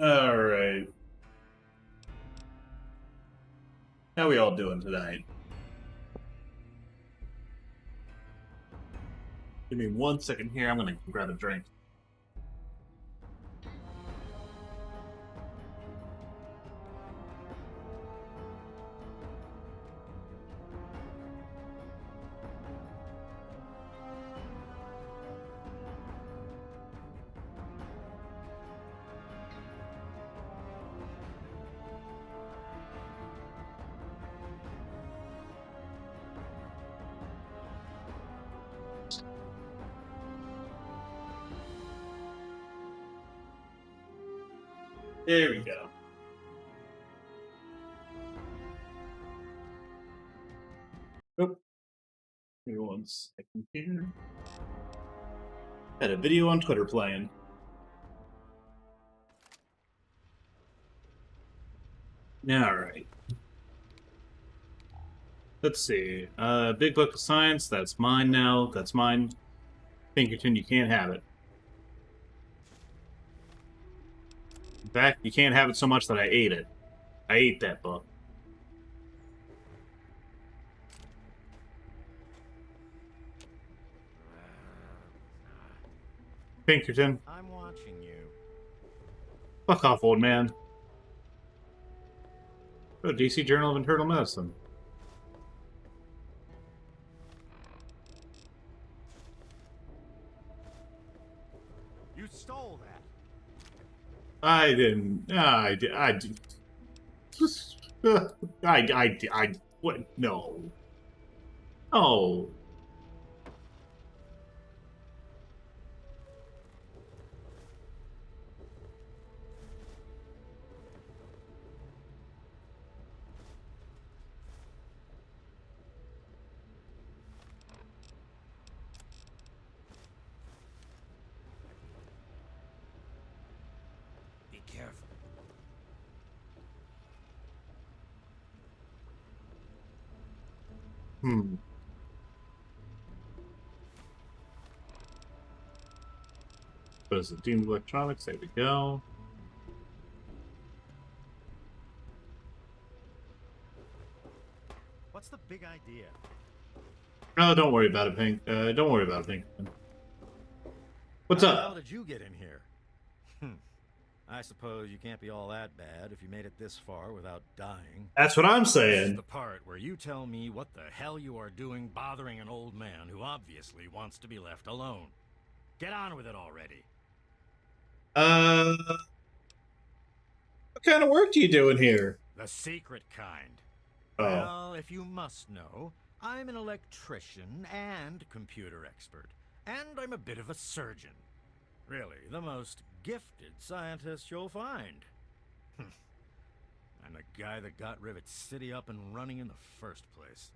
All right. How we all doing tonight? Give me 1 second here. I'm gonna grab a drink. There we go. Oh, give me 1 second here. Had a video on Twitter playing. All right. Let's see. Big Book of Science. That's mine now. That's mine. Pinkerton, you can't have it. In fact, you can't have it so much that I ate it. I ate that book. Pinkerton, I'm watching you. fuck off, old man. Oh, DC Journal of Internal Medicine. You stole that. I didn't. I did. I did. I. What? No. Oh. Be careful. Hmm. What is it? Deemed electronics. There we go. What's the big idea? Oh, don't worry about it, Pink. Don't worry about it, Pink. What's How the hell up? did you get in here? I suppose you can't be all that bad if you made it this far without dying. That's what I'm This is saying. the part where you tell me what the hell you are doing bothering an old man who obviously wants to be left alone. Get on with it already. Uh, what kind of work do you doing here? The secret kind. Oh. Well, if you must know, I'm an electrician and computer expert, and I'm a bit of a surgeon. Really, the most gifted scientist you'll find. I'm the guy that got Rivet City up and running in the first place.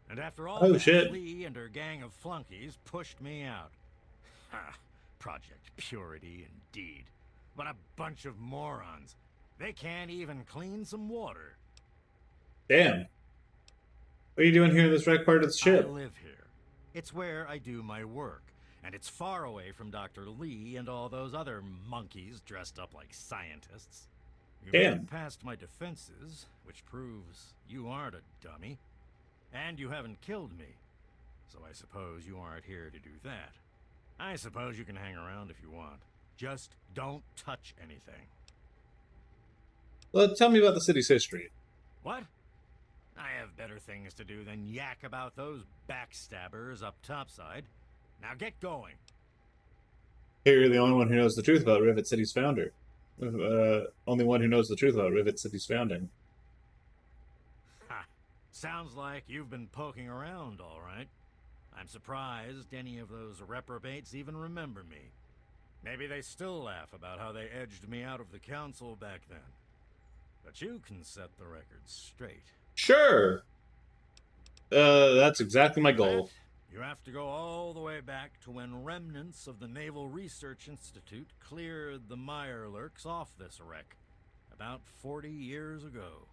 And after all Oh, that, shit. Lee and her gang of flunkies pushed me out. Ha! Project Purity, indeed. What a bunch of morons. They can't even clean some water. Damn. What are you doing here in this wrecked part of the I ship? live here. It's where I do my work, and it's far away from Dr. Lee and all those other monkeys dressed up like scientists. You made Damn. it past my defenses, which proves you aren't a dummy. And you haven't killed me. So I suppose you aren't here to do that. I suppose you can hang around if you want. Just don't touch anything. Well, tell me about the city's history. What? I have better things to do than yak about those backstabbers up topside. Now get going. Here, you're the only one who knows the truth about Rivet City's founder. Only one who knows the truth about Rivet City's founding. Ha! Sounds like you've been poking around, all right. I'm surprised any of those reprobates even remember me. Maybe they still laugh about how they edged me out of the council back then. But you can set the record straight. Sure. That's exactly my For that, goal. you have to go all the way back to when remnants of the Naval Research Institute cleared the Mirelurks off this wreck. About 40 years ago.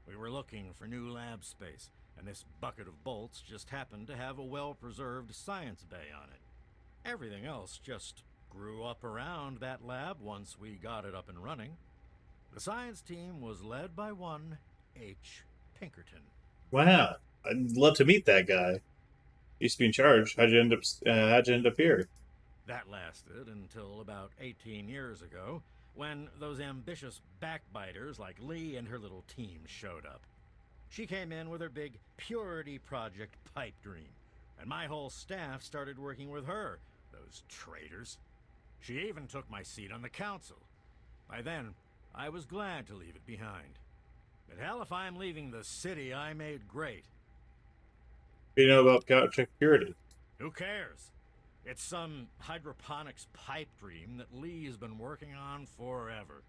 We were looking for new lab space, and this bucket of bolts just happened to have a well-preserved science bay on it. Everything else just grew up around that lab once we got it up and running. The science team was led by one H. Pinkerton. Wow, I'd love to meet that guy. Used to be in charge. How'd you end up? How'd you end up here? That lasted until about 18 years ago, when those ambitious backbiters like Lee and her little team showed up. She came in with her big Purity Project pipe dream, and my whole staff started working with her, those traitors. She even took my seat on the council. By then, I was glad to leave it behind. But hell, if I'm leaving the city I made great. You know about Project Purity? Who cares? It's some hydroponics pipe dream that Lee's been working on forever.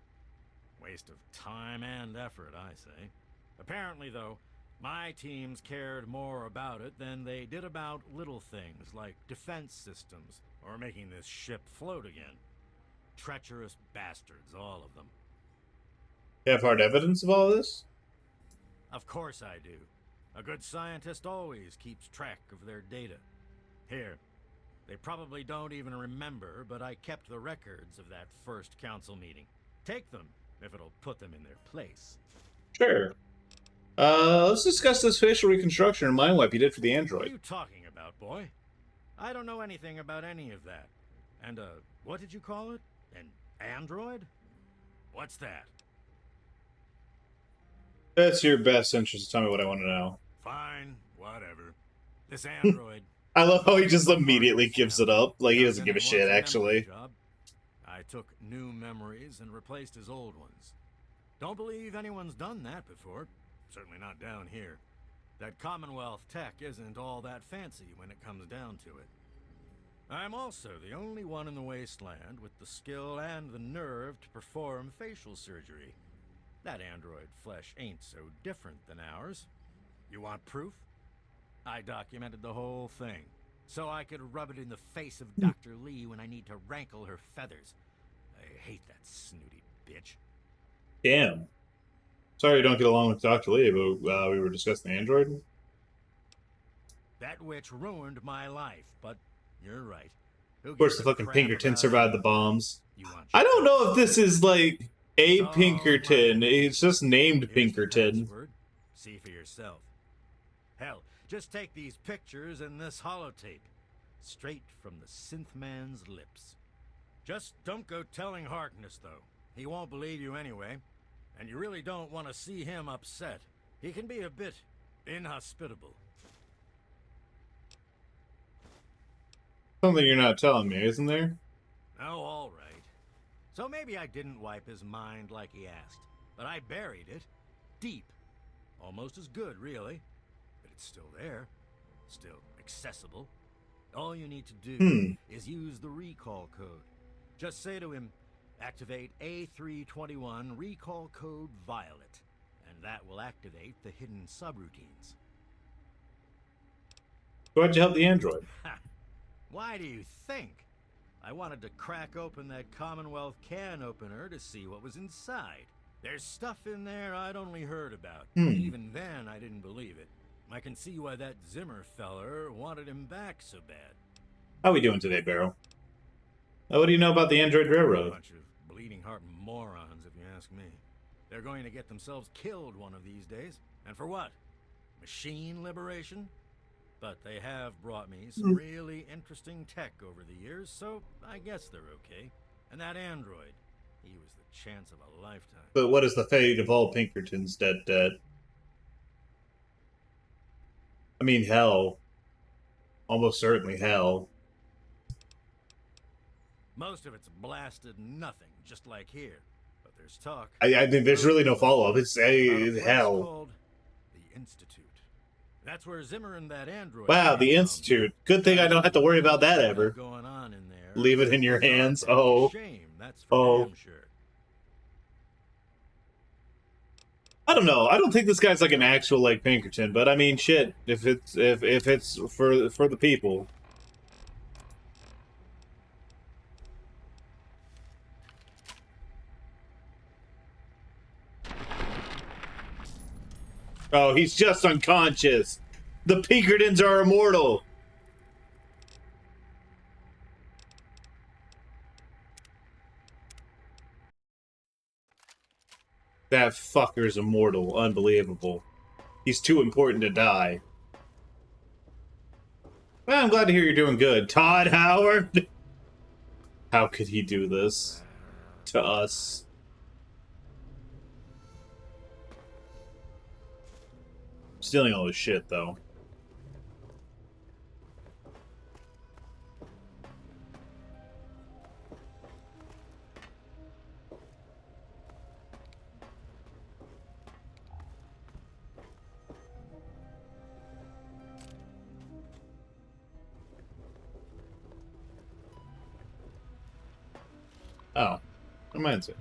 Waste of time and effort, I say. Apparently, though, my teams cared more about it than they did about little things like defense systems or making this ship float again. Treacherous bastards, all of them. You have hard evidence of all this? Of course I do. A good scientist always keeps track of their data. Here, they probably don't even remember, but I kept the records of that first council meeting. Take them, if it'll put them in their place. Sure. Let's discuss this facial reconstruction and mind wipe you did for the android. What are you talking about, boy? I don't know anything about any of that. And, what did you call it? An android? What's that? That's your best interest to tell me what I want to know. Fine, whatever. This android... I love how he just immediately gives it up. Like, he doesn't give a shit, actually. I took new memories and replaced his old ones. Don't believe anyone's done that before. Certainly not down here. That Commonwealth tech isn't all that fancy when it comes down to it. I'm also the only one in the wasteland with the skill and the nerve to perform facial surgery. That android flesh ain't so different than ours. You want proof? I documented the whole thing, so I could rub it in the face of Dr. Lee when I need to rankle her feathers. I hate that snooty bitch. Damn. Sorry you don't get along with Dr. Lee, but we were discussing the android. That witch ruined my life, but you're right. Of course, the fucking Pinkerton survived the bombs. I don't know if this is, like, a Pinkerton. It's just named Pinkerton. See for yourself. Hell, just take these pictures and this holotape. Straight from the synth man's lips. Just don't go telling Harkness, though. He won't believe you anyway. And you really don't want to see him upset. He can be a bit inhospitable. Something you're not telling me, isn't there? Oh, all right. So maybe I didn't wipe his mind like he asked, but I buried it deep. Almost as good, really. But it's still there. Still accessible. All you need to do is use the recall code. Just say to him, activate A321 recall code Violet, and that will activate the hidden subroutines. Why'd you help the android? Why do you think? I wanted to crack open that Commonwealth can opener to see what was inside. There's stuff in there I'd only heard about. Even then, I didn't believe it. I can see why that Zimmer feller wanted him back so bad. How we doing today, Barrow? What do you know about the Android Railroad? A bunch of bleeding heart morons, if you ask me. They're going to get themselves killed one of these days. And for what? Machine liberation? But they have brought me some really interesting tech over the years, so I guess they're okay. And that android, he was the chance of a lifetime. But what is the fate of all Pinkertons dead? I mean, hell. Almost certainly hell. Most of it's blasted nothing, just like here. But there's talk. I think there's really no follow-up. It's hell. Called the Institute. That's where Zimmer and that android. Wow, the Institute. Good thing I don't have to worry about that ever. Going on in there. Leave it in your hands. Oh. Shame. That's for damn sure. I don't know. I don't think this guy's like an actual like Pinkerton, but I mean, shit. If it's for the people. Oh, he's just unconscious. The Pinkertons are immortal. That fucker's immortal. Unbelievable. He's too important to die. Well, I'm glad to hear you're doing good. Todd Howard? How could he do this to us? Stealing all his shit, though. Oh, reminds me.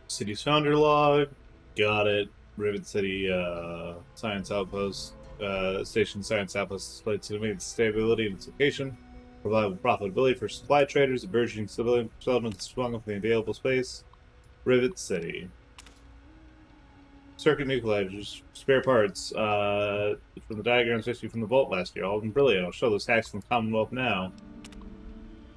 City's founder log. Got it. Rivet City, Science Outpost. Station Science Outpost displayed significant stability in its location. Reliable profitability for supply traders. Emerging civilian settlements sprung up in the available space. Rivet City. Circuit nucleators. Spare parts. From the diagrams issued from the vault last year. All of them brilliant. I'll show those hacks from Commonwealth now.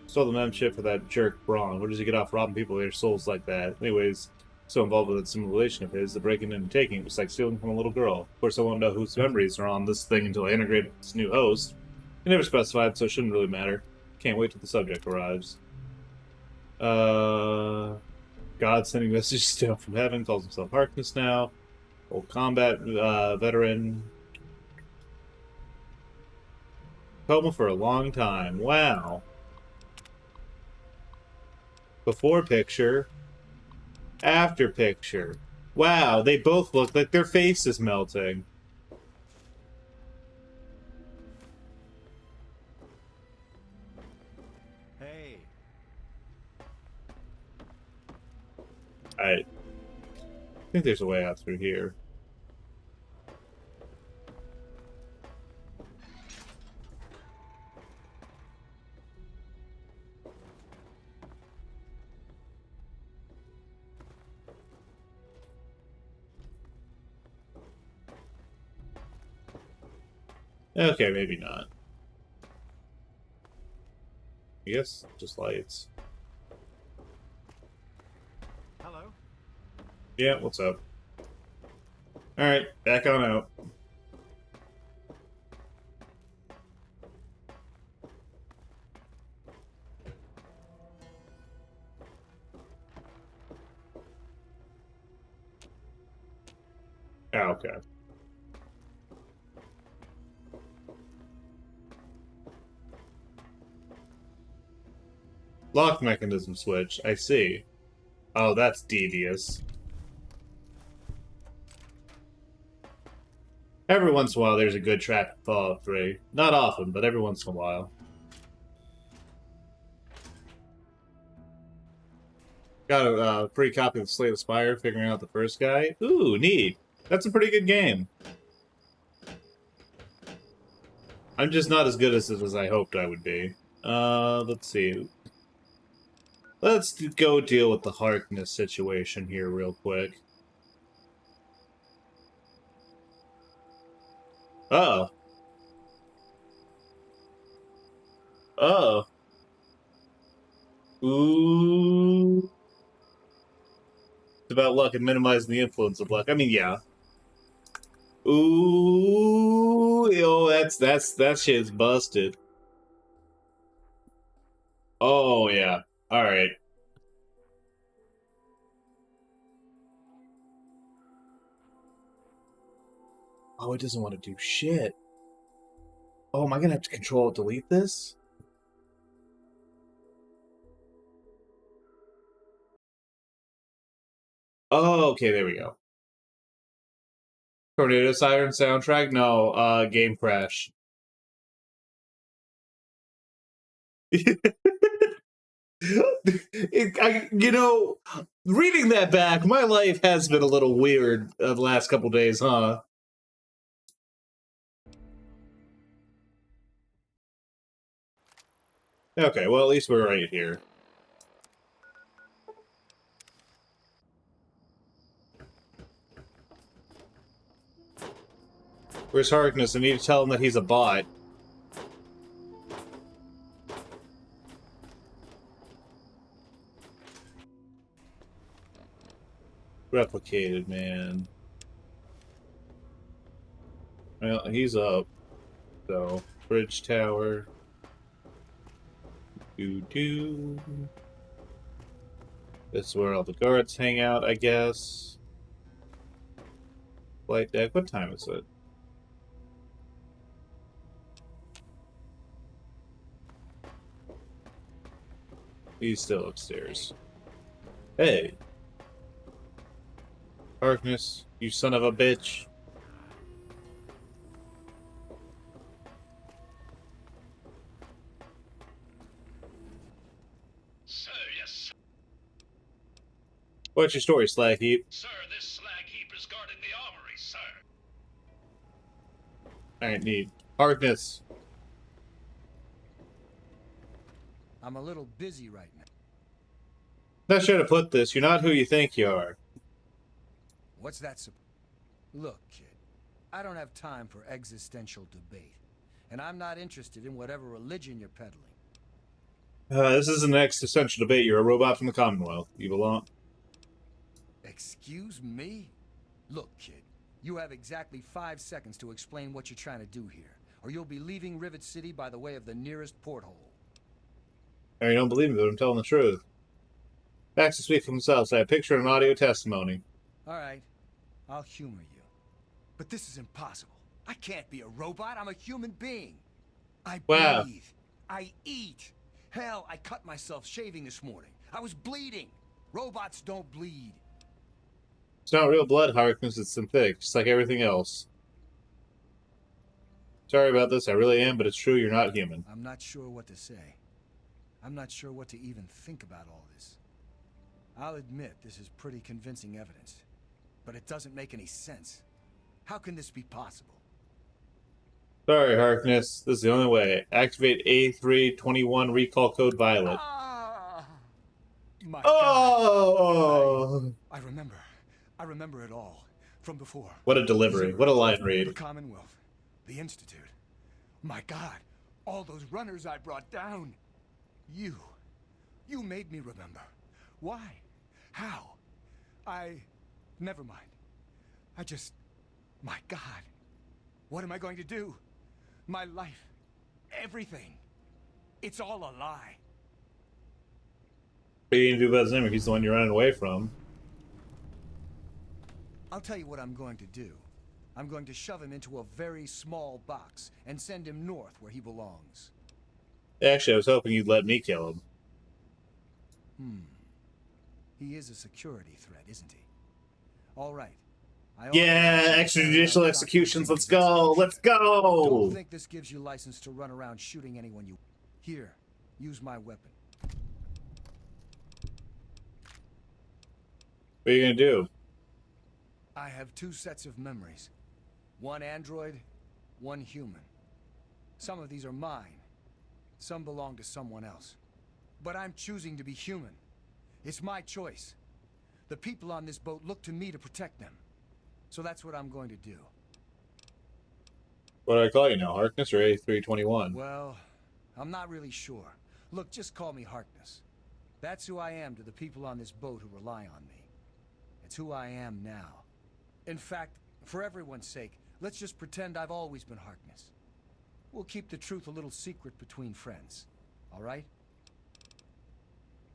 Stole the mem chip for that jerk Braun. Where does he get off robbing people with their souls like that? Anyways, so involved with that simulation of his, the breaking and taking, it was like stealing from a little girl. Of course, I won't know whose memories are on this thing until I integrate this new host. He never specified, so it shouldn't really matter. Can't wait till the subject arrives. God sending messages down from heaven, calls himself Harkness now. Old combat veteran. Coma for a long time. Wow. Before picture. After picture. Wow, they both look like their face is melting. Hey. I think there's a way out through here. Okay, maybe not. I guess just lights. Hello. Yeah, what's up? Alright, back on out. Oh, okay. Lock mechanism switch, I see. Oh, that's devious. Every once in a while there's a good trap in Fallout 3. Not often, but every once in a while. Got a free copy of Slay the Spire, figuring out the first guy. Ooh, neat. That's a pretty good game. I'm just not as good as I hoped I would be. Let's see. Let's go deal with the Harkness situation here real quick. Uh-oh. Uh-oh. Ooh. It's about luck and minimizing the influence of luck. I mean, yeah. Ooh. Yo, that shit's busted. Oh, yeah. Alright. Oh, it doesn't want to do shit. Oh, am I gonna have to Control-Delete this? Oh, okay, there we go. Tornado Siren soundtrack? No, game crash. You know, reading that back, my life has been a little weird the last couple days, huh? Okay, well, at least we're right here. Where's Harkness? I need to tell him that he's a bot. Replicated, man. Well, he's up. So, bridge tower. Do. This is where all the guards hang out, I guess. Flight deck. What time is it? He's still upstairs. Hey. Harkness, you son of a bitch. Sir, yes. What's your story, Slag Heap? Sir, this slag heap is guarding the armory, sir. I need Harkness. I'm a little busy right now. Not sure to put this. You're not who you think you are. What's that? Look, kid, I don't have time for existential debate, and I'm not interested in whatever religion you're peddling. This isn't an existential debate. You're a robot from the Commonwealth. You belong. Excuse me? Look, kid, you have exactly 5 seconds to explain what you're trying to do here, or you'll be leaving Rivet City by the way of the nearest porthole. Now, you don't believe me, but I'm telling the truth. Facts to speak for themselves. I have a picture and an audio testimony. All right, I'll humor you. But this is impossible. I can't be a robot. I'm a human being. I Wow. breathe. I eat. Hell, I cut myself shaving this morning. I was bleeding. Robots don't bleed. It's not real blood, Harkness. It's synthetic, just like everything else. Sorry about this. I really am, but it's true. You're not human. I'm not sure what to say. I'm not sure what to even think about all this. I'll admit this is pretty convincing evidence, but it doesn't make any sense. How can this be possible? Sorry, Harkness. This is the only way. Activate A321 recall code Violet. My God. Oh! I remember it all from before. What a delivery. Zero, What a line the read. Commonwealth, the Institute. My God, all those runners I brought down. You made me remember. Why? How? Never mind. My God. What am I going to do? My life. Everything. It's all a lie. What are you going to do about Zimmer? He's the one you're running away from. I'll tell you what I'm going to do. I'm going to shove him into a very small box and send him north where he belongs. Actually, I was hoping you'd let me kill him. He is a security threat, isn't he? All right. Yeah, extrajudicial executions. Let's go. Let's go. Don't think this gives you license to run around shooting anyone you... Here, use my weapon. What are you going to do? I have 2 sets of memories. One android, one human. Some of these are mine. Some belong to someone else. But I'm choosing to be human. It's my choice. The people on this boat look to me to protect them. So that's what I'm going to do. What do I call you now, Harkness or A321? Well, I'm not really sure. Look, just call me Harkness. That's who I am to the people on this boat who rely on me. It's who I am now. In fact, for everyone's sake, let's just pretend I've always been Harkness. We'll keep the truth a little secret between friends. All right?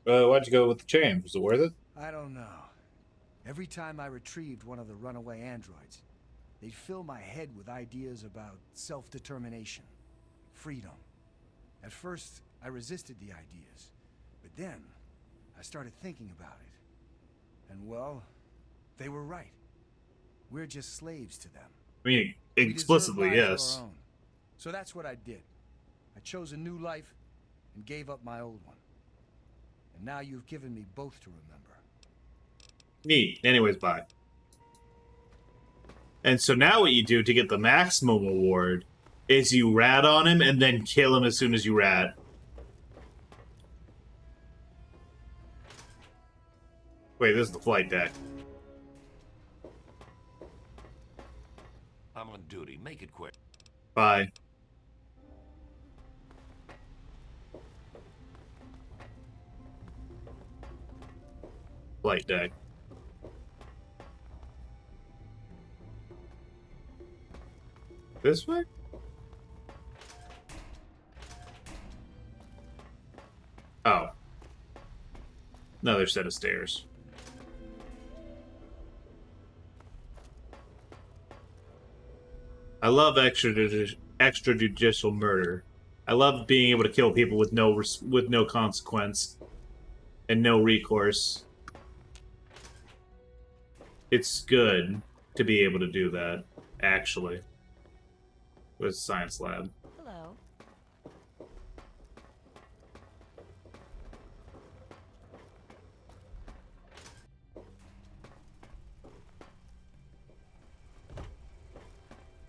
Why'd you go with the chain? Was it worth it? I don't know. Every time I retrieved one of the runaway androids, they'd fill my head with ideas about self-determination, freedom. At first, I resisted the ideas, but then I started thinking about it. And well, they were right. We're just slaves to them. I mean, We explicitly, deserve lives yes. of our own. So that's what I did. I chose a new life and gave up my old one. And now you've given me both to remember. Neat. Anyways, bye. And so now what you do to get the maximum award is you rat on him and then kill him as soon as you rat. Wait, this is the flight deck. I'm on duty. Make it quick. Bye. Flight deck. This way? Oh. Another set of stairs. I love extrajudicial murder. I love being able to kill people with no consequence and no recourse. It's good to be able to do that, actually. With science lab. Hello.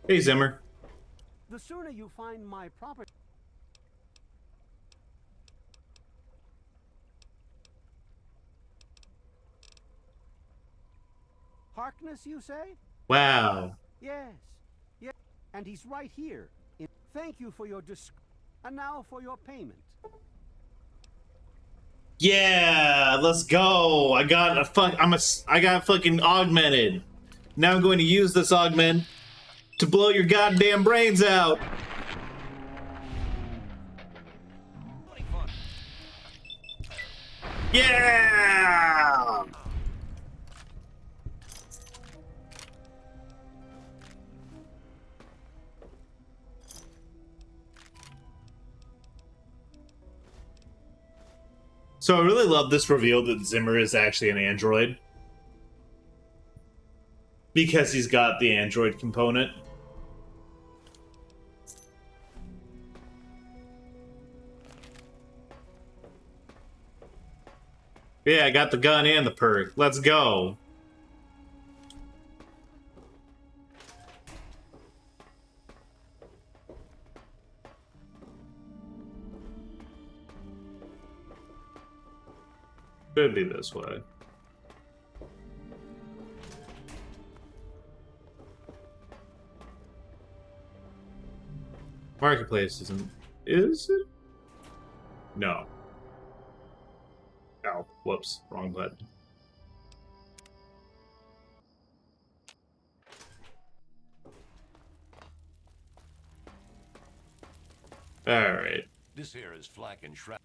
Hey, Zimmer. The sooner you find my property. Harkness, you say? Wow. Yes. Yes. And he's right here. Thank you for your and now for your payment. Yeah, let's go. I got fucking augmented. Now I'm going to use this augment to blow your goddamn brains out. Yeah! So I really love this reveal that Zimmer is actually an android. Because he's got the android component. Yeah, I got the gun and the perk. Let's go. Could be this way. Marketplace isn't... Is it? No. Oh, whoops. Wrong button. Alright. This here is flak and shrap.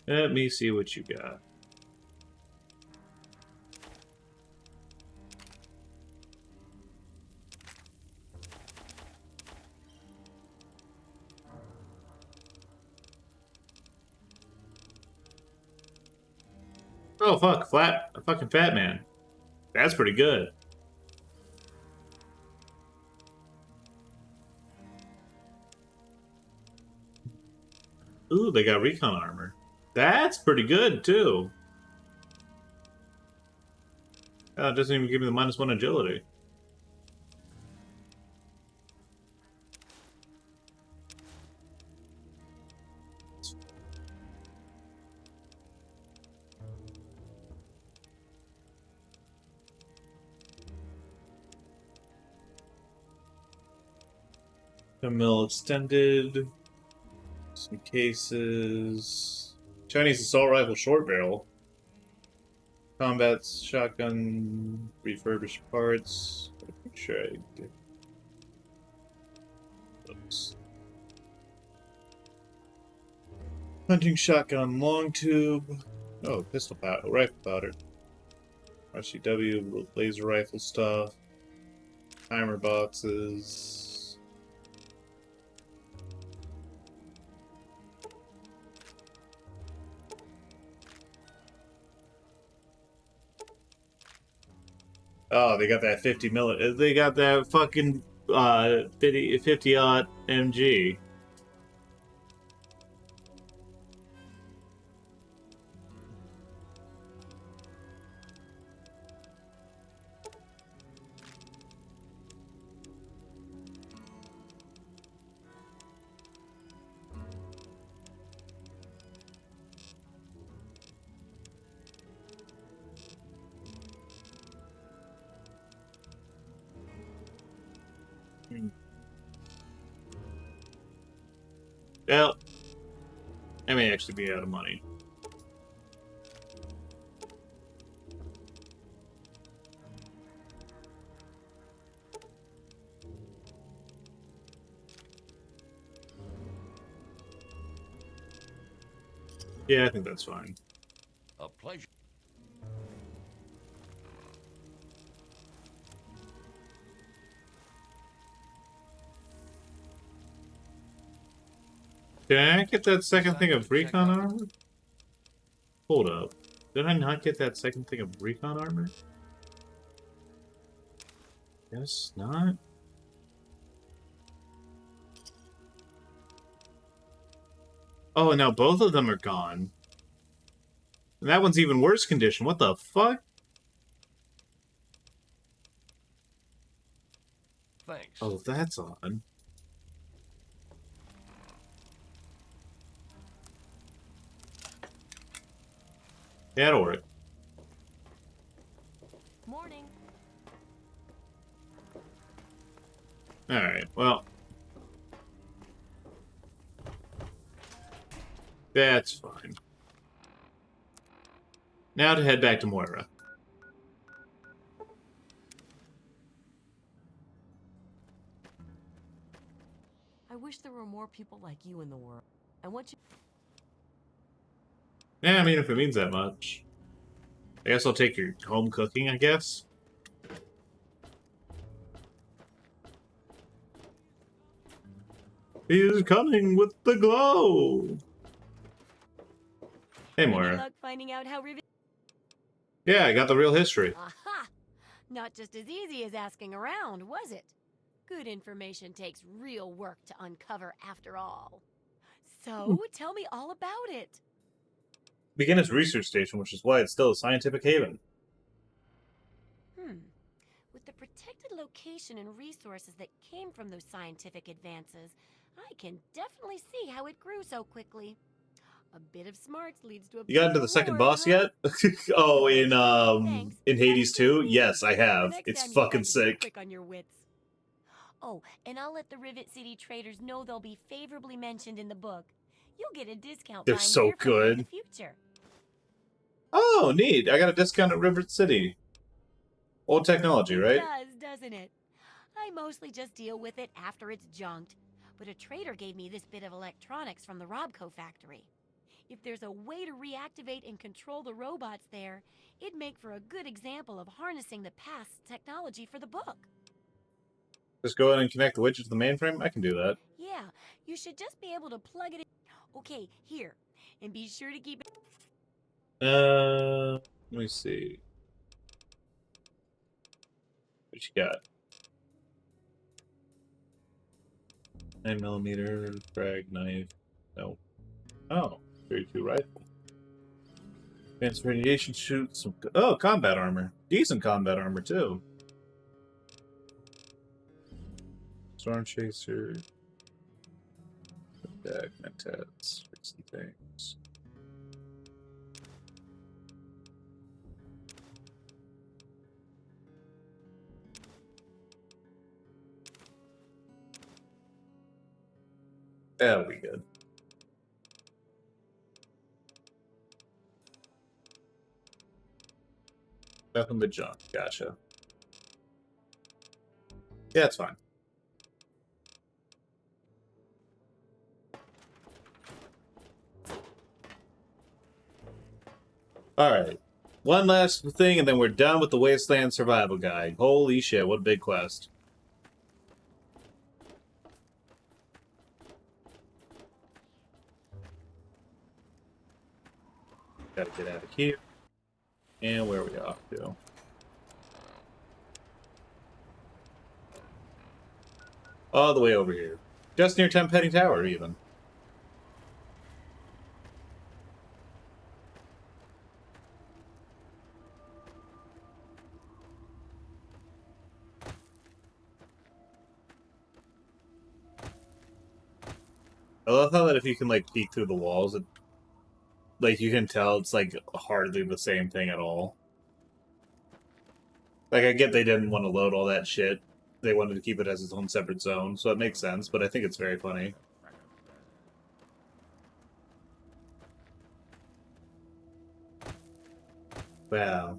Let me see what you got. Oh fuck, a fucking fat man. That's pretty good. Ooh, they got recon armor. That's pretty good too. Oh, it doesn't even give me the -1 agility. The mill extended. Some cases. Chinese assault rifle short barrel. Combat shotgun refurbished parts. Make sure I did. Oops. Hunting shotgun long tube. Oh, pistol powder, rifle powder. RCW laser rifle stuff. Timer boxes. Oh, they got that 50 milli. They got that fucking 50-aught MG. Well, I may actually be out of money. Yeah, I think that's fine. A pleasure. Did I not get that second thing of Check recon out- armor? Hold up. Did I not get that second thing of recon armor? Guess not. Oh, now both of them are gone. And that one's even worse condition. What the fuck? Thanks. Oh, that's odd. Yeah, that'll work. Morning. Alright, well. That's fine. Now to head back to Moira. I wish there were more people like you in the world. I want you. Yeah, I mean, if it means that much. I guess I'll take your home cooking, I guess. He is coming with the glow! Hey, Any Moira. luck finding out how Rivet? Yeah, I got the real history. Aha! Not just as easy as asking around, was it? Good information takes real work to uncover after all. So, tell me all about it. Begin its research station, which is why it's still a scientific haven. With the protected location and resources that came from those scientific advances, I can definitely see how it grew so quickly. A bit of smarts leads to a You got into bit the second more, boss huh? yet? Oh, Thanks. in Hades 2? The Yes, I have. next It's time you fucking guys are sick. quick on your wits. Oh, and I'll let the Rivet City traders know they'll be favorably mentioned in the book. You'll get a discount They're buying so gear from them in good. the future. Oh, neat. I got a discount at River City. Old technology, It right? does, doesn't it? I mostly just deal with it after it's junked, but a trader gave me this bit of electronics from the Robco factory. If there's a way to reactivate and control the robots there, it'd make for a good example of harnessing the past technology for the book. Just go in and connect the widget to the mainframe? I can do that. Yeah, you should just be able to plug it in. Okay, here. And be sure to keep it. Let me see. What you got? 9mm frag knife. No. Oh, 32 rifle. Advanced radiation shoot. Some. Oh, combat armor. Decent combat armor too. Storm chaser. Deck, mentats, fixing things. That'll be good. Nothing but junk. Gotcha. Yeah, it's fine. Alright. One last thing, and then we're done with the Wasteland Survival Guide. Holy shit, what a big quest. Gotta get out of here. And where are we off to? All the way over here. Just near Tenpenny Tower, even. I love how that if you can, like, peek through the walls, it, like, you can tell it's, like, hardly the same thing at all. Like, I get they didn't want to load all that shit. They wanted to keep it as its own separate zone, so it makes sense, but I think it's very funny. Wow.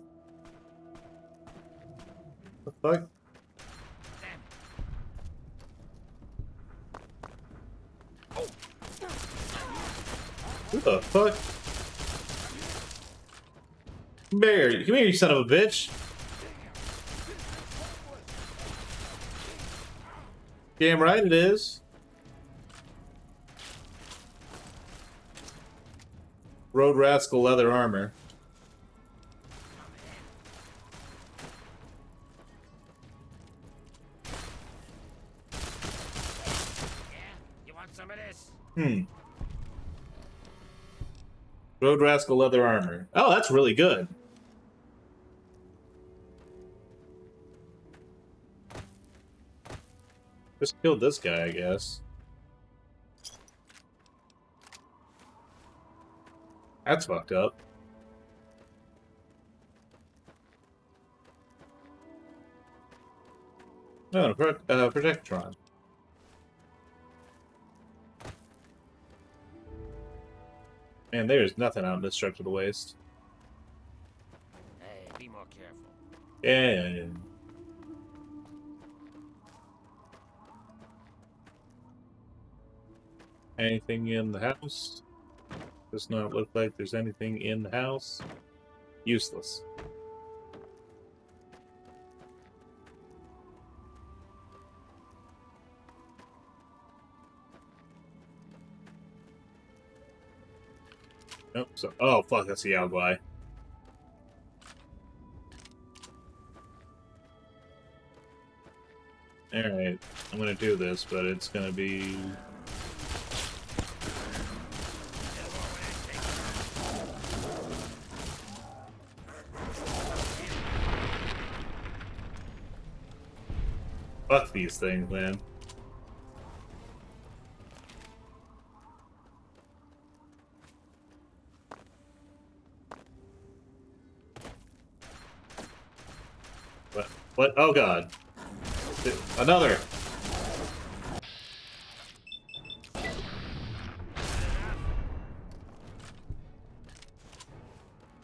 What the fuck? Who the fuck? Come here, you son of a bitch. Damn right it is. Road Rascal leather armor. You want some of this? Road Rascal leather armor. Oh, that's really good. Just killed this guy, I guess. That's fucked up. No, Protectron. Man, there's nothing out in this stretch of the waste. Hey, be more careful. Yeah. Anything in the house? Does not look like there's anything in the house. Useless. Nope. So, oh fuck, that's the Yao. Alright, I'm gonna do this, but it's gonna be... Fuck these things, man. What? What? Oh god. Another!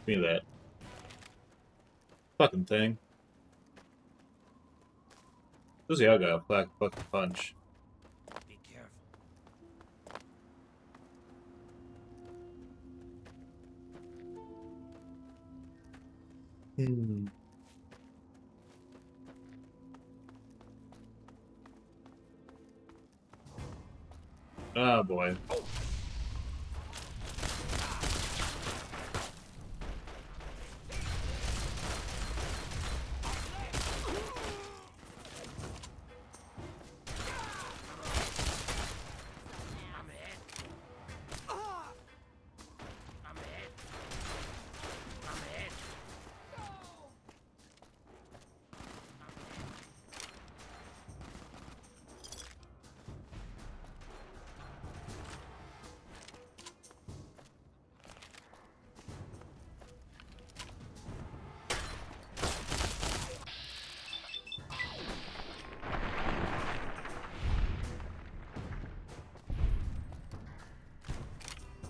Give me that. Fucking thing. This is the other guy, black fucking punch. Be careful. Oh boy. I'm hit. I'm hit. I'm hit.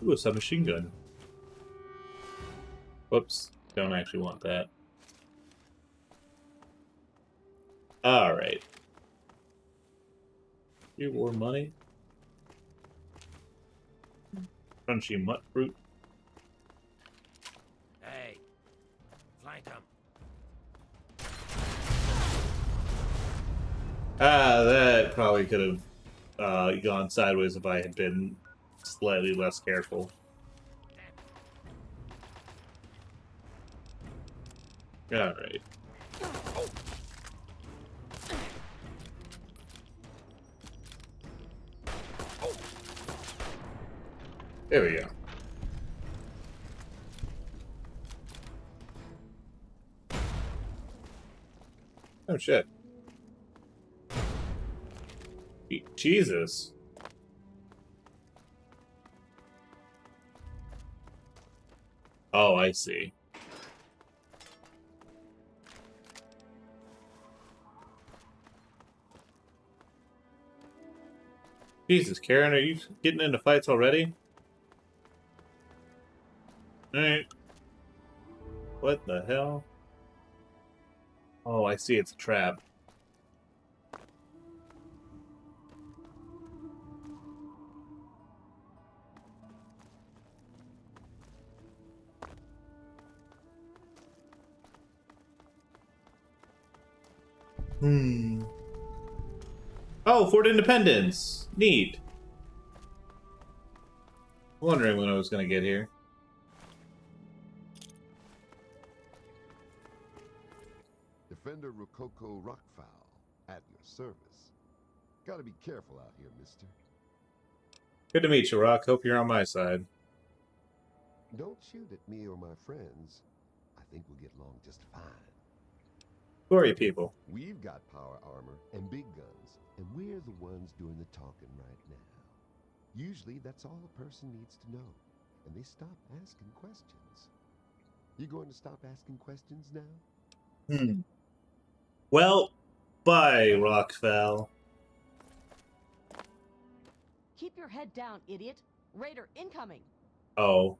Ooh, a submachine gun. Whoops. Don't actually want that. Alright. You more money? Crunchy mutt fruit. Hey, flank him. Ah, that probably could have gone sideways if I had been slightly less careful. Alright. There we go. Oh shit. Jesus. Oh, I see. Jesus, Karen, are you getting into fights already? Alright. What the hell? Oh, I see, it's a trap. Hmm. Oh, Fort Independence. Neat. Wondering when I was gonna get here. Defender Rococo Rockfowl, at your service. Gotta be careful out here, mister. Good to meet you, Rock. Hope you're on my side. Don't shoot at me or my friends. I think we'll get along just fine. Who are you people? We've got power armor and big guns, and we're the ones doing the talking right now. Usually that's all a person needs to know, and they stop asking questions. You going to stop asking questions now? Hmm. Well, bye, Rockfell. Keep your head down, idiot. Raider incoming. Oh.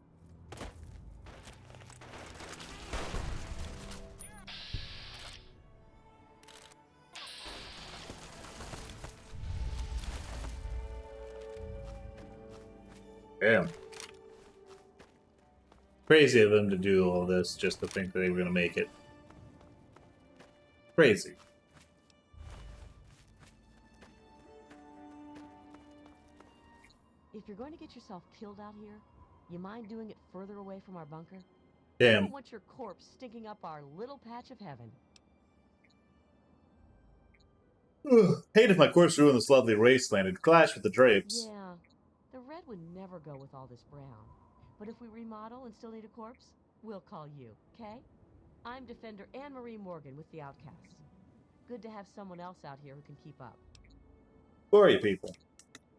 Damn. Crazy of them to do all this just to think that they were going to make it. Crazy. If you're going to get yourself killed out here, you mind doing it further away from our bunker? I Damn. don't want your corpse stinking up our little patch of heaven. Ugh. Hate if my corpse ruined this lovely wasteland. It'd clash with the drapes. Yeah, the red would never go with all this brown. But if we remodel and still need a corpse, we'll call you, okay? I'm Defender Anne-Marie Morgan with the Outcasts. Good to have someone else out here who can keep up. Who are you people?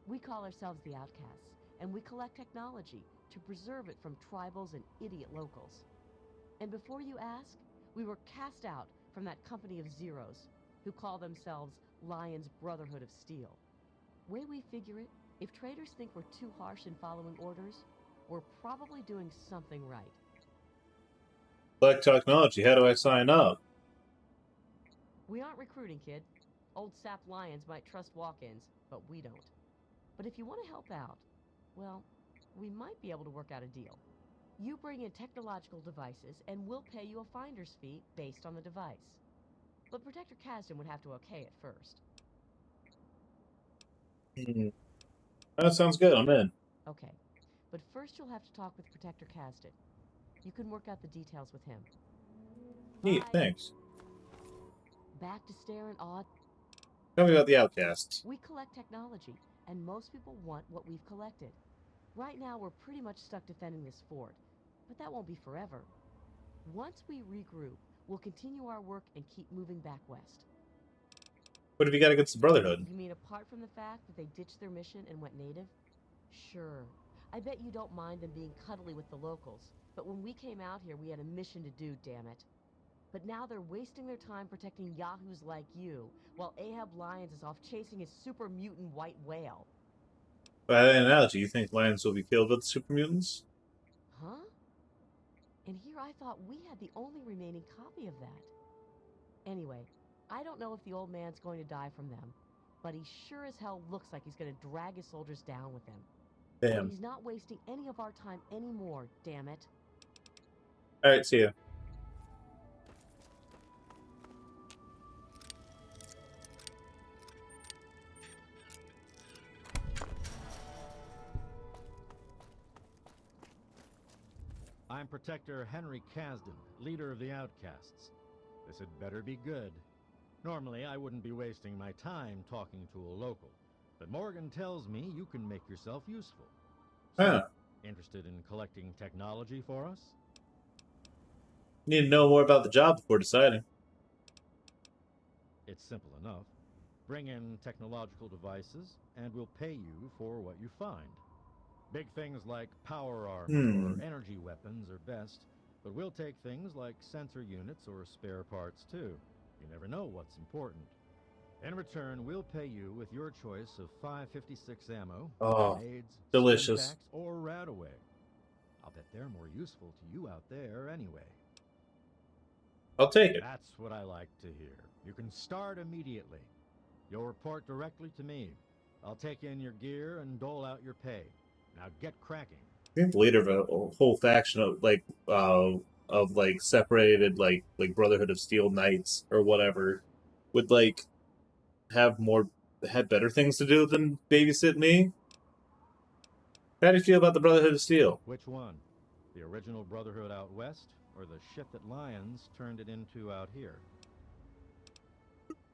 We call ourselves the Outcasts, and we collect technology to preserve it from tribals and idiot locals. And before you ask, we were cast out from that company of zeros who call themselves Lion's Brotherhood of Steel. Way we figure it, if traders think we're too harsh in following orders, we're probably doing something right. Collect technology. How do I sign up? We aren't recruiting, kid. Old sap lions might trust walk-ins, but we don't. But if you want to help out, well, we might be able to work out a deal. You bring in technological devices, and we'll pay you a finder's fee based on the device. But Protector Kasdan would have to okay it first. Hmm. That sounds good. I'm in. Okay, but first you'll have to talk with Protector Kasdan. You can work out the details with him. Neat. Bye. Thanks. Back to staring odd. Tell me about the Outcasts. We collect technology, and most people want what we've collected. Right now, we're pretty much stuck defending this fort, but that won't be forever. Once we regroup, we'll continue our work and keep moving back west. What have you got against the Brotherhood? You mean apart from the fact that they ditched their mission and went native? Sure. I bet you don't mind them being cuddly with the locals, but when we came out here, we had a mission to do, damn it. But now they're wasting their time protecting yahoos like you, while Ahab Lyons is off chasing his super mutant white whale. By that analogy, you think lions will be killed with super mutants? Huh? And here I thought we had the only remaining copy of that. Anyway, I don't know if the old man's going to die from them, but he sure as hell looks like he's going to drag his soldiers down with him. Damn. And he's not wasting any of our time anymore, damn it. Alright, see ya. I'm Protector Henry Kasdan, leader of the Outcasts. This had better be good. Normally, I wouldn't be wasting my time talking to a local, but Morgan tells me you can make yourself useful. So, Huh. interested in collecting technology for us? Need to know more about the job before deciding. It's simple enough. Bring in technological devices, and we'll pay you for what you find. Big things like power armor or energy weapons are best, but we'll take things like sensor units or spare parts too. You never know what's important. In return, we'll pay you with your choice of 5.56 ammo, grenades, delicious. stim packs, or Radaway. I'll bet they're more useful to you out there anyway. I'll take it. That's what I like to hear. You can start immediately. You'll report directly to me. I'll take in your gear and dole out your pay. Now get cracking. I think the leader of a whole faction of separated like Brotherhood of Steel Knights or whatever would like had better things to do than babysit me. How do you feel about the Brotherhood of Steel? Which one? The original Brotherhood out west, or the shit that Lions turned it into out here?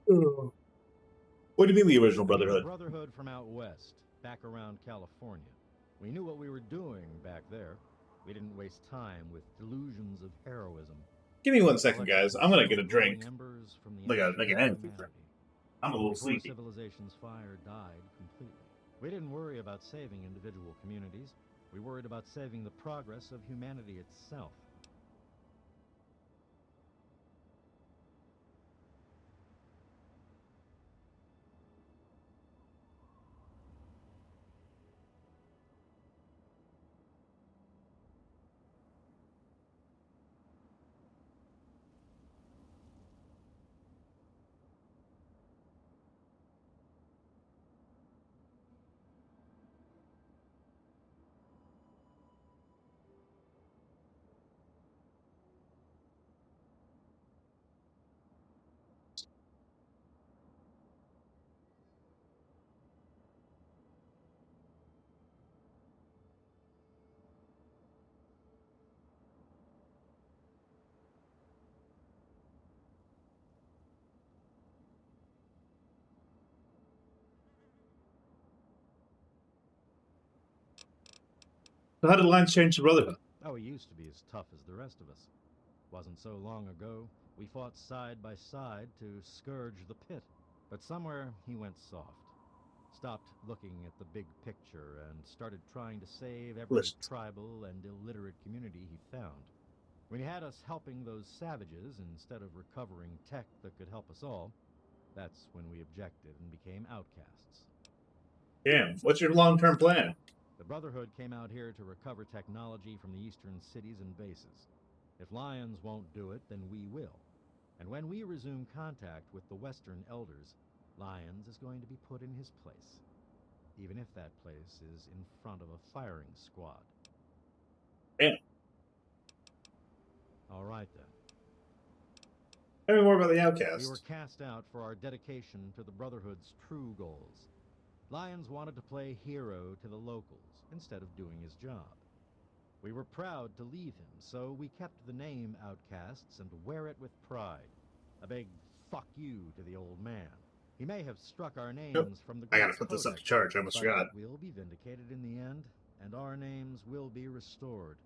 What do you mean the original The Brotherhood? Brotherhood from out west, back around California. We knew what we were doing back there. We didn't waste time with delusions of heroism. Give me 1 second, guys. I'm gonna get a drink. Embers from the Like an ashes of energy humanity. drink. I'm a little Before sleepy. civilization's fire died completely. We didn't worry about saving individual communities. We worried about saving the progress of humanity itself. So how did Lions change the Brotherhood? Oh, he used to be as tough as the rest of us. Wasn't so long ago, we fought side by side to scourge the pit. But somewhere he went soft. Stopped looking at the big picture and started trying to save every Listen. tribal and illiterate community he found. When he had us helping those savages instead of recovering tech that could help us all, that's when we objected and became outcasts. Damn, what's your long-term plan? The Brotherhood came out here to recover technology from the eastern cities and bases. If Lions won't do it, then we will. And when we resume contact with the Western Elders, Lions is going to be put in his place. Even if that place is in front of a firing squad. Damn. All right, then. Tell me more about the We were Outcast. cast out for our dedication to the Brotherhood's true goals. Lions wanted to play hero to the locals instead of doing his job. We were proud to leave him, so we kept the name Outcasts and wear it with pride. A big fuck you to the old man. He may have struck our names from the I gotta Great put this up Codex, to charge. I almost but forgot. we'll be vindicated in the end, and our names will be restored.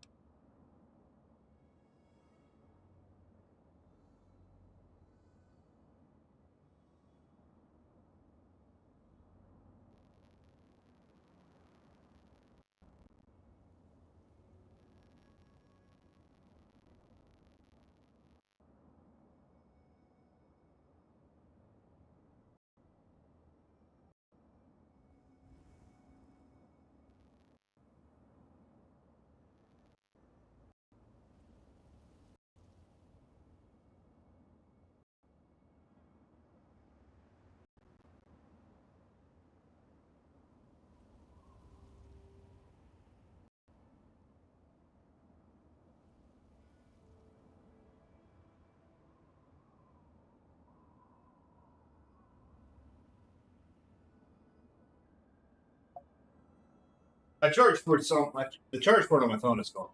The charge port on my phone is gone.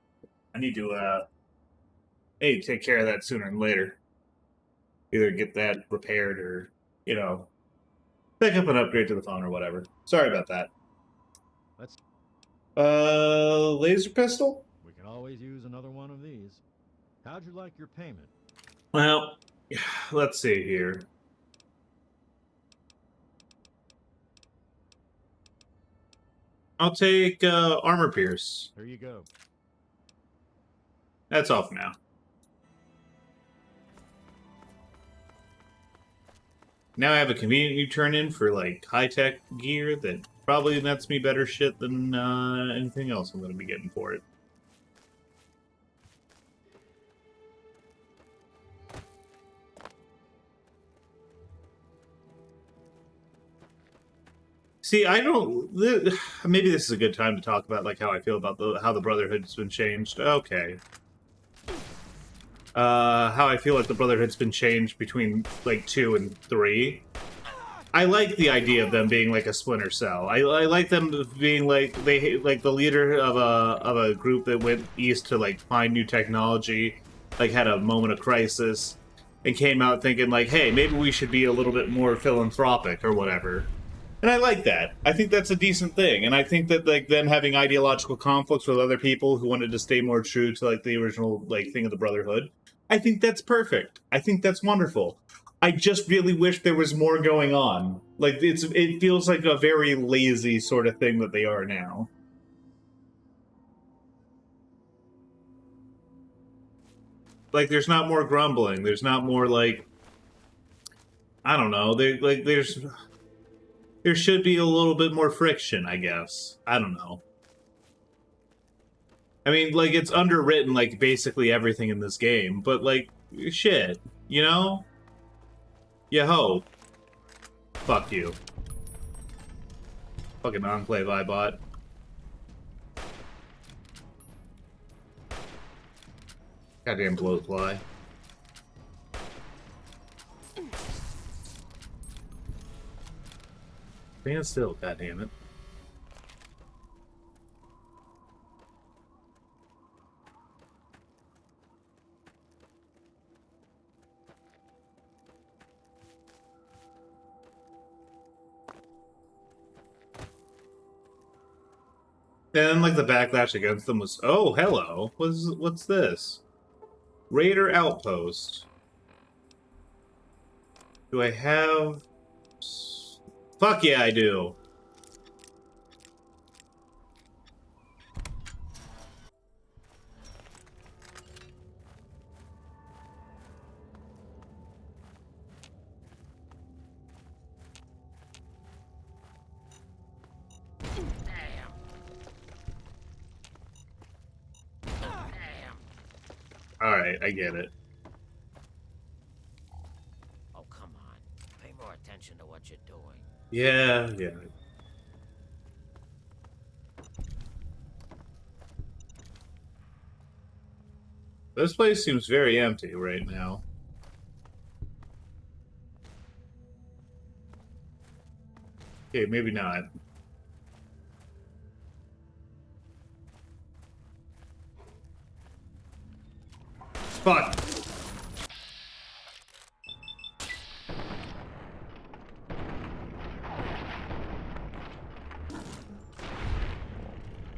I need to take care of that sooner than later. Either get that repaired or, pick up an upgrade to the phone or whatever. Sorry about that. Let's. Laser pistol? We can always use another one of these. How'd you like your payment? Well, let's see here. I'll take armor pierce. Here you go. That's all for now. Now I have a convenient new turn-in for like high-tech gear that probably nets me better shit than anything else I'm going to be getting for it. See, I don't. Maybe this is a good time to talk about like how I feel about how the Brotherhood's been changed. Okay. how I feel like the Brotherhood's been changed between like 2 and 3. I like the idea of them being like a Splinter Cell. I like them being like like the leader of a group that went east to like find new technology, like had a moment of crisis, and came out thinking like, hey, maybe we should be a little bit more philanthropic or whatever. And I like that. I think that's a decent thing. And I think that like them having ideological conflicts with other people who wanted to stay more true to like the original like thing of the Brotherhood, I think that's perfect. I think that's wonderful. I just really wish there was more going on. Like it feels like a very lazy sort of thing that they are now. Like there's not more grumbling. There's not more like I don't know. There should be a little bit more friction, I guess. I don't know. I mean, like it's underwritten like basically everything in this game, but like shit, you know? Yeah, ho. Fuck you. Fucking Enclave I bought. Goddamn blowfly. Stand still, goddammit. And then, like, the backlash against them was, oh, hello. What's this? Raider Outpost. Do I have... Fuck yeah, I do. Alright, I get it. Oh, come on. Pay more attention to what you're doing. Yeah. This place seems very empty right now. Okay, maybe not. Fuck!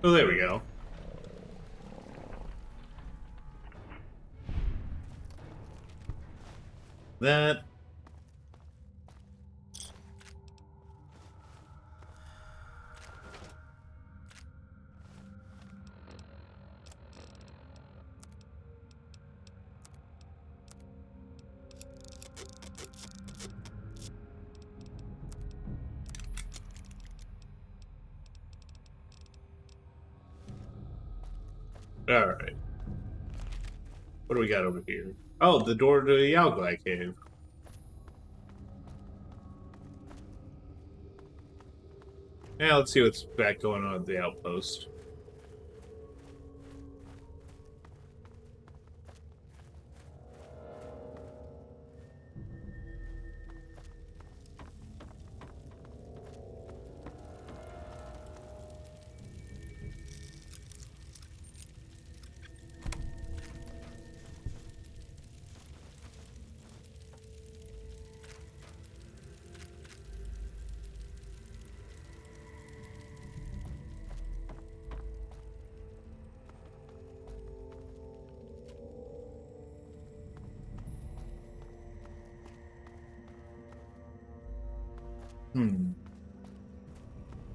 Oh, there we go. That... Alright. What do we got over here? Oh, the door to the Yao cave. Yeah, let's see what's back going on at the outpost.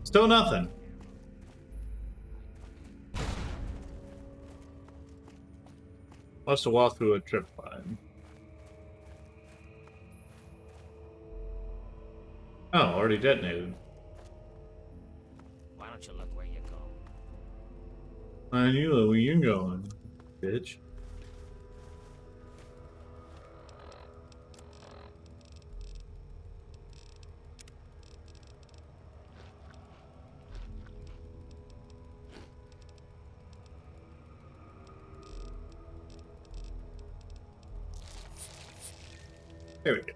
Still nothing. Wants to walk through a tripwire. Oh, already detonated. Why don't you look where you're going? I knew where you're going, bitch. There we go.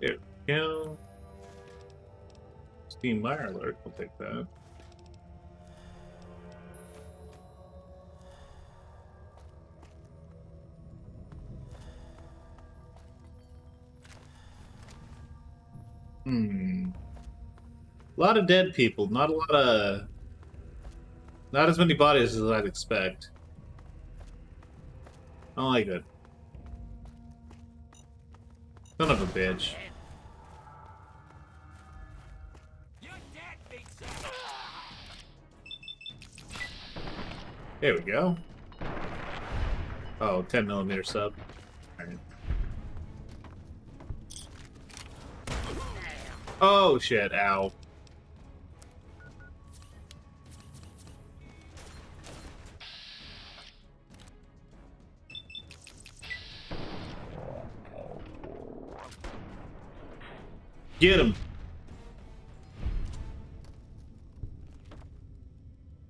There we go. Steam Mire Alert, we'll take that. A lot of dead people, not a lot of... Not as many bodies as I'd expect. I don't like it. Son of a bitch. There we go. Oh, 10mm sub. Alright. Oh shit, ow. Get him!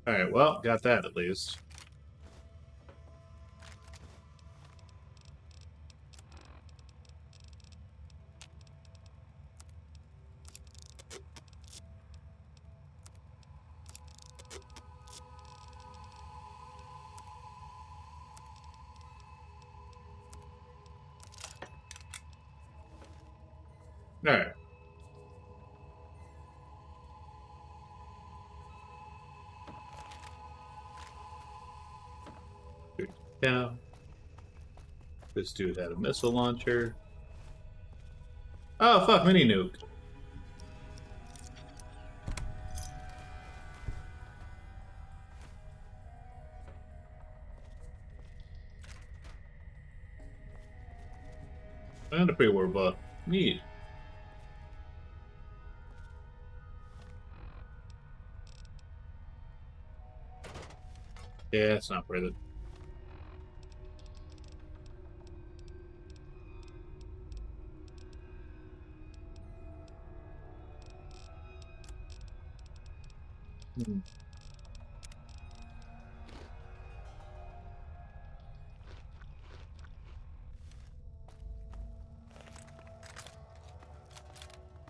Alright, well, got that at least. Alright. Yeah. This dude had a missile launcher. Oh, fuck, mini nuke. And a pre-war buff. Neat. Yeah, it's not worth it.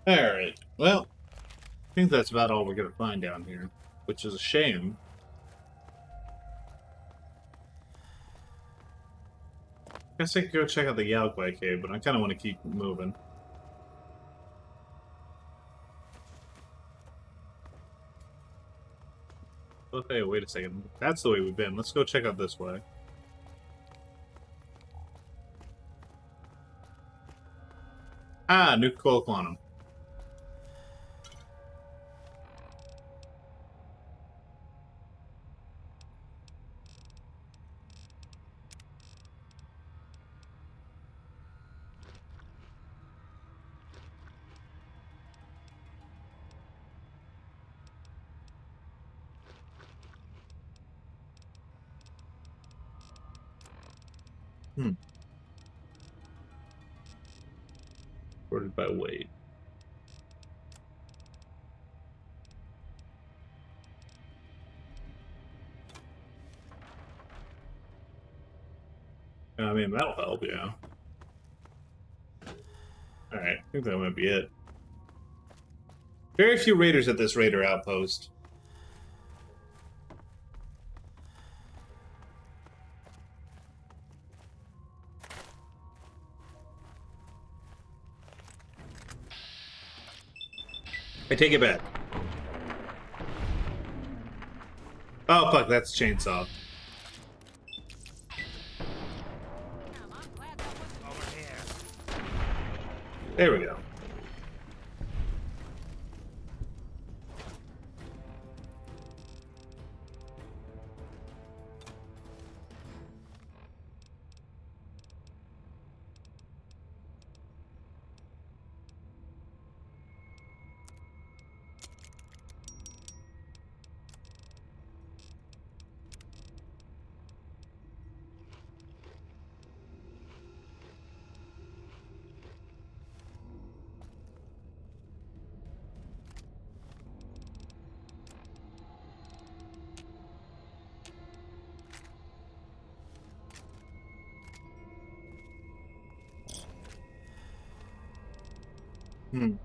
Alright, well, I think that's about all we're gonna find down here, which is a shame. I guess I could go check out the Yaoguai cave, but I kind of want to keep moving. Okay, wait a second. That's the way we've been. Let's go check out this way. Ah, new coil quantum. Sorted by weight. I mean, that'll help, yeah. Alright, I think that might be it. Very few raiders at this raider outpost. I take it back. Oh, fuck, that's chainsaw. There we go. Hmm.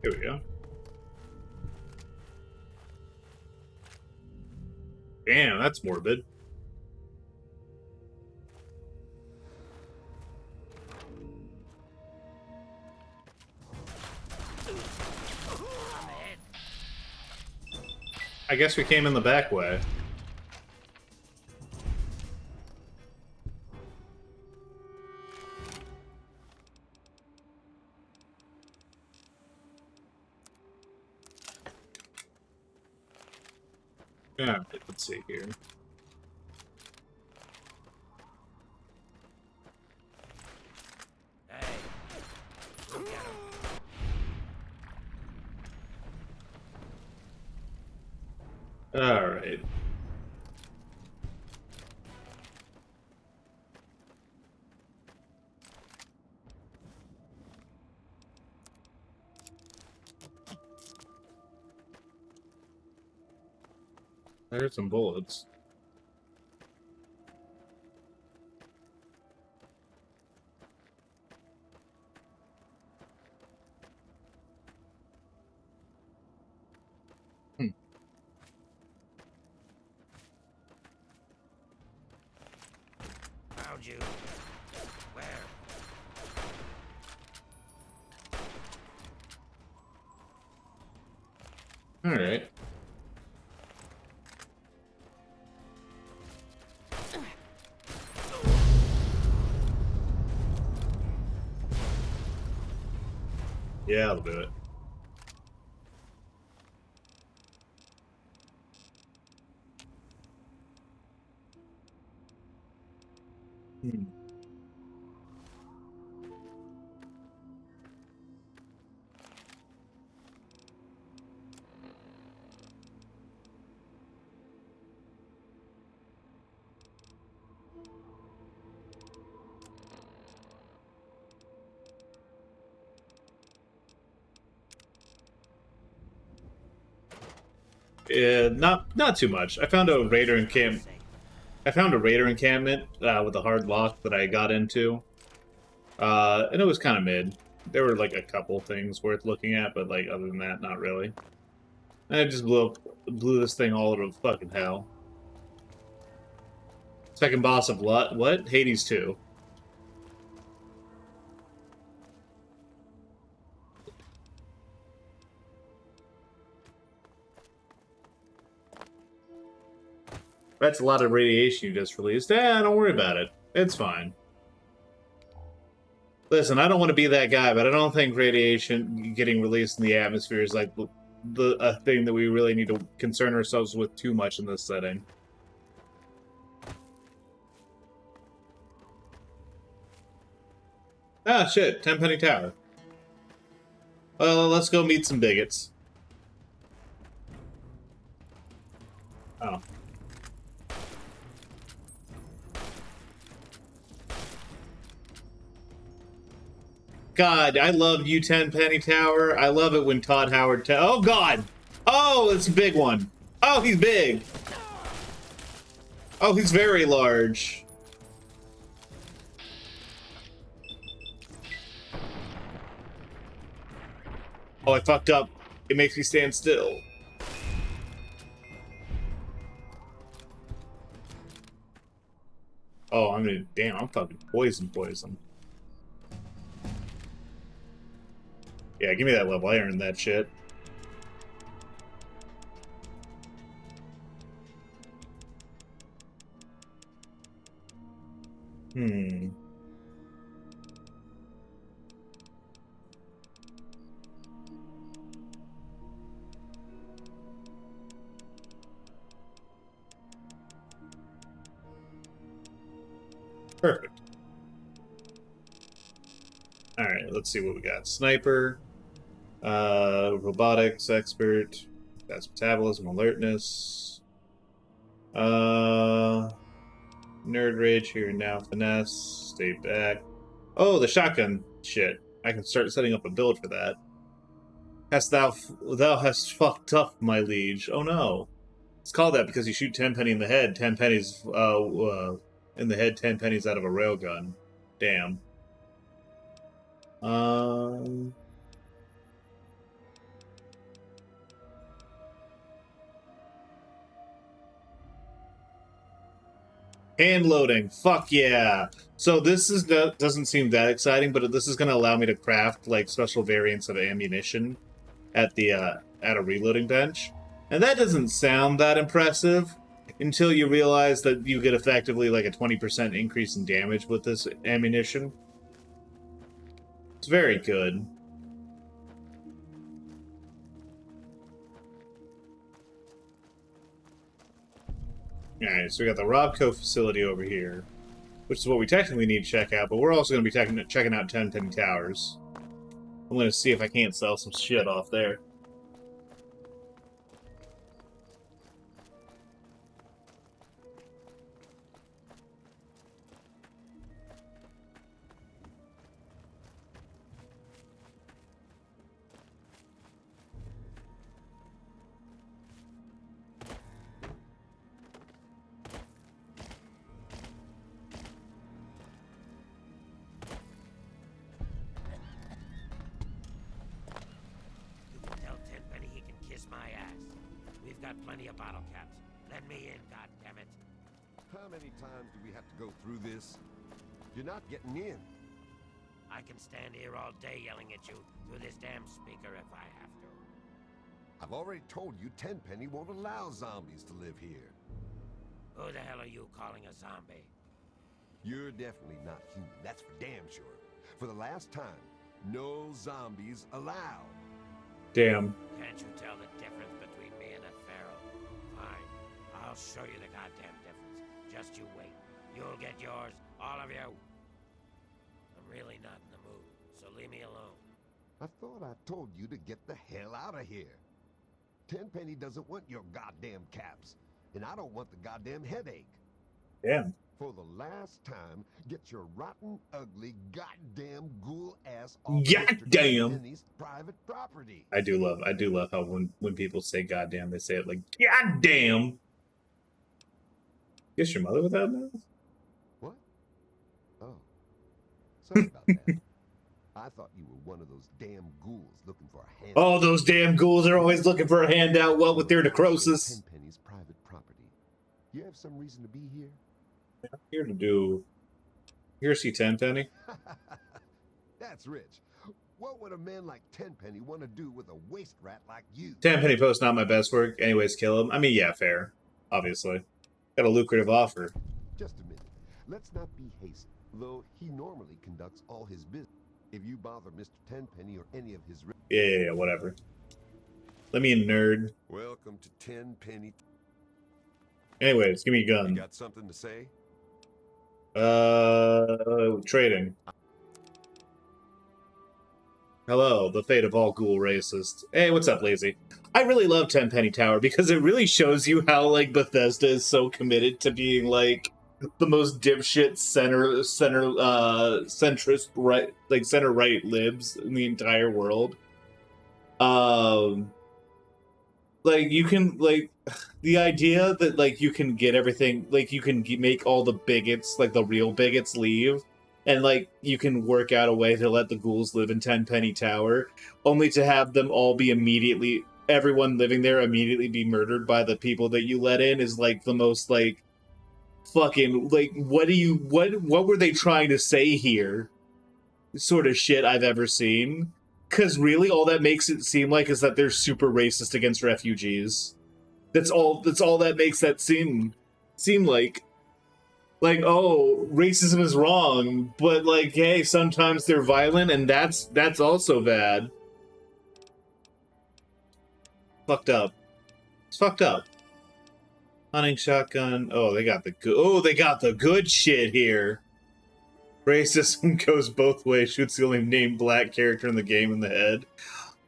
Here we go. Damn, that's morbid. I guess we came in the back way. Yeah, let's see here. Hey, look at him. All right. There's some bullets. Found you. Where? All right. Yeah, I'll do it. Hmm. Not too much. I found a raider encampment. I found a raider encampment with a hard lock that I got into, and it was kind of mid. There were like a couple things worth looking at, but like other than that, not really. And I just blew this thing all to fucking hell. Second boss of what? Hades 2. That's a lot of radiation you just released. Don't worry about it. It's fine. Listen, I don't want to be that guy, but I don't think radiation getting released in the atmosphere is like a thing that we really need to concern ourselves with too much in this setting. Ah, shit. Tenpenny Tower. Well, let's go meet some bigots. Oh. God, I love you, Tenpenny Tower. I love it when Todd Howard... Oh, God! Oh, it's a big one. Oh, he's big. Oh, he's very large. Oh, I fucked up. It makes me stand still. Oh, I'm gonna... Damn, I'm fucking poison. Yeah, give me that level. I earned that shit. Hmm. Perfect. Alright, let's see what we got. Sniper, robotics expert, fast metabolism, alertness, nerd rage here now, finesse, stay back. Oh, the shotgun shit. I can start setting up a build for that. Thou hast fucked up, my liege. Oh no. It's called that because you shoot 10 penny in the head, 10 pennies in the head, 10 pennies out of a railgun. Damn. Hand loading. Fuck yeah. So this is doesn't seem that exciting, but this is going to allow me to craft like special variants of ammunition at the at a reloading bench. And that doesn't sound that impressive until you realize that you get effectively like a 20% increase in damage with this ammunition. It's very good. Alright, so we got the Robco facility over here, which is what we technically need to check out, but we're also going to be checking out 10 Penny Towers. I'm going to see if I can't sell some shit off there. Plenty of bottle caps. Let me in, goddammit. How many times do we have to go through this? You're not getting in. I can stand here all day yelling at you through this damn speaker if I have to. I've already told you Tenpenny won't allow zombies to live here. Who the hell are you calling a zombie? You're definitely not human, that's for damn sure. For the last time, no zombies allowed. Damn. Can't you tell the difference between me and a feral? Fine, I'll show you the goddamn difference. Just you wait. You'll get yours, all of you. I'm really not in the mood, so leave me alone. I thought I told you to get the hell out of here. Tenpenny doesn't want your goddamn caps, and I don't want the goddamn headache. Damn. For the last time, get your rotten, ugly, goddamn ghoul ass off Goddamn. Tenpenny's private property. I do love how when people say goddamn, they say it like goddamn. Guess your mother without that? What? Oh. Sorry about that. I thought you were one of those damn ghouls looking for a handout. Oh, those damn ghouls are always looking for a handout, what with their necrosis. Tenpenny's private property. You have some reason to be here? I'm here to do... Here see Tenpenny. That's rich. What would a man like Tenpenny want to do with a waste rat like you? Tenpenny Post, not my best work. Anyways, kill him. I mean, yeah, fair. Obviously. Got a lucrative offer. Just a minute. Let's not be hasty, though he normally conducts all his business. If you bother Mr. Tenpenny or any of his... Yeah, whatever. Let me in, nerd. Welcome to Tenpenny. Anyways, give me a gun. You got something to say? Trading. Hello, the fate of all ghoul racists. Hey, what's up, Lazy? I really love Tenpenny Tower because it really shows you how, like, Bethesda is so committed to being, like, the most dipshit centrist right, like, center-right libs in the entire world. Like, you can, like, the idea that, like, you can get everything, like, you can make all the bigots, like, the real bigots leave, and, like, you can work out a way to let the ghouls live in Tenpenny Tower, only to have them all be immediately, everyone living there immediately be murdered by the people that you let in is, like, the most, like, fucking, like, what were they trying to say here? Sort of shit I've ever seen. Because really, all that makes it seem like is that they're super racist against refugees. That's all that makes that seem like. Like, oh, racism is wrong, but, like, hey, sometimes they're violent, and that's also bad. Fucked up. It's fucked up. Hunting shotgun. Oh, they got the good shit here. Racism goes both ways. Shoots the only named black character in the game in the head.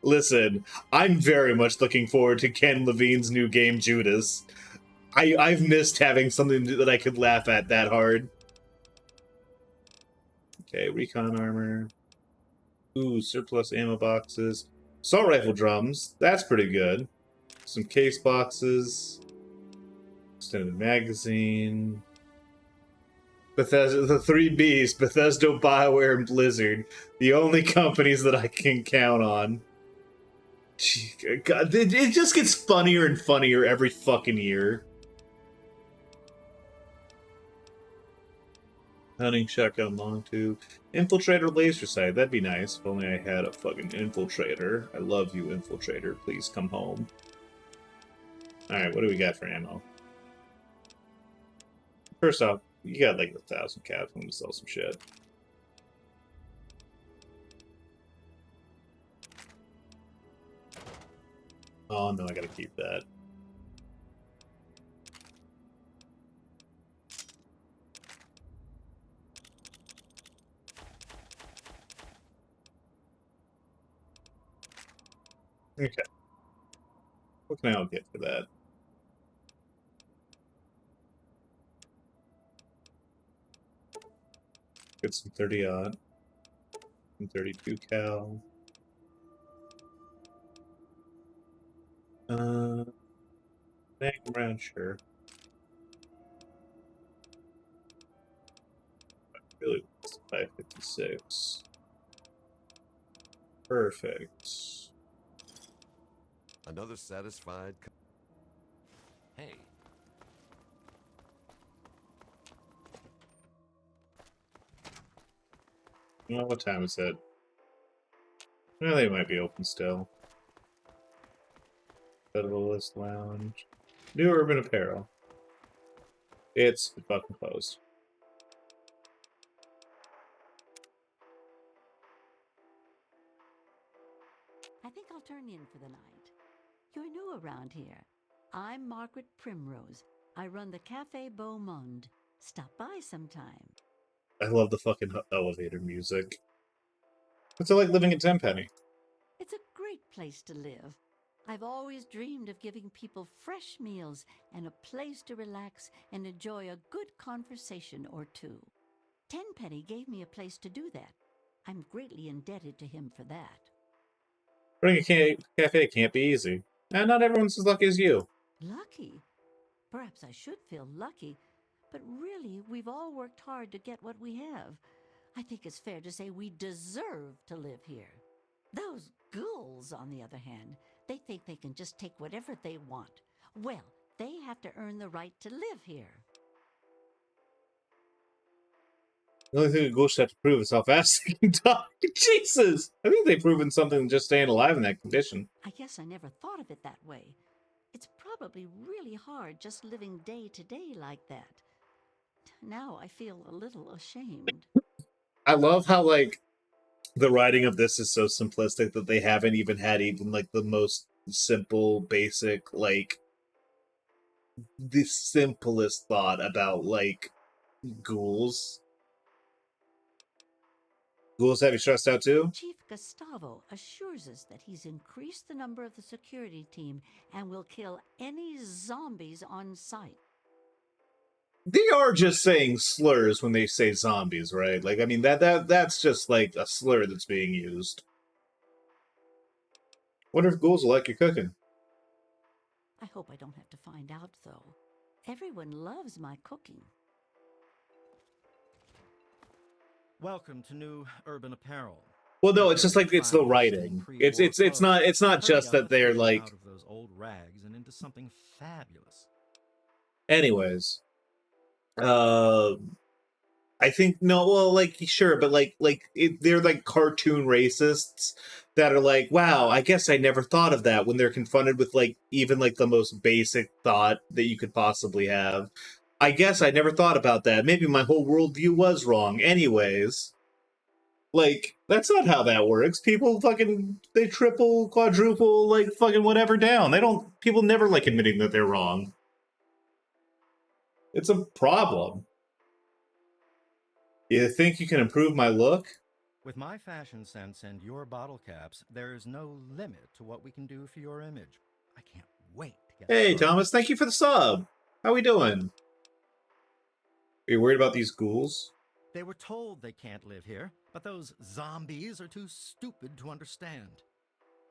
Listen, I'm very much looking forward to Ken Levine's new game, Judas. I've missed having something that I could laugh at that hard. Okay, recon armor. Ooh, surplus ammo boxes. Assault rifle drums. That's pretty good. Some case boxes. Extended magazine. Bethesda, the three Bs, Bethesda, BioWare, and Blizzard. The only companies that I can count on. Gee, God, it just gets funnier and funnier every fucking year. Hunting shotgun, long tube. Infiltrator laser sight. That'd be nice if only I had a fucking infiltrator. I love you, infiltrator. Please come home. Alright, what do we got for ammo? First off, you got like 1,000 caps. I'm gonna sell some shit. Oh no, I gotta keep that. Okay. What can I get for that? Get some 30-aught. Some 32 cal. Magnum round, sure. Really, it's 556. Perfect. Another satisfied. Hey, Well, what time is it? Well, they might be open still. Federalist Lounge. New Urban Apparel. It's fucking closed. I think I'll turn in for the night. You're new around here. I'm Margaret Primrose. I run the Cafe Beau Monde. Stop by sometime. I love the fucking elevator music. What's it like living in Tenpenny? It's a great place to live. I've always dreamed of giving people fresh meals and a place to relax and enjoy a good conversation or two. Tenpenny gave me a place to do that. I'm greatly indebted to him for that. Running a cafe can't be easy. And not everyone's as lucky as you. Lucky? Perhaps I should feel lucky, but really, we've all worked hard to get what we have. I think it's fair to say we deserve to live here. Those ghouls, on the other hand, they think they can just take whatever they want. Well, they have to earn the right to live here. The only thing a ghost has to prove is how fast they can talk. Jesus! I think they've proven something than just staying alive in that condition. I guess I never thought of it that way. It's probably really hard just living day to day like that. Now I feel a little ashamed. I love how, like, the writing of this is so simplistic that they haven't even had like, the most simple, basic, like, the simplest thought about, like, ghouls. Ghouls have you stressed out too? Chief Gustavo assures us that he's increased the number of the security team and will kill any zombies on sight. They are just saying slurs when they say zombies, right? Like, I mean, that's just like a slur that's being used. Wonder if ghouls will like your cooking. I hope I don't have to find out, though. Everyone loves my cooking. Welcome to New Urban Apparel. Well, no, it's just like it's the writing. It's not just that they're like. Out of those old rags and into something fabulous. Anyways, I think no, well, like sure, but they're like cartoon racists that are like, wow, I guess I never thought of that when they're confronted with like even like the most basic thought that you could possibly have. I guess I never thought about that. Maybe my whole worldview was wrong. Anyways, like that's not how that works. People fucking they triple, quadruple, like fucking whatever down. They don't. People never like admitting that they're wrong. It's a problem. You think you can improve my look? With my fashion sense and your bottle caps, there's no limit to what we can do for your image. I can't wait to get Hey, started. Thomas, thank you for the sub. How we doing? Are you worried about these ghouls? They were told they can't live here, but those zombies are too stupid to understand.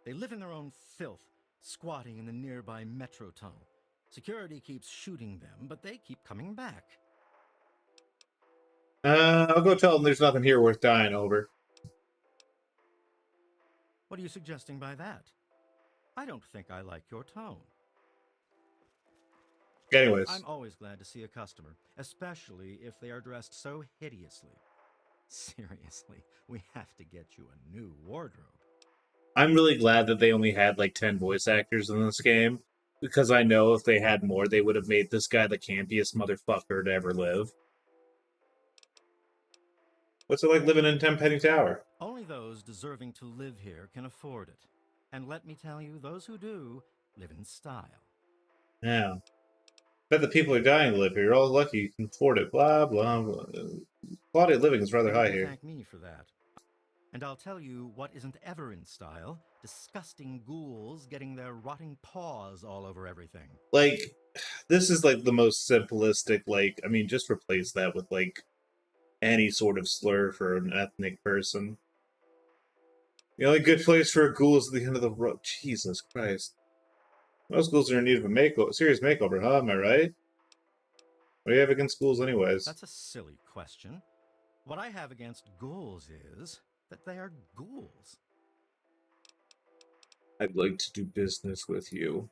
They live in their own filth, squatting in the nearby metro tunnel. Security keeps shooting them, but they keep coming back. I'll go tell them there's nothing here worth dying over. What are you suggesting by that? I don't think I like your tone. Anyways. I'm always glad to see a customer, especially if they are dressed so hideously. Seriously, we have to get you a new wardrobe. I'm really glad that they only had like 10 voice actors in this game, because I know if they had more, they would have made this guy the campiest motherfucker to ever live. What's it like living in Tenpenny Tower? Only those deserving to live here can afford it. And let me tell you, those who do live in style. Yeah. Bet the people are dying to live here. You're all lucky you can afford it. Blah, blah, blah. Quality of living is rather high here. Thank me for that. And I'll tell you what isn't ever in style. Disgusting ghouls getting their rotting paws all over everything. Like, this is like the most simplistic, like, I mean, just replace that with like any sort of slur for an ethnic person. The only good place for a ghoul is at the end of the road. Jesus Christ. Most ghouls are in need of a makeover, serious makeover, huh? Am I right? What do you have against ghouls anyways? That's a silly question. What I have against ghouls is that they are ghouls. I'd like to do business with you.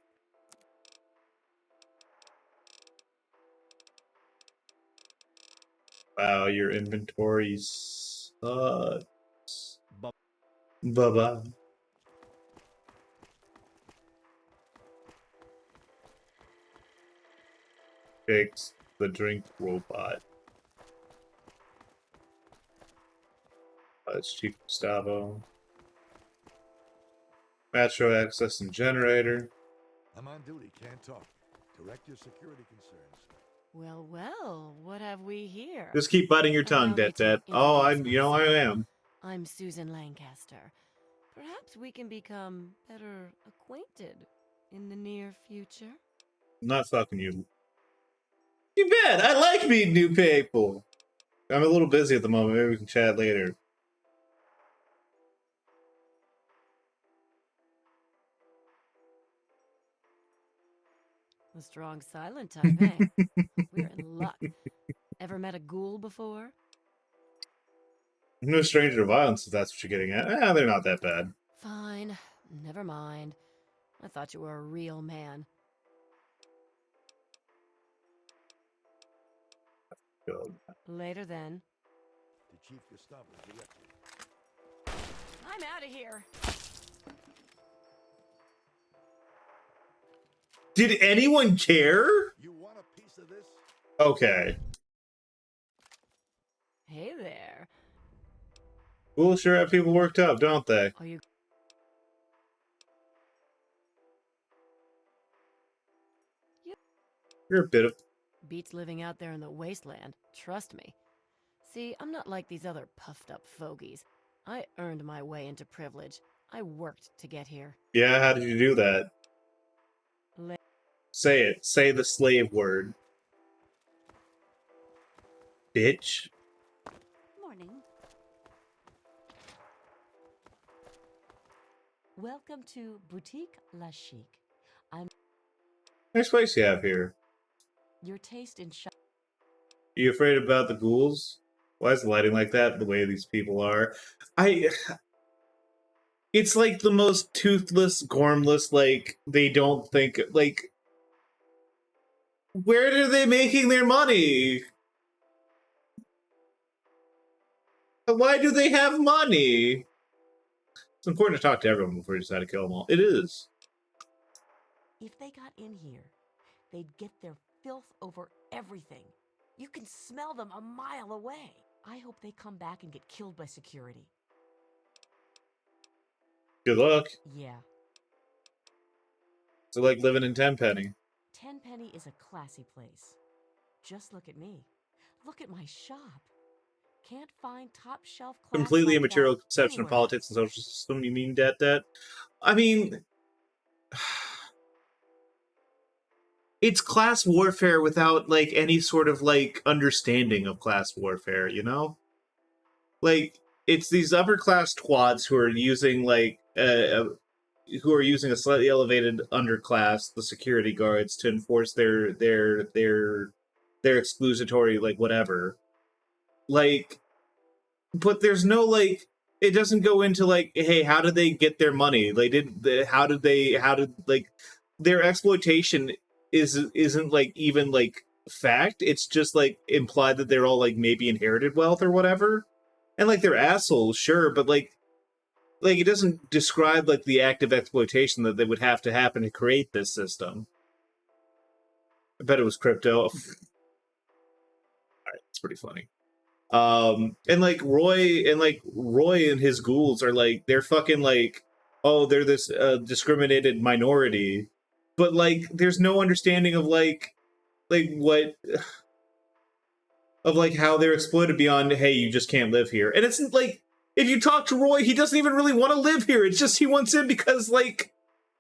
Wow, your inventory sucks. Bye-bye. Fix the drink robot. It's Chief Gustavo. Metro access and generator. I'm on duty, can't talk. Direct your security concerns. Well, well, what have we here? Just keep biting your tongue, Allow me to Det. Oh, I introduce myself. am. I'm Susan Lancaster. Perhaps we can become better acquainted in the near future. I'm not fucking you. You bet. I like meeting new people. I'm a little busy at the moment. Maybe we can chat later. A strong silent type, eh? We're in luck. Ever met a ghoul before? I'm no stranger to violence, if that's what you're getting at. They're not that bad. Fine. Never mind. I thought you were a real man. Good. Later then. To Chief Gustavo directly. I'm out of here. Did anyone care? You want a piece of this? Okay. Hey there. We'll sure have people worked up, don't they? Are you... You're a bit of... Beats living out there in the wasteland. Trust me. See, I'm not like these other puffed up fogies. I earned my way into privilege. I worked to get here. Yeah, how did you do that? Say it. Say the slave word. Bitch. Morning. Welcome to Boutique La Chic. Nice place you have here. Your taste in shop. You afraid about the ghouls? Why is the lighting like that? The way these people are. It's like the most toothless, gormless, like, they don't think, like... Where are they making their money? Why do they have money? It's important to talk to everyone before you decide to kill them all. It is. If they got in here, they'd get their filth over everything. You can smell them a mile away. I hope they come back and get killed by security. Good luck. Yeah. So like living in Tenpenny. Tenpenny is a classy place. Just look at me. Look at my shop. can't find top-shelf class Completely like immaterial that conception of anywhere politics else. and social system. You mean debt? I mean, it's class warfare without like any sort of like understanding of class warfare, you know? Like, it's these upper class twats who are using like who are using a slightly elevated underclass, the security guards, to enforce their exclusatory like whatever. Like, but there's no like, it doesn't go into like, hey, how did they get their money? How did like their exploitation isn't like even like fact. It's just like implied that they're all like maybe inherited wealth or whatever, and like they're assholes, sure, but like it doesn't describe like the active exploitation that would have to happen to create this system. I bet it was crypto. Alright, it's pretty funny. And like Roy and his ghouls are like, they're fucking like, oh, they're this discriminated minority, but like there's no understanding of like what of like how they're exploited beyond, hey, you just can't live here. And it's like, if you talk to Roy, he doesn't even really want to live here. It's just he wants in because like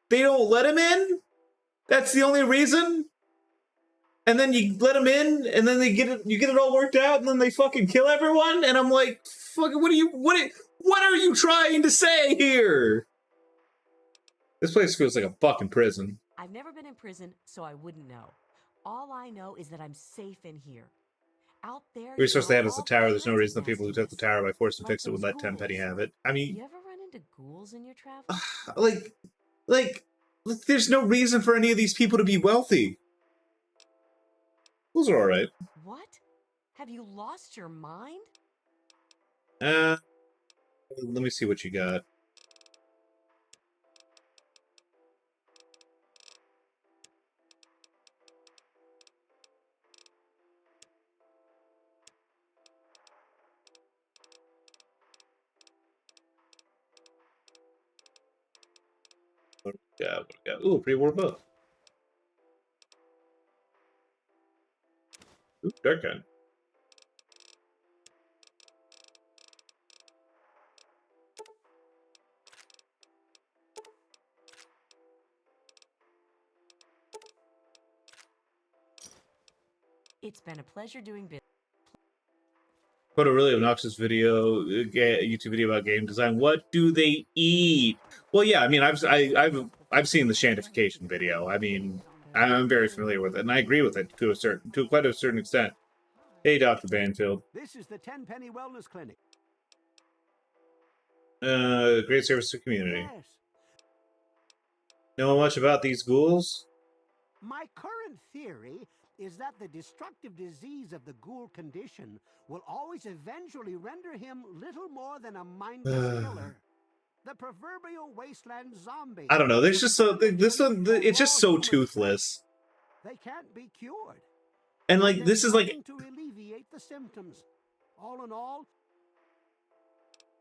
they don't let him in. That's the only reason. And then you let them in, and then you get it all worked out, and then they fucking kill everyone. And I'm like, fucking, what are you trying to say here? This place feels like a fucking prison. I've never been in prison, so I wouldn't know. All I know is that I'm safe in here. Out there, The resource they there have are is the all tower. There's no kinds reason of the people who took the nastiness. tower by force to Like fix it would those let Tenpenny ghouls. have it. I mean, You ever run into ghouls in your travels? like, there's no reason for any of these people to be wealthy. Those are alright. What? Have you lost your mind? Let me see what you got. What do we got? Ooh, pre-war book. Ooh, dark gun. It's been a pleasure doing business. Put a really obnoxious video, YouTube video about game design. What do they eat? Well, yeah, I mean, I've seen the shantification video. I mean, I'm very familiar with it, and I agree with it to quite a certain extent. Hey, Dr. Banfield. This is the Tenpenny Wellness Clinic. Great service to the community. Yes. Know much about these ghouls? My current theory is that the destructive disease of the ghoul condition will always eventually render him little more than a mindless killer. The proverbial wasteland zombie. I don't know. There's just so it's just so toothless. They can't be cured. And like this is like to alleviate the symptoms. All in all,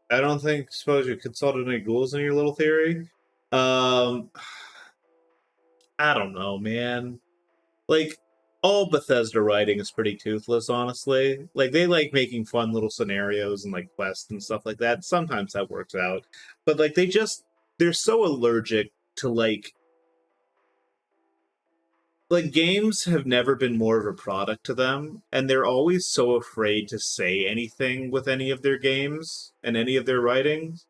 I don't think suppose you consulted any ghouls in your little theory. I don't know, man. Like all Bethesda writing is pretty toothless, honestly. Like they like making fun little scenarios and like quests and stuff like that. Sometimes that works out. But like they're so allergic to like games have never been more of a product to them, and they're always so afraid to say anything with any of their games and any of their writings.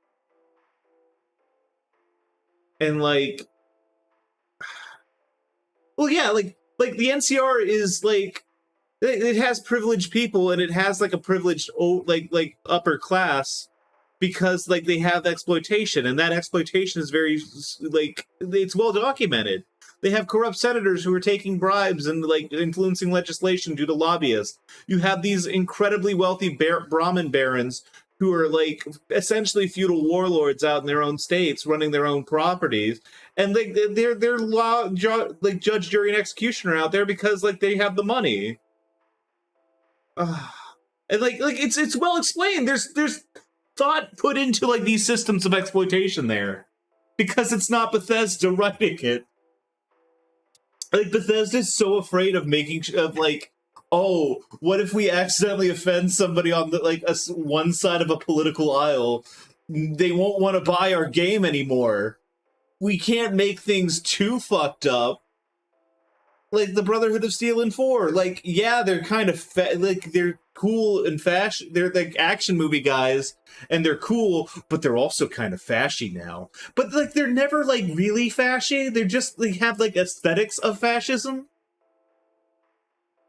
And like, well, yeah, like the NCR is like, it has privileged people, and it has like a privileged like upper class, because like they have exploitation, and that exploitation is very like, it's well documented. They have corrupt senators who are taking bribes and like influencing legislation due to lobbyists. You have these incredibly wealthy Brahmin barons who are like essentially feudal warlords out in their own states, running their own properties, and like they're like judge, jury, and executioner out there because like they have the money. And like it's well explained. There's thought put into like these systems of exploitation there, because it's not Bethesda writing it. Like Bethesda's so afraid of oh, what if we accidentally offend somebody on the one side of a political aisle? They won't want to buy our game anymore. We can't make things too fucked up. Like the Brotherhood of Steel and 4. Like, yeah, they're kind of they're cool and fashion. They're like action movie guys, and they're cool, but they're also kind of fashy now. But like, they're never like really fashy. They're just like have like aesthetics of fascism.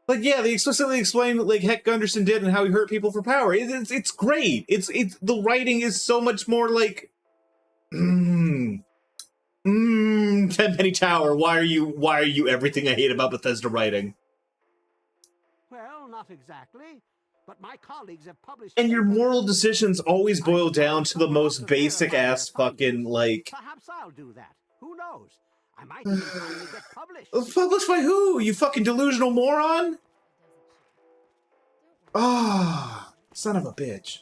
Like, yeah, they explicitly explain what like Heck Gunderson did and how he hurt people for power. It's great. It's the writing is so much more like. Tenpenny Tower, why are you everything I hate about Bethesda writing? Well, not exactly, but my colleagues have published... And your moral decisions always boil down to the most basic ass fucking, like... Perhaps I'll do that. Who knows? I might even finally get published. Published by who? You fucking delusional moron? Ah, son of a bitch.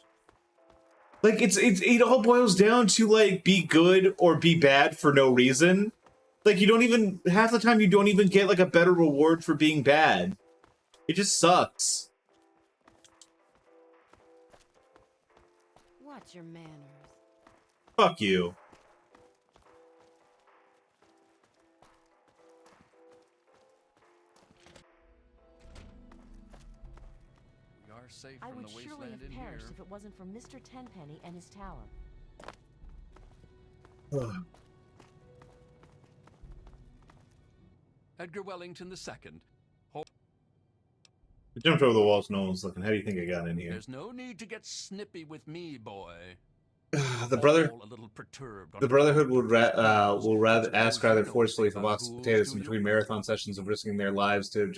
Like, it all boils down to, like, be good or be bad for no reason. Like, you don't even... Half the time, you don't even get, like, a better reward for being bad. It just sucks. Watch your manners. Fuck you. I would surely have perished if it wasn't for Mr. Tenpenny and his tower. Edgar Wellington II. I jumped over the wall so no one's looking. How do you think I got in here? There's no need to get snippy with me, boy. The Brotherhood would rather ask rather forcefully for box potatoes in between marathon sessions of risking their lives to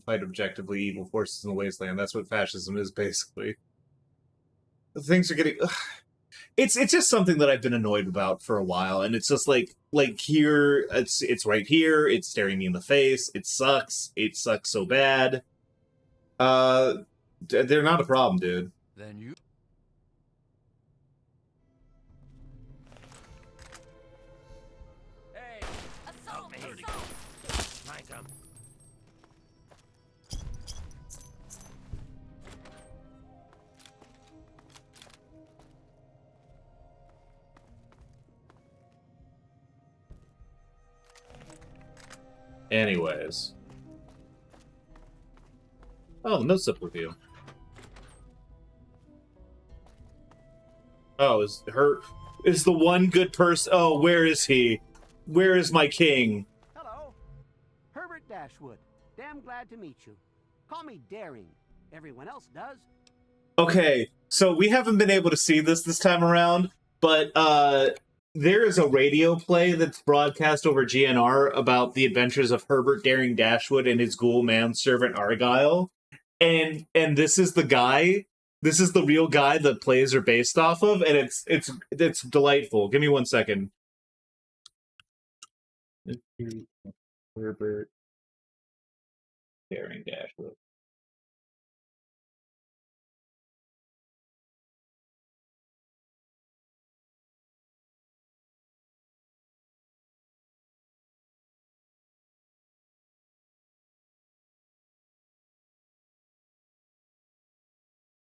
fight objectively evil forces in the wasteland. That's what fascism is, basically. Things are getting... It's just something that I've been annoyed about for a while, and it's just like here, it's right here, it's staring me in the face, it sucks so bad. They're not a problem, dude. Then you... Anyways. Oh, the notes up review. Oh, is the one good person... Oh, where is he? Where is my king? Hello. Herbert Dashwood. Damn glad to meet you. Call me Daring. Everyone else does. Okay, so we haven't been able to see this time around, but there is a radio play that's broadcast over GNR about the adventures of Herbert Daring Dashwood and his ghoul manservant Argyle. And this is the guy, this is the real guy that plays are based off of, and it's delightful. Give me 1 second. Herbert Daring Dashwood.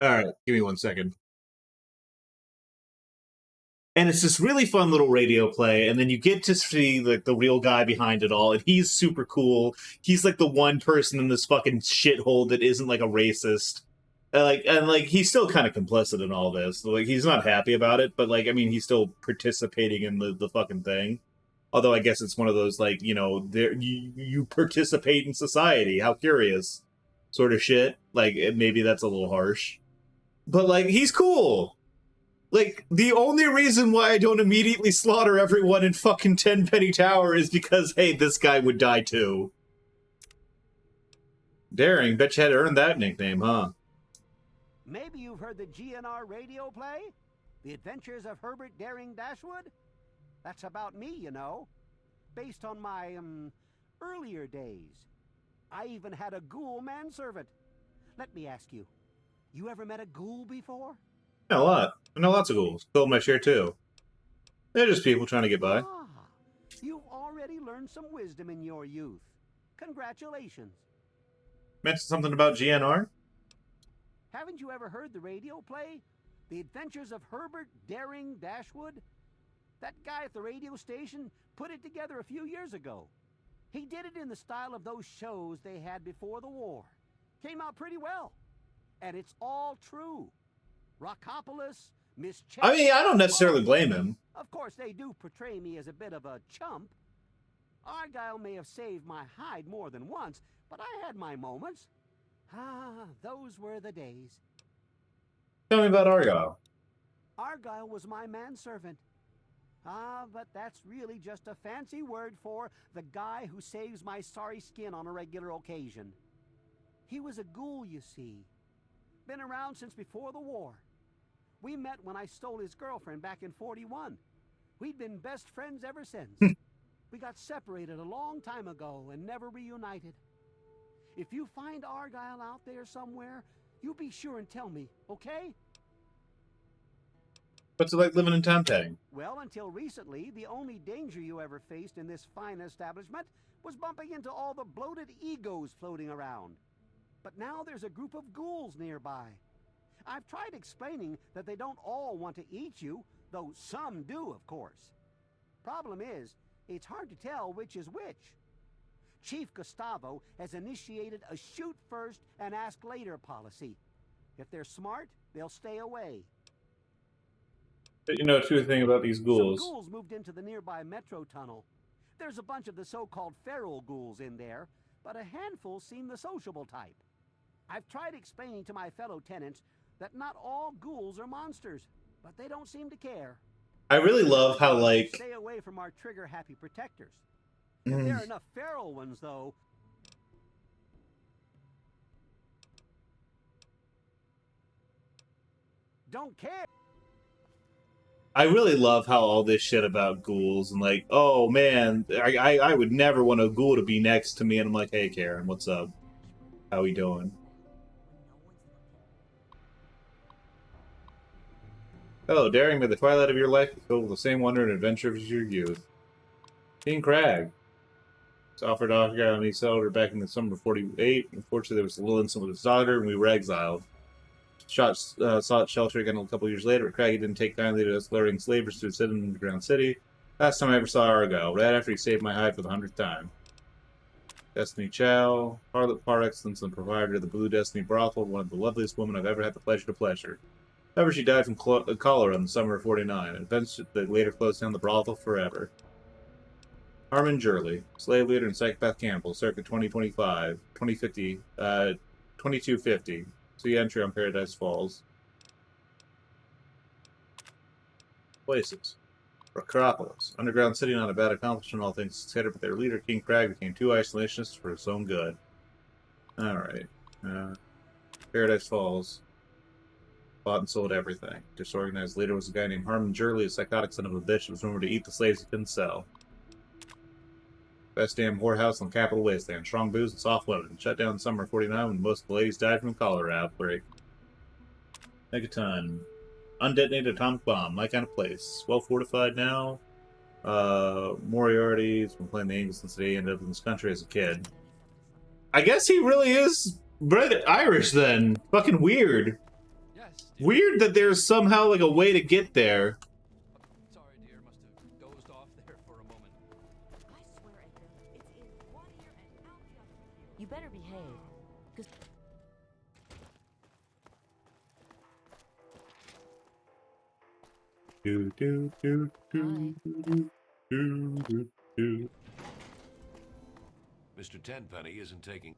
All right, give me 1 second. And it's this really fun little radio play, and then you get to see like the real guy behind it all, and he's super cool. He's like the one person in this fucking shithole that isn't like a racist. And he's still kind of complicit in all this. Like, he's not happy about it, but like, I mean, he's still participating in the fucking thing. Although I guess it's one of those, like, you know, you participate in society. How curious, sort of shit. Like, maybe that's a little harsh. But, like, he's cool. Like, the only reason why I don't immediately slaughter everyone in fucking Tenpenny Tower is because, hey, this guy would die too. Daring, bet you had to earn that nickname, huh? Maybe you've heard the GNR radio play? The Adventures of Herbert Daring Dashwood? That's about me, you know. Based on my, earlier days. I even had a ghoul manservant. Let me ask you, you ever met a ghoul before? Yeah, a lot. I know lots of ghouls. Killed my share too. They're just people trying to get by. Ah, you've already learned some wisdom in your youth. Congratulations. Mentioned something about GNR? Haven't you ever heard the radio play? The Adventures of Herbert Daring Dashwood? That guy at the radio station put it together a few years ago. He did it in the style of those shows they had before the war. Came out pretty well. And it's all true. Rockopolis, Miss Ch— I mean, I don't necessarily blame him. Of course, they do portray me as a bit of a chump. Argyle may have saved my hide more than once, but I had my moments. Ah, those were the days. Tell me about Argyle. Argyle was my manservant. Ah, but that's really just a fancy word for the guy who saves my sorry skin on a regular occasion. He was a ghoul, you see. Been around since before the war. We met when I stole his girlfriend back in '41. We'd been best friends ever since. We got separated a long time ago and never reunited. If you find Argyle out there somewhere, you be sure and tell me, okay? What's it like living in Tampang? Well, until recently, the only danger you ever faced in this fine establishment was bumping into all the bloated egos floating around. But now there's a group of ghouls nearby. I've tried explaining that they don't all want to eat you, though some do, of course. Problem is, it's hard to tell which is which. Chief Gustavo has initiated a shoot first and ask later policy. If they're smart, they'll stay away. But you know a true thing about these ghouls. Some ghouls moved into the nearby metro tunnel. There's a bunch of the so-called feral ghouls in there, but a handful seem the sociable type. I've tried explaining to my fellow tenants that not all ghouls are monsters, but they don't seem to care. I really love how, like... Stay away from our trigger-happy protectors. If there are enough feral ones, though... Don't care! I really love how all this shit about ghouls and like, oh man, I would never want a ghoul to be next to me, and I'm like, hey Karen, what's up? How we doing? Hello, Daring, may the twilight of your life be filled with the same wonder and adventure as your youth. King Crag. It's offered Argyle and he settled her back in the summer of '48. Unfortunately, there was a little incident with his daughter, and we were exiled. Sought shelter again a couple years later, but Craggy didn't take kindly to us luring slavers to his underground city. Last time I ever saw Argyle, right after he saved my hide for the 100th time. Destiny Chow, harlot par excellence and provider of the Blue Destiny brothel, one of the loveliest women I've ever had the pleasure to pleasure. However, she died from cholera in the summer of '49, an event that later closed down the brothel forever. Harmon Jurley, slave leader and psychopath cannibal, circa 2250. See entry on Paradise Falls. Places. Acropolis. Underground city, not a bad accomplishment, all things considered, but their leader, King Crag, became too isolationist for his own good. Alright. Paradise Falls. Bought and sold everything. Disorganized leader was a guy named Harmon Jurley, a psychotic son of a bitch who was rumored to eat the slaves he couldn't sell. Best damn whorehouse on the capital wasteland. Strong booze and soft women. Shut down in summer of '49 when most of the ladies died from a cholera outbreak. Megaton. Undetonated atomic bomb. My kind of place. Well fortified now. Moriarty's been playing the Angels since he ended up in this country as a kid. I guess he really is bred Irish then. Fucking weird. Yes. Weird that there's somehow like a way to get there. Sorry, dear. Must have dozed off there for a moment. I swear, Edgar, it's in one ear and out the other. You better behave, because Do, do, do, do, do, do, do, do. Mr. Tenpenny isn't taking...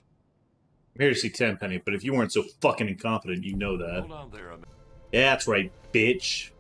I'm here to see Tenpenny, but if you weren't so fucking incompetent, you know that. Hold on there a minute. Yeah, that's right, bitch.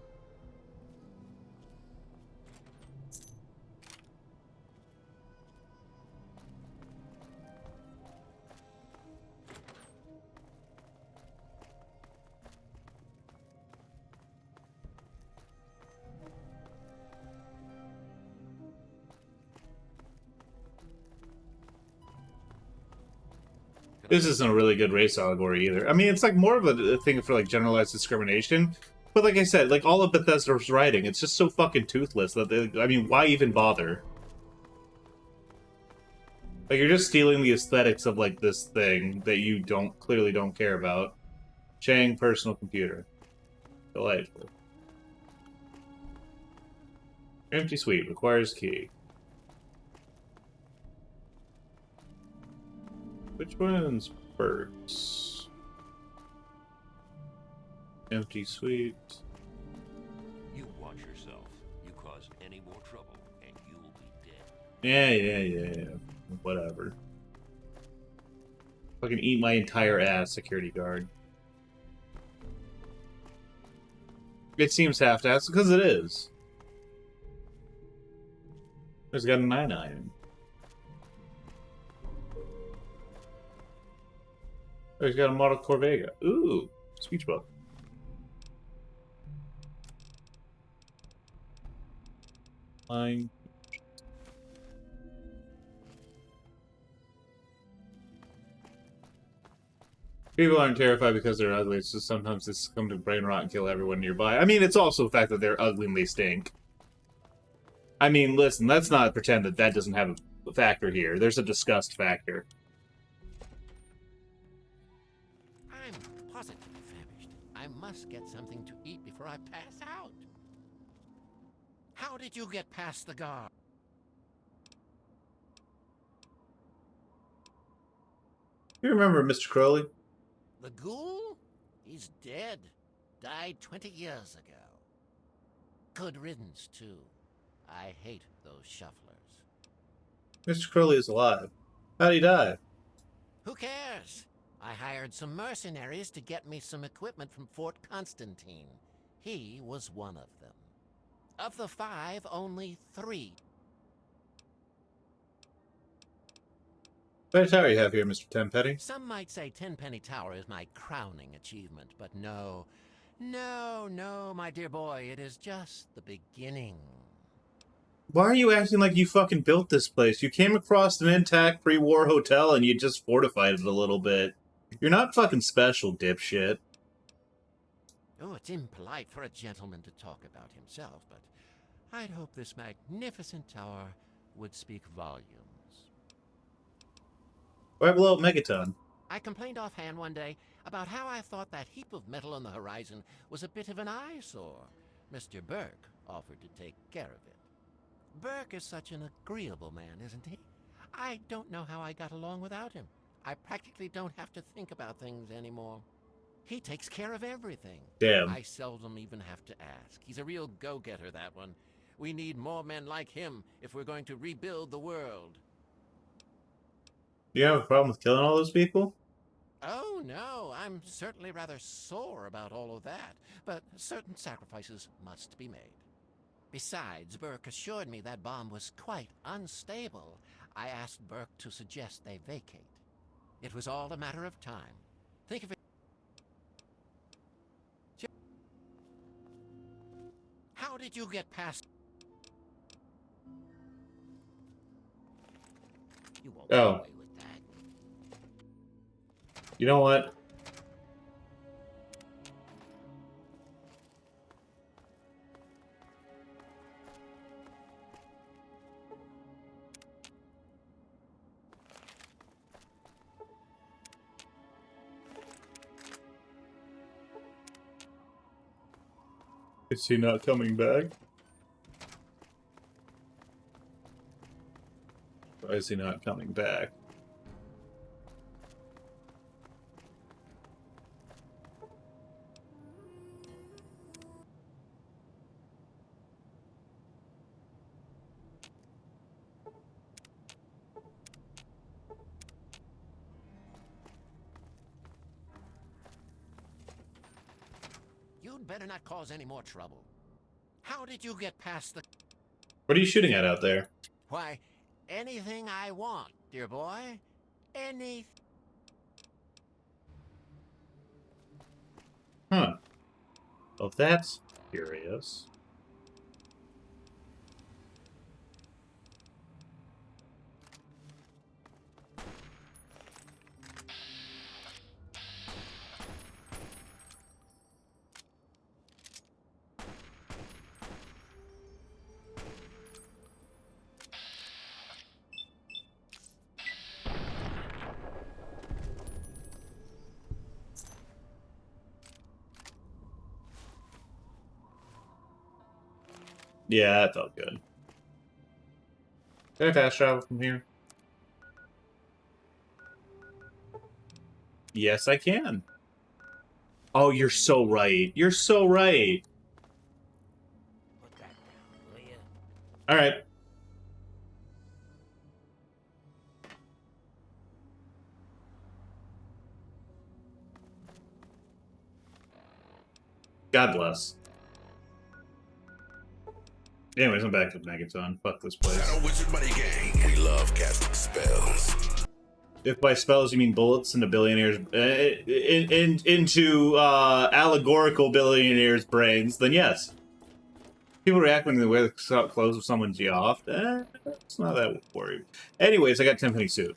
This isn't a really good race allegory either. I mean, it's like more of a thing for like generalized discrimination. But like I said, like all of Bethesda's writing, it's just so fucking toothless that I mean, why even bother? Like, you're just stealing the aesthetics of, like, this thing that you clearly don't care about. Chang personal computer. Delightful. Empty suite. Requires key. Which one's Bert's? Empty suite. You watch yourself. You cause any more trouble, and you'll be dead. Yeah. Whatever. Fucking eat my entire ass, security guard. It seems half-assed because it is. There's got a 9 iron. Oh, he's got a model Corvega. Ooh, speech book. Fine. People aren't terrified because they're ugly. It's just sometimes they succumb to brain rot and kill everyone nearby. I mean, it's also the fact that they're ugly and they stink. I mean, listen, let's not pretend that that doesn't have a factor here. There's a disgust factor. I'm positively famished. I must get something to eat before I pass out. How did you get past the guard? You remember Mr. Crowley? The ghoul? He's dead. Died 20 years ago. Good riddance, too. I hate those shufflers. Mr. Crowley is alive. How'd he die? Who cares? I hired some mercenaries to get me some equipment from Fort Constantine. He was one of them. Of the 5, only 3. What tower you have here, Mr. Tenpenny? Some might say Tenpenny Tower is my crowning achievement, but no, my dear boy, it is just the beginning. Why are you acting like you fucking built this place? You came across an intact pre-war hotel and you just fortified it a little bit. You're not fucking special, dipshit. Oh, it's impolite for a gentleman to talk about himself, but I'd hope this magnificent tower would speak volumes. Right below Megaton. I complained offhand one day about how I thought that heap of metal on the horizon was a bit of an eyesore. Mr. Burke offered to take care of it. Burke is such an agreeable man, isn't he? I don't know how I got along without him. I practically don't have to think about things anymore. He takes care of everything. Damn. I seldom even have to ask. He's a real go-getter, that one. We need more men like him if we're going to rebuild the world. Do you have a problem with killing all those people? Oh, no. I'm certainly rather sore about all of that. But certain sacrifices must be made. Besides, Burke assured me that bomb was quite unstable. I asked Burke to suggest they vacate. It was all a matter of time. Think of it. How did you get past? You won't get away with that. You know what? Is he not coming back? Why is he not coming back? You'd better not cause any more trouble. How did you get past the... What are you shooting at out there? Why, anything I want, dear boy. Anything. Huh. Well, that's curious. Yeah, that felt good. Can I fast travel from here? Yes, I can. Oh, you're so right. You're so right. Put that down, will you? All right. God bless. Anyways, I'm back to Megaton. Fuck this place. Shadow Wizard Buddy Gang. We love casting spells. If by spells you mean bullets into billionaires, into allegorical billionaires' brains, then yes. People react when they wear the clothes of someone's off. It's not that worried. Anyways, I got Timpani suit.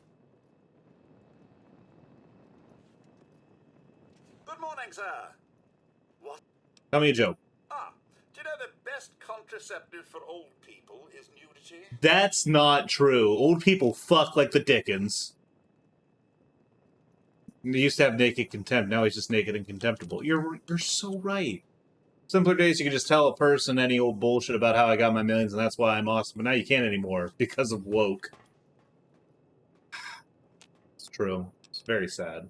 Good morning, sir. What? Tell me a joke. Do you know the best contraceptive for old people is nudity? That's not true. Old people fuck like the Dickens. They used to have naked contempt. Now he's just naked and contemptible. You're so right. Simpler days, you could just tell a person any old bullshit about how I got my millions and that's why I'm awesome. But now you can't anymore because of woke. It's true. It's very sad.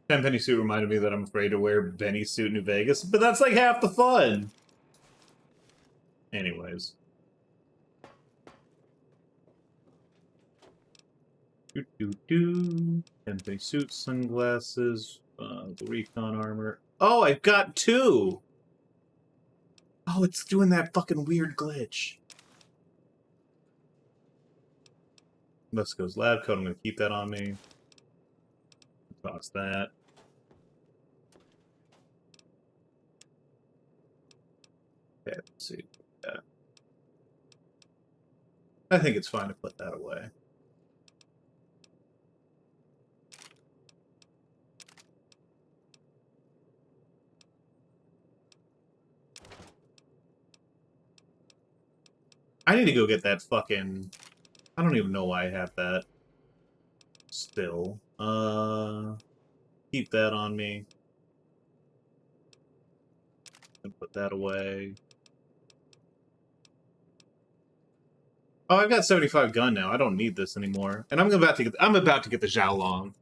Tenpenny suit reminded me that I'm afraid to wear Benny's suit in New Vegas, but that's like half the fun. Anyways. Tenpenny suit, sunglasses, the recon armor. Oh, I've got 2! Oh, it's doing that fucking weird glitch. Let's goes lab coat. I'm gonna keep that on me. Toss that. Okay, let's see. Yeah. I think it's fine to put that away. I need to go get that fucking... I don't even know why I have that. Still. Keep that on me. And put that away. Oh, I've got 75 gun now. I don't need this anymore. And I'm about to get the Xiaolong.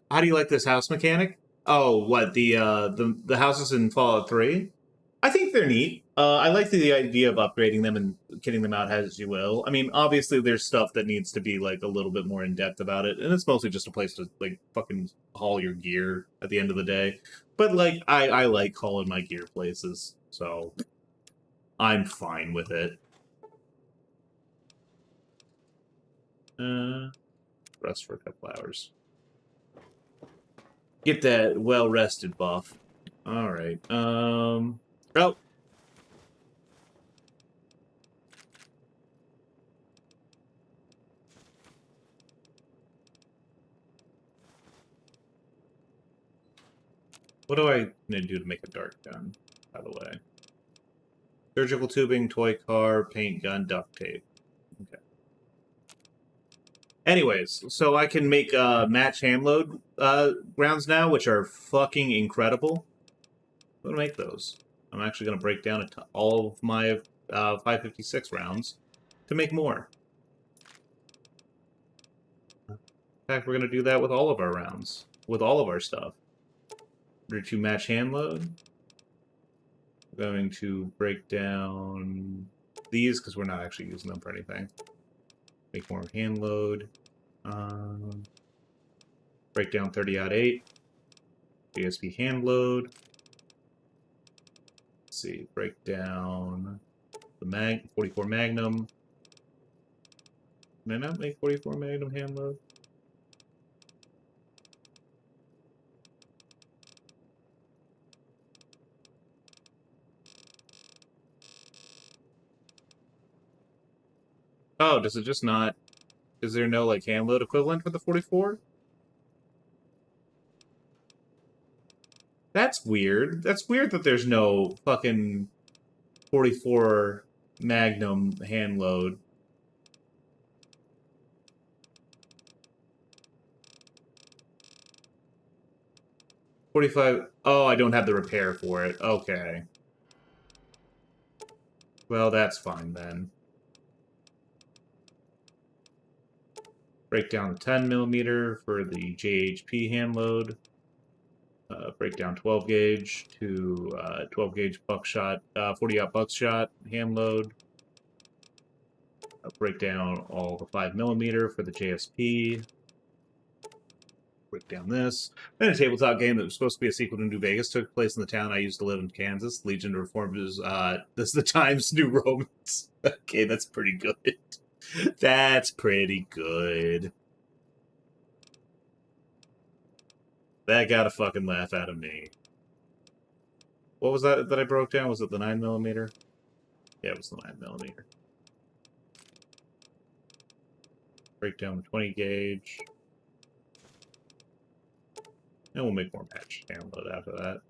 How do you like this house mechanic? Oh, what, the houses in Fallout 3? I think they're neat. I like the idea of upgrading them and kitting them out as you will. I mean, obviously there's stuff that needs to be, like, a little bit more in-depth about it, and it's mostly just a place to, like, fucking haul your gear at the end of the day. But, like, I like hauling my gear places, so I'm fine with it. Rest for a couple hours. Get that well-rested buff. Alright, oh! What do I need to do to make a dart gun, by the way? Surgical tubing, toy car, paint gun, duct tape. Okay. Anyways, so I can make match hand load rounds now, which are fucking incredible. I'm gonna make those. I'm actually gonna break down all of my 556 rounds to make more. In fact, we're gonna do that with all of our rounds, with all of our stuff. We're going to match hand load. We're going to break down these because we're not actually using them for anything. Make more hand load. Break down 30-8. DSP hand load. Let's see. Break down the 44 Magnum. Can I not make 44 Magnum hand load? Oh, does it just not... Is there no, like, hand load equivalent for the 44? That's weird. That's weird that there's no fucking 44 Magnum hand load. $45. Oh, I don't have the repair for it. Okay. Well, that's fine then. Break down the 10mm for the JHP hand load. Break down 12 gauge to 12 gauge buckshot, 40-aught buckshot hand load. Break down all the 5mm for the JSP. Break down this. Then a tabletop game that was supposed to be a sequel to New Vegas took place in the town I used to live in, Kansas. Legion of Reformers. This is the Times New Romans. Okay, that's pretty good. That's pretty good. That got a fucking laugh out of me. What was that I broke down? Was it the 9mm? Yeah, it was the 9mm. Break down the 20 gauge. And we'll make more patch download after that.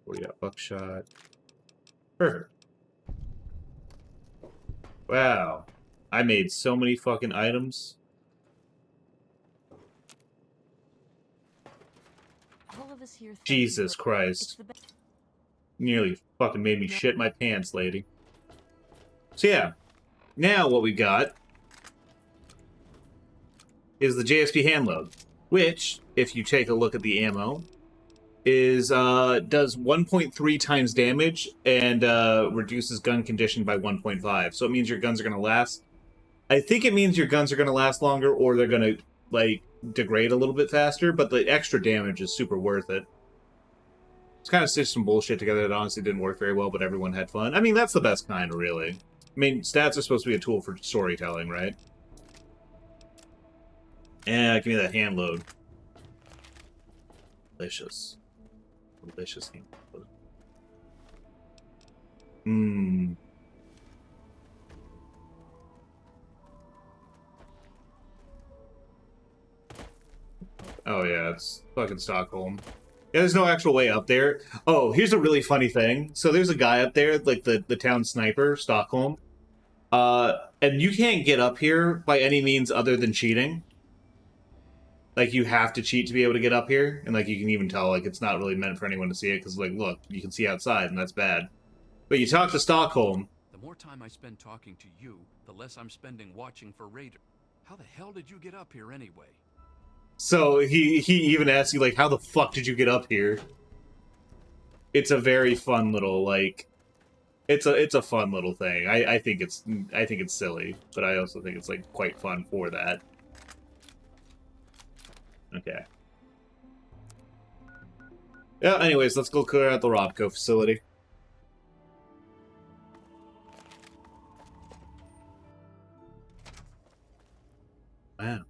40-aught buckshot. Perfect. Wow. I made so many fucking items. All of us here thank Jesus you. Christ. Nearly fucking made me shit my pants, lady. So yeah. Now what we got is the JSP hand load, which, if you take a look at the ammo, is does 1.3 times damage and reduces gun condition by 1.5. So it means your guns are going to last. I think it means your guns are going to last longer, or they're going to like degrade a little bit faster. But the extra damage is super worth it. It's kind of stitched some bullshit together that honestly didn't work very well, but everyone had fun. I mean, that's the best kind, really. I mean, stats are supposed to be a tool for storytelling, right? Yeah, give me that hand load. Delicious. Delicious hand load. Mmm. Oh yeah, it's fucking Stockholm. Yeah, there's no actual way up there. Oh, here's a really funny thing. So there's a guy up there, like the town sniper, Stockholm. And you can't get up here by any means other than cheating. Like, you have to cheat to be able to get up here. And, like, you can even tell, like, it's not really meant for anyone to see it. Because, like, look, you can see outside, and that's bad. But you talk to Stockholm. The more time I spend talking to you, the less I'm spending watching for Raider. How the hell did you get up here anyway? So he even asks you, like, how the fuck did you get up here? It's a very fun little, like... It's a fun little thing. I think it's silly, but I also think it's, like, quite fun for that. Okay. Yeah, anyways, let's go clear out the Robco facility. Wow.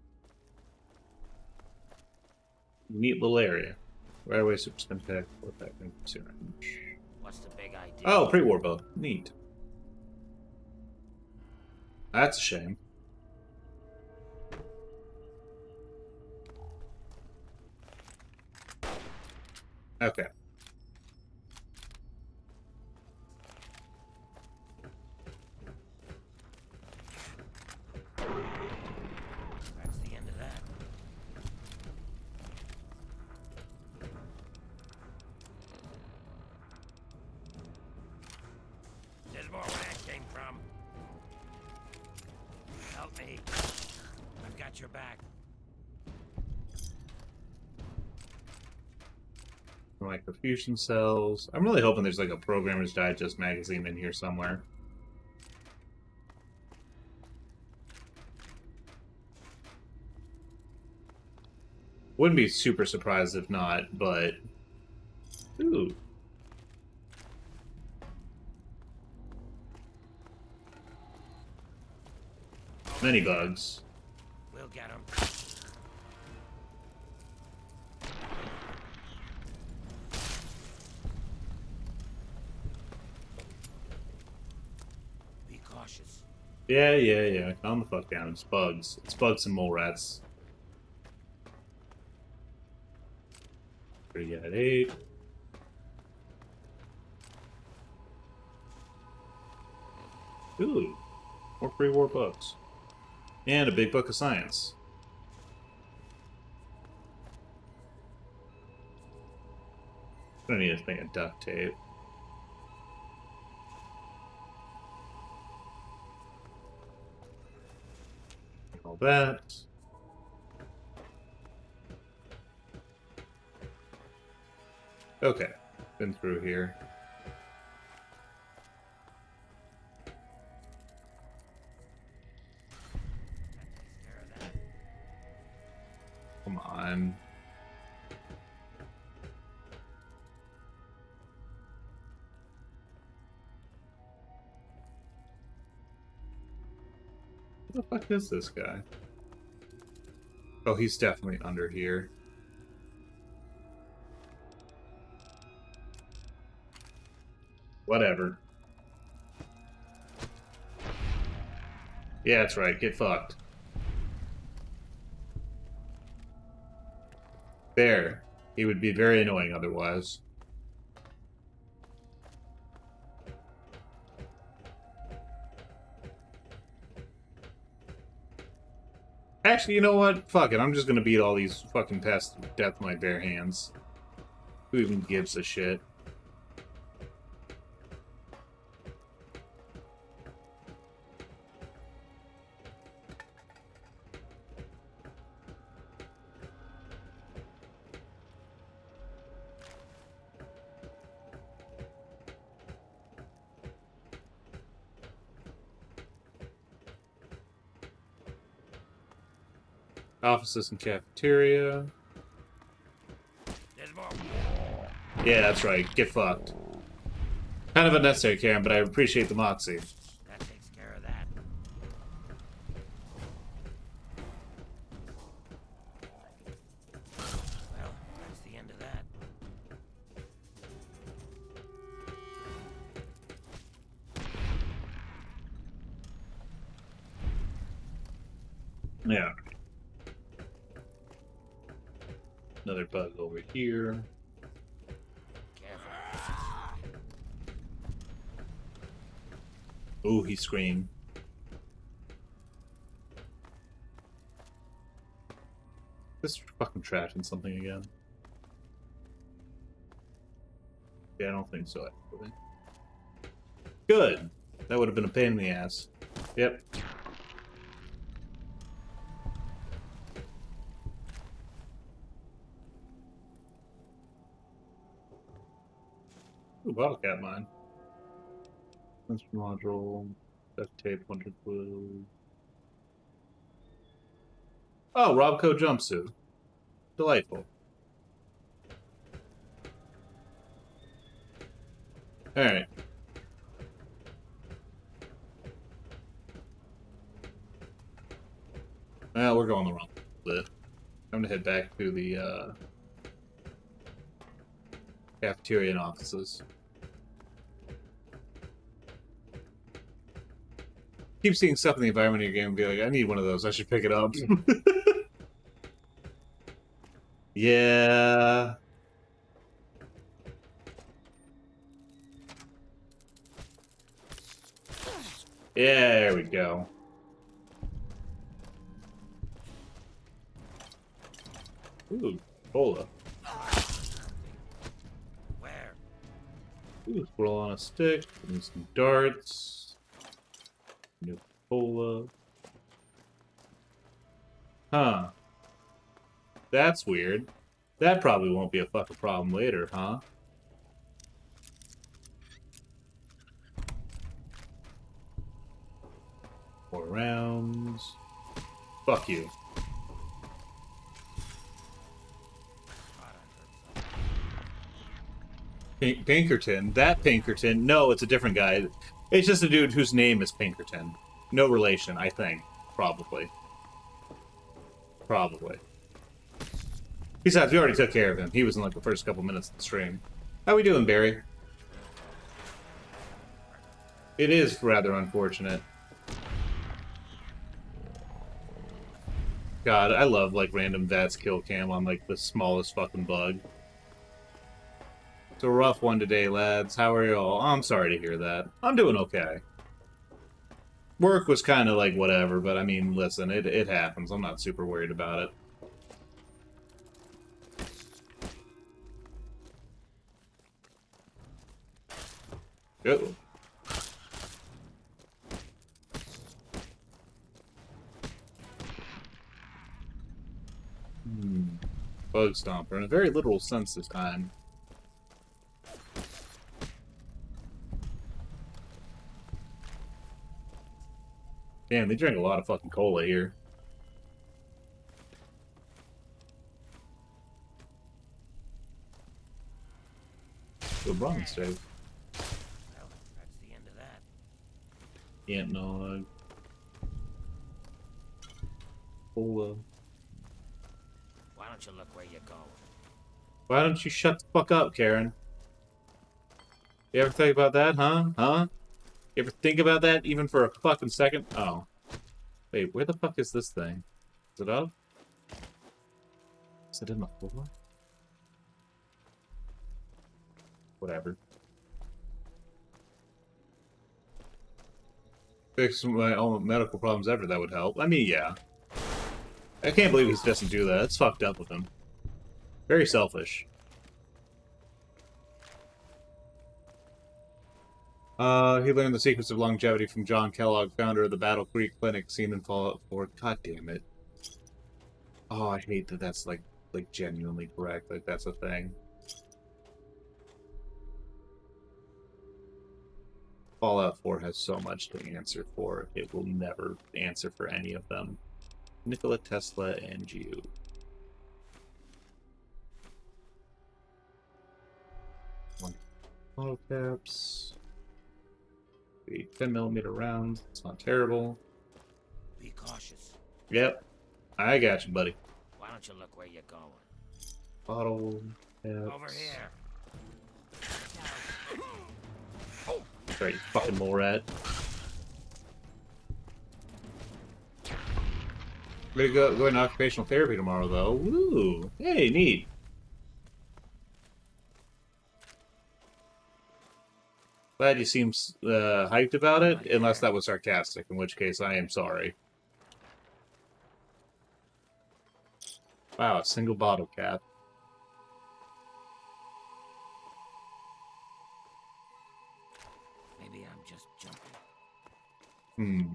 Neat little area. Right away, super spin pack, 4-pack, syringe. What's the big idea? Oh, pre-war bow. Neat. That's a shame. Okay. That's the end of that. There's more where that came from. Help me. I've got your back. Like the fusion cells. I'm really hoping there's like a Programmer's Digest magazine in here somewhere. Wouldn't be super surprised if not, but... Ooh. Many bugs. We'll get him. Be cautious. Yeah. Calm the fuck down. It's bugs. It's bugs and mole rats. Pretty good at 8. Ooh, more pre-war books. And a big book of science. I don't need a thing of duct tape. All that. Okay, been through here. Come on. Who the fuck is this guy? Oh, he's definitely under here. Whatever. Yeah, that's right. Get fucked. There. He would be very annoying otherwise. Actually, you know what? Fuck it. I'm just gonna beat all these fucking pests to death with my bare hands. Who even gives a shit? Offices and cafeteria. There's more. Yeah, that's right. Get fucked. Kind of unnecessary, Karen, but I appreciate the moxie. That takes care of that. Well, that's the end of that. Yeah. Another bug over here. Ooh, he screamed. This fucking trashing something again. Yeah, I don't think so, actually. Good! That would have been a pain in the ass. Yep. Ooh, bottle cap mine. Sensor module, duct tape, wonder glue. Oh, Robco jumpsuit. Delightful. Alright. Well, we're going the wrong bit. I'm gonna head back to the cafeteria and offices. Keep seeing stuff in the environment of your game and be like, I need one of those, I should pick it up. Yeah. Yeah, there we go. Ooh, cola. Where? Ooh, squirrel on a stick, and some darts. New cola. Huh. That's weird. That probably won't be a fucking problem later, huh? More rounds. Fuck you. Pinkerton? That Pinkerton? No, it's a different guy. It's just a dude whose name is Pinkerton. No relation, I think. Probably. Probably. Besides, we already took care of him. He was in like the first couple minutes of the stream. How we doing, Barry? It is rather unfortunate. God, I love like random VATS kill cam on like the smallest fucking bug. It's a rough one today, lads. How are y'all? I'm sorry to hear that. I'm doing okay. Work was kind of like whatever, but I mean, listen, it happens. I'm not super worried about it. Oh. Bug Stomper, in a very literal sense this time. Damn, they drink a lot of fucking cola here. Good ramen steak. Well, that's the end of that. Ant nog. Cola. Why don't you look where you're going? Why don't you shut the fuck up, Karen? You ever think about that, huh? Huh? You ever think about that even for a fucking second? Oh. Wait, where the fuck is this thing? Is it up? Is it in the floor? Whatever. Fix my own medical problems ever, that would help. I mean, yeah. I can't believe he doesn't do that. It's fucked up with him. Very selfish. He learned the secrets of longevity from John Kellogg, founder of the Battle Creek Clinic, seen in Fallout 4. God damn it. Oh, I hate that that's, like genuinely correct. Like, that's a thing. Fallout 4 has so much to answer for. It will never answer for any of them. Nikola Tesla and you. One auto caps. The 10mm round. It's not terrible. Be cautious. Yep. I got you, buddy. Why don't you look where you're going? Bottle caps. Over here. Right, you fucking mole rat. We're gonna go into occupational therapy tomorrow, though. Woo! Hey, neat. Glad you seem hyped about it, unless that was sarcastic, in which case I am sorry. Wow, a single bottle cap. Maybe I'm just jumping. Hmm.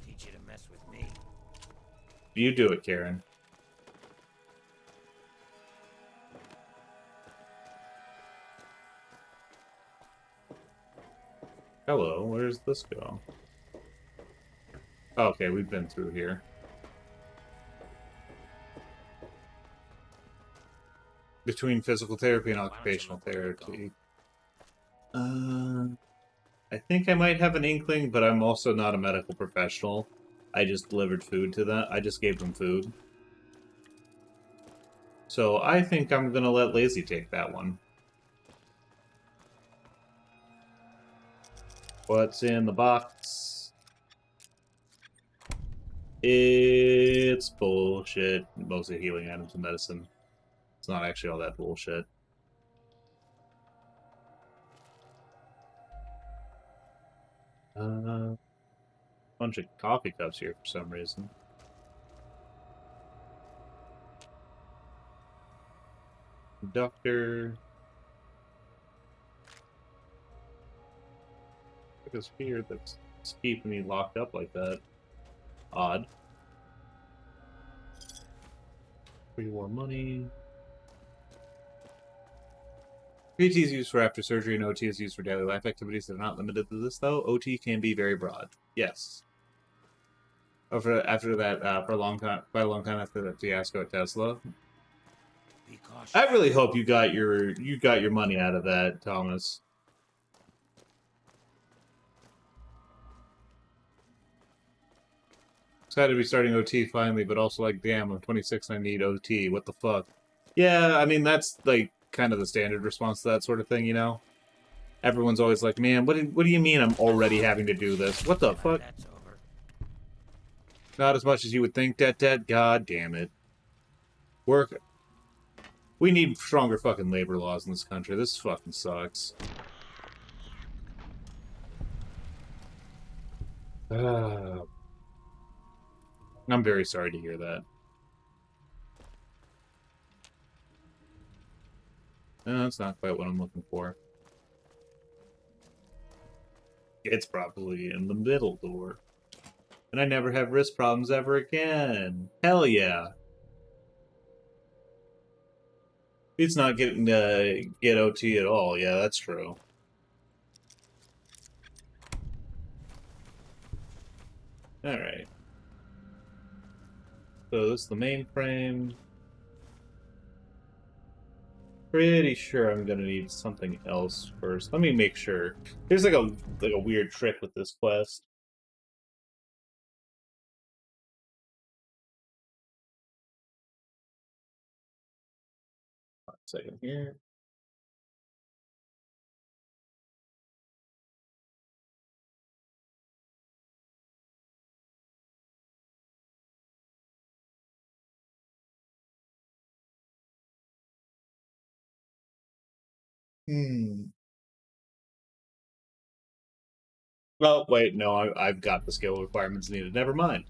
Teach you to mess with me. You do it, Karen. Hello, where does this go? Oh, okay, we've been through here. Between physical therapy and occupational therapy. I think I might have an inkling, but I'm also not a medical professional. I just delivered food to them. I just gave them food. So I think I'm gonna let Lazy take that one. What's in the box? It's bullshit. Mostly healing items and medicine. It's not actually all that bullshit. Bunch of coffee cups here for some reason. Doctor. What is here that's keeping me locked up like that? Odd. 3 more money. PT is used for after surgery, and OT is used for daily life activities that are not limited to this, though. OT can be very broad. Yes. After that, for a long time, quite a long time after that fiasco at Tesla. I really hope you got your money out of that, Thomas. Excited to be starting OT finally, but also like, damn, I'm 26 and I need OT. What the fuck? Yeah, I mean that's like kind of the standard response to that sort of thing, you know. Everyone's always like, man, what do you mean I'm already having to do this? What the fuck? That's over. Not as much as you would think, Det. God damn it. Work. We need stronger fucking labor laws in this country. This fucking sucks. I'm very sorry to hear that. No, that's not quite what I'm looking for. It's probably in the middle door. And I never have wrist problems ever again. Hell yeah. It's not getting get OT at all. Yeah, that's true. Alright. So this is the mainframe. Pretty sure I'm gonna need something else first. Let me make sure. There's like a weird trick with this quest. One second here. Well, wait, no, I've got the skill requirements needed. Never mind.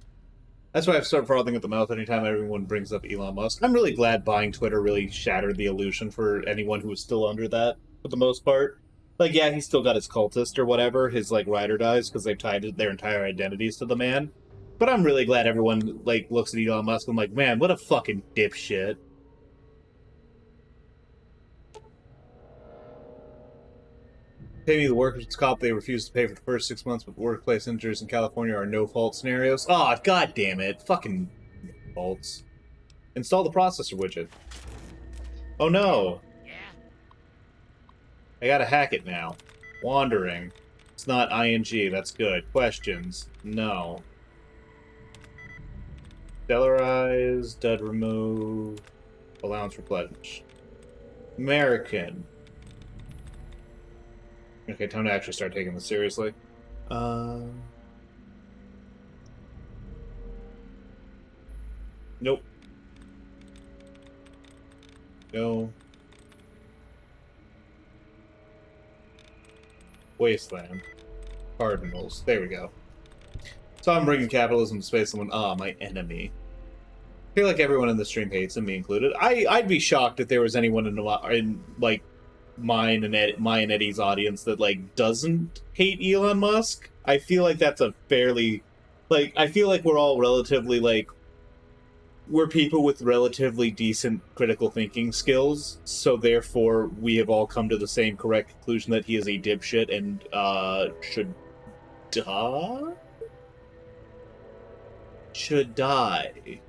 That's why I've started frothing at the mouth anytime everyone brings up Elon Musk. I'm really glad buying Twitter really shattered the illusion for anyone who was still under that, for the most part. Like, yeah, he's still got his cultist or whatever, his, like, ride or dies, because they've tied their entire identities to the man. But I'm really glad everyone, like, looks at Elon Musk and like, man, what a fucking dipshit. Pay me the workers' comp they refuse to pay for the first 6 months, but workplace injuries in California are no-fault scenarios. Aw, oh, god damn it. Fucking faults. Install the processor widget. Oh no! Yeah? I gotta hack it now. Wandering. It's not ING, that's good. Questions? No. Stellarize, dud remove, allowance replenish. American. Okay, time to actually start taking this seriously. Nope. No. Wasteland. Cardinals. There we go. So I'm bringing capitalism to space. Someone, my enemy. I feel like everyone in the stream hates him, me included. I'd be shocked if there was anyone in like mine and Eddie's audience that like doesn't hate Elon Musk. I feel like that's a fairly, like, I feel like we're all relatively like, we're people with relatively decent critical thinking skills, so therefore we have all come to the same correct conclusion that he is a dipshit and should die. Should die.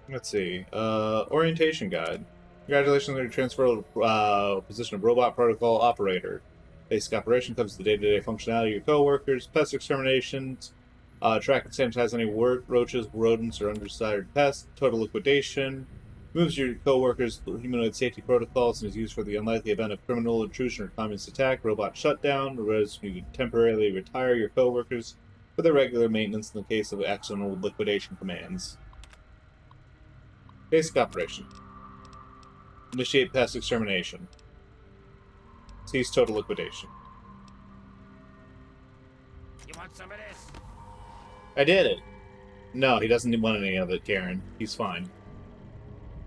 Let's see. Orientation guide. Congratulations on your transfer to position of robot protocol operator. Basic operation covers the day-to-day functionality of your coworkers, pest exterminations, track and sanitize any roaches, rodents, or undesired pests, total liquidation, moves your coworkers humanoid safety protocols, and is used for the unlikely event of criminal intrusion or communist attack, robot shutdown, whereas you can temporarily retire your coworkers for their regular maintenance in the case of accidental liquidation commands. Basic operation. Initiate pest extermination. Cease total liquidation. You want some of this? I did it. No, he doesn't want any of it, Karen. He's fine.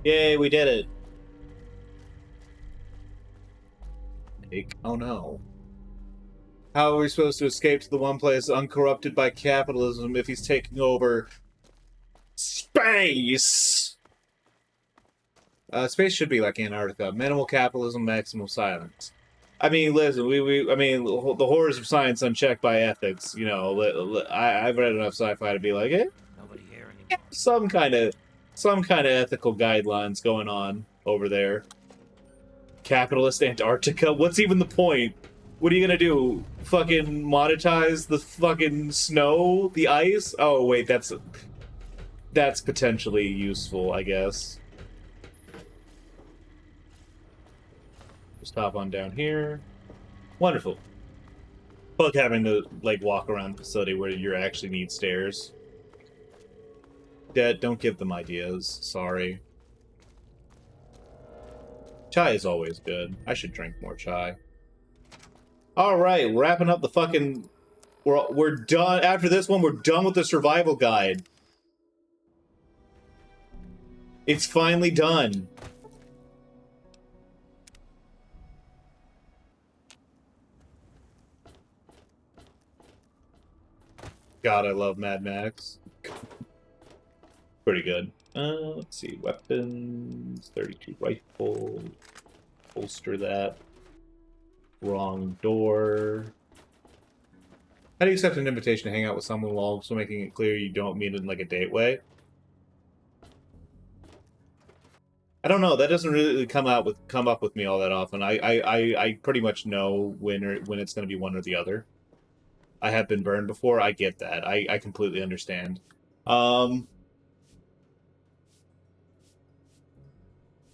Yay, we did it. Oh no. How are we supposed to escape to the one place uncorrupted by capitalism if he's taking over space? Space should be like Antarctica. Minimal capitalism, maximum silence. I mean, listen, I mean, the horrors of science unchecked by ethics. You know, I've read enough sci-fi to be like, Nobody here anymore. some kind of ethical guidelines going on over there. Capitalist Antarctica. What's even the point? What are you gonna do? Fucking monetize the fucking snow, the ice? Oh wait, that's potentially useful, I guess. Just hop on down here. Wonderful. Fuck having to, like, walk around the facility where you actually need stairs. Dad, don't give them ideas. Sorry. Chai is always good. I should drink more chai. Alright, wrapping up the fucking... We're done. After this one, we're done with the survival guide. It's finally done. God, I love Mad Max. Pretty good. Let's see. Weapons. 32 rifle. Holster that. Wrong door. How do you accept an invitation to hang out with someone while also making it clear you don't mean it in like a date way? I don't know. That doesn't really come up with me all that often. I pretty much know when it's going to be one or the other. I have been burned before. I get that. I completely understand.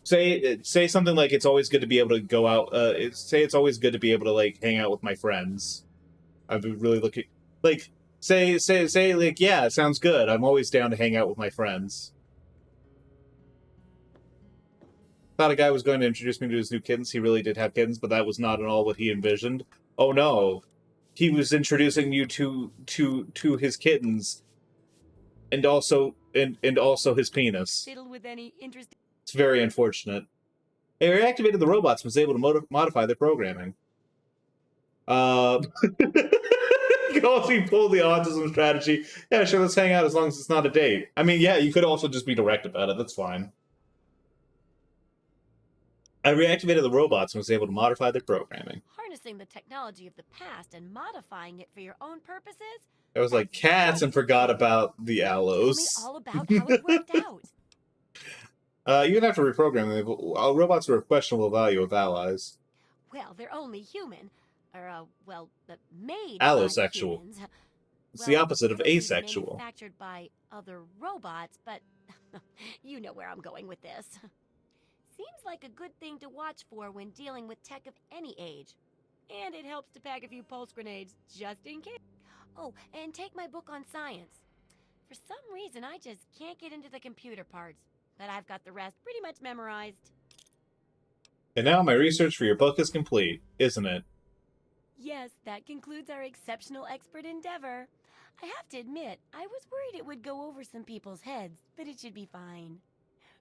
Say something like it's always good to be able to go out. Say it's always good to be able to like hang out with my friends. I've been really looking like say like yeah, it sounds good. I'm always down to hang out with my friends. Thought a guy was going to introduce me to his new kittens. He really did have kittens, but that was not at all what he envisioned. Oh no. He was introducing you to his kittens and also his penis. Fiddle with any interest. It's very unfortunate. They reactivated the robots and was able to modify their programming. You could also pull the autism strategy. Yeah, sure, let's hang out as long as it's not a date. I mean, yeah, you could also just be direct about it. That's fine. I reactivated the robots and was able to modify their programming. Harnessing the technology of the past and modifying it for your own purposes? It was like cats and forgot about the aloes. Tell me all about how it worked out. You'd have to reprogram them. Robots are of questionable value of allies. Well, they're only human. Or, made Allosexual. by humans. It's the opposite of asexual. Manufactured by other robots, but you know where I'm going with this. Seems like a good thing to watch for when dealing with tech of any age. And it helps to pack a few pulse grenades, just in case. Oh, and take my book on science. For some reason, I just can't get into the computer parts. But I've got the rest pretty much memorized. And now my research for your book is complete, isn't it? Yes, that concludes our exceptional expert endeavor. I have to admit, I was worried it would go over some people's heads, but it should be fine.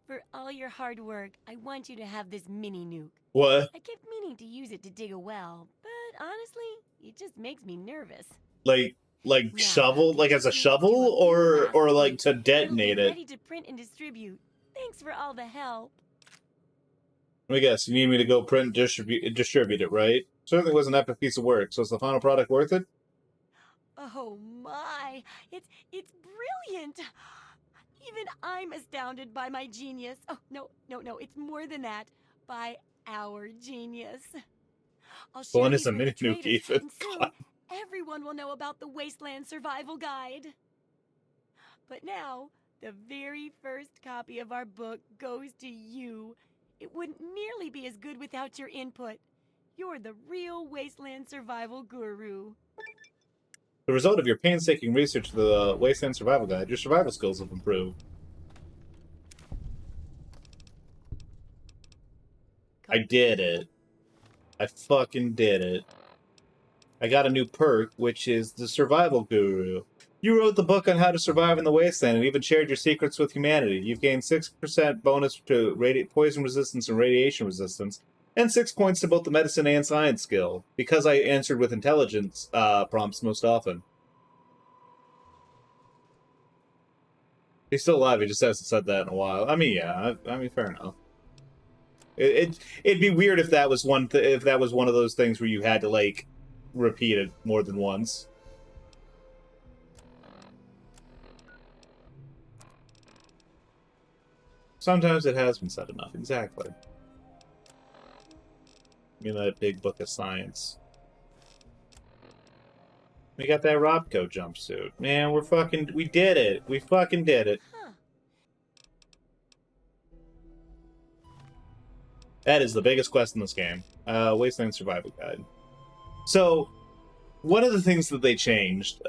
For all your hard work, I want you to have this mini nuke. What? I kept meaning to use it to dig a well, but honestly, it just makes me nervous. Like shovel, like as a shovel, or like to detonate it? Ready to print and distribute. Thanks for all the help. Let me guess. You need me to go print and distribute it, right? Certainly was an epic piece of work. So is the final product worth it? Oh my! It's brilliant. Even I'm astounded by my genius. Oh, no, it's more than that. By our genius. I'll share One these is a with mini the nuke, traders, even. and soon everyone will know about the Wasteland Survival Guide. But now, the very first copy of our book goes to you. It wouldn't nearly be as good without your input. You're the real Wasteland Survival Guru. The result of your painstaking research of the Wasteland Survival Guide, your survival skills have improved. I did it. I fucking did it. I got a new perk, which is the Survival Guru. You wrote the book on how to survive in the wasteland and even shared your secrets with humanity. You've gained 6% bonus to poison resistance and radiation resistance, and 6 points to both the medicine and science skill, because I answered with intelligence prompts most often. He's still alive, he just hasn't said that in a while. I mean, yeah, I mean, fair enough. It'd be weird if that was one of those things where you had to, like, repeat it more than once. Sometimes it has been said enough, exactly. You know, that big book of science. We got that Robco jumpsuit. Man, we did it. We fucking did it. Huh. That is the biggest quest in this game. Wasteland Survival Guide. So, one of the things that they changed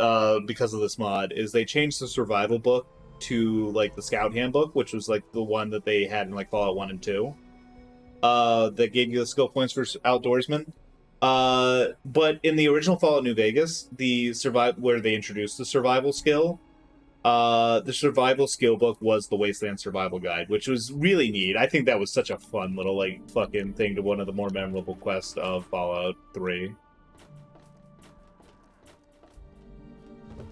because of this mod is they changed the survival book to like the Scout Handbook, which was like the one that they had in like Fallout 1 and 2. That gave you the skill points for outdoorsmen. But in the original Fallout New Vegas, where they introduced the survival skill, the survival skill book was the Wasteland Survival Guide, which was really neat. I think that was such a fun little like fucking thing to one of the more memorable quests of Fallout 3.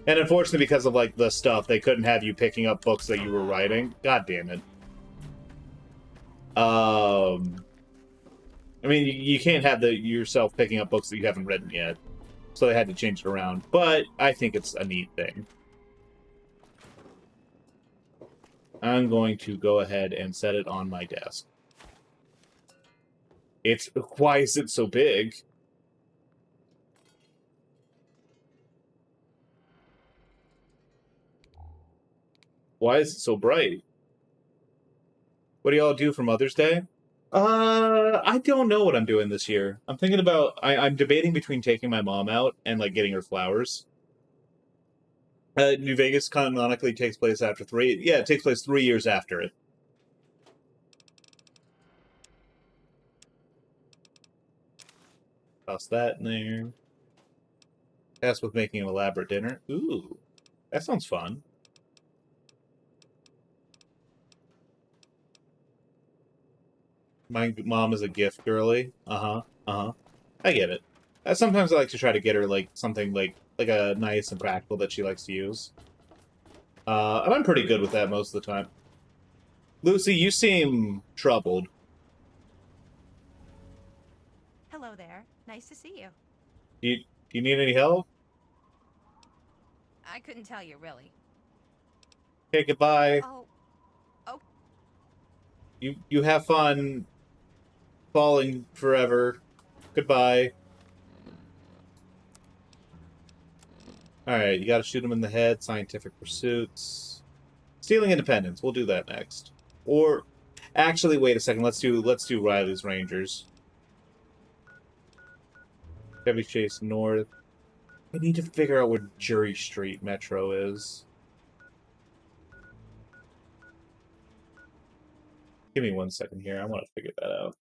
And unfortunately, because of like the stuff, they couldn't have you picking up books that you were writing. God damn it. I mean, you can't have yourself picking up books that you haven't written yet. So they had to change it around. But I think it's a neat thing. I'm going to go ahead and set it on my desk. Why is it so big? Why is it so bright? What do y'all do for Mother's Day? I don't know what I'm doing this year. I'm thinking about... I'm debating between taking my mom out and, like, getting her flowers. New Vegas canonically takes place after 3... Yeah, it takes place 3 years after it. Toss that in there. Tasked with making an elaborate dinner. Ooh, that sounds fun. My mom is a gift girly. I get it. Sometimes I like to try to get her like something like a nice and practical that she likes to use. And I'm pretty good with that most of the time. Lucy, you seem troubled. Hello there. Nice to see you. Do you need any help? I couldn't tell you, really. Okay, goodbye. Oh. Oh. You have fun falling forever. Goodbye. Alright, you gotta shoot him in the head. Scientific pursuits. Stealing independence. We'll do that next. Or actually, wait a second. Let's do Riley's Rangers. Chevy Chase North. I need to figure out where Jury Street Metro is. Give me 1 second here. I want to figure that out.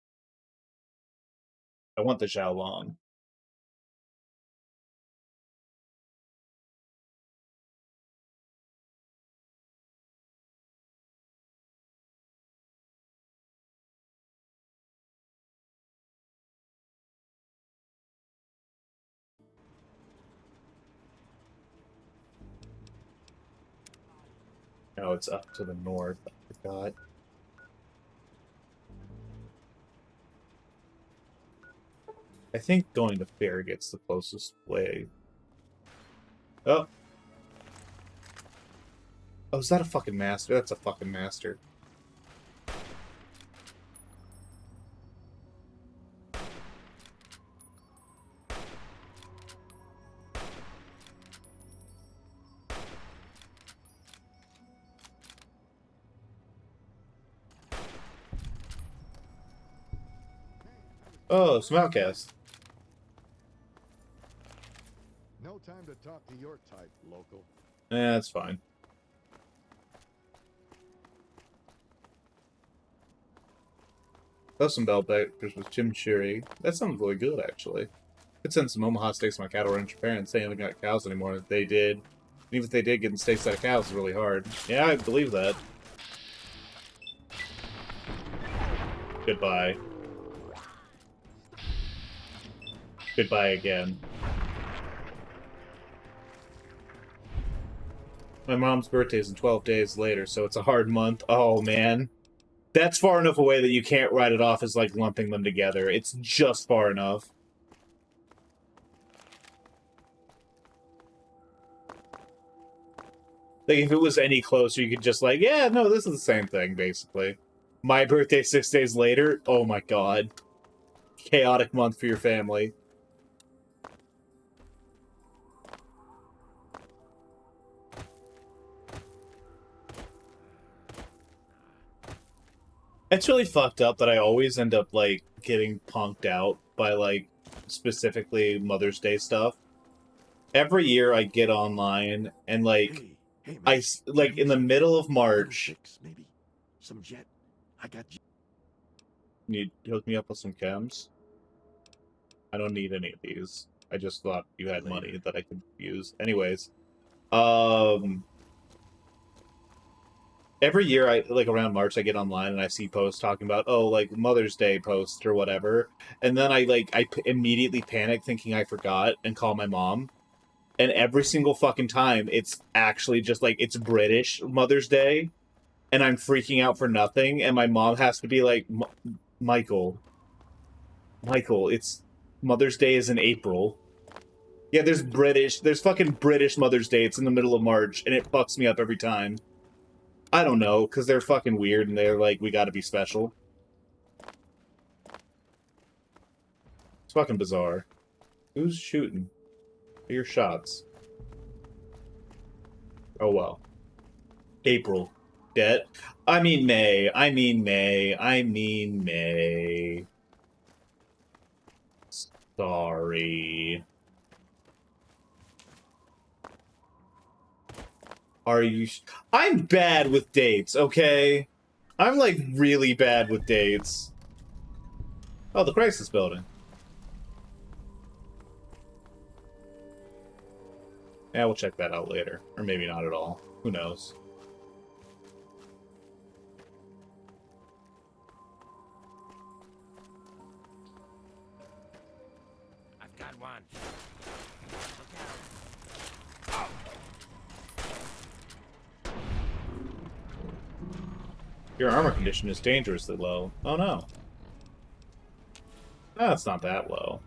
I want the Xiaolong. No, it's up to the north. I forgot. I think going to Farragut's the closest way. Oh. Oh, is that a fucking master? That's a fucking master. Oh, some outcasts. No time to talk to your type, local. Yeah, that's fine. Those some bell bakers with chimichurri. That sounds really good, actually. Could send some Omaha steaks to my cattle ranch parents. They haven't got cows anymore. If they did, even if they did, getting steaks out of cows is really hard. Yeah, I believe that. Goodbye. Goodbye again. My mom's birthday is in 12 days later, so it's a hard month. Oh, man. That's far enough away that you can't write it off as, like, lumping them together. It's just far enough. Like, if it was any closer, you could just, like, yeah, no, this is the same thing, basically. My birthday 6 days later? Oh my god. Chaotic month for your family. It's really fucked up that I always end up, like, getting punked out by, like, specifically Mother's Day stuff. Every year I get online and, like, like, in the middle of March... maybe. Some jet. I got... You hook me up with some chems? I don't need any of these. I just thought you had money that I could use. Anyways. Every year, like around March, I get online and I see posts talking about, oh, like Mother's Day posts or whatever, and then I immediately panic thinking I forgot and call my mom, and every single fucking time it's actually just like it's British Mother's Day, and I'm freaking out for nothing, and my mom has to be like, Michael, it's Mother's Day is in April. Yeah, there's fucking British Mother's Day. It's in the middle of March, and it fucks me up every time. I don't know, because they're fucking weird, and they're like, we gotta be special. It's fucking bizarre. Who's shooting? Your shots. Oh, well. April. Dead. I mean May. Sorry. Are you... I'm bad with dates, okay? I'm, like, really bad with dates. Oh, the Crisis Building. Yeah, we'll check that out later. Or maybe not at all. Who knows? I've got one. Your armor condition is dangerously low. Oh no. No, it's not that low.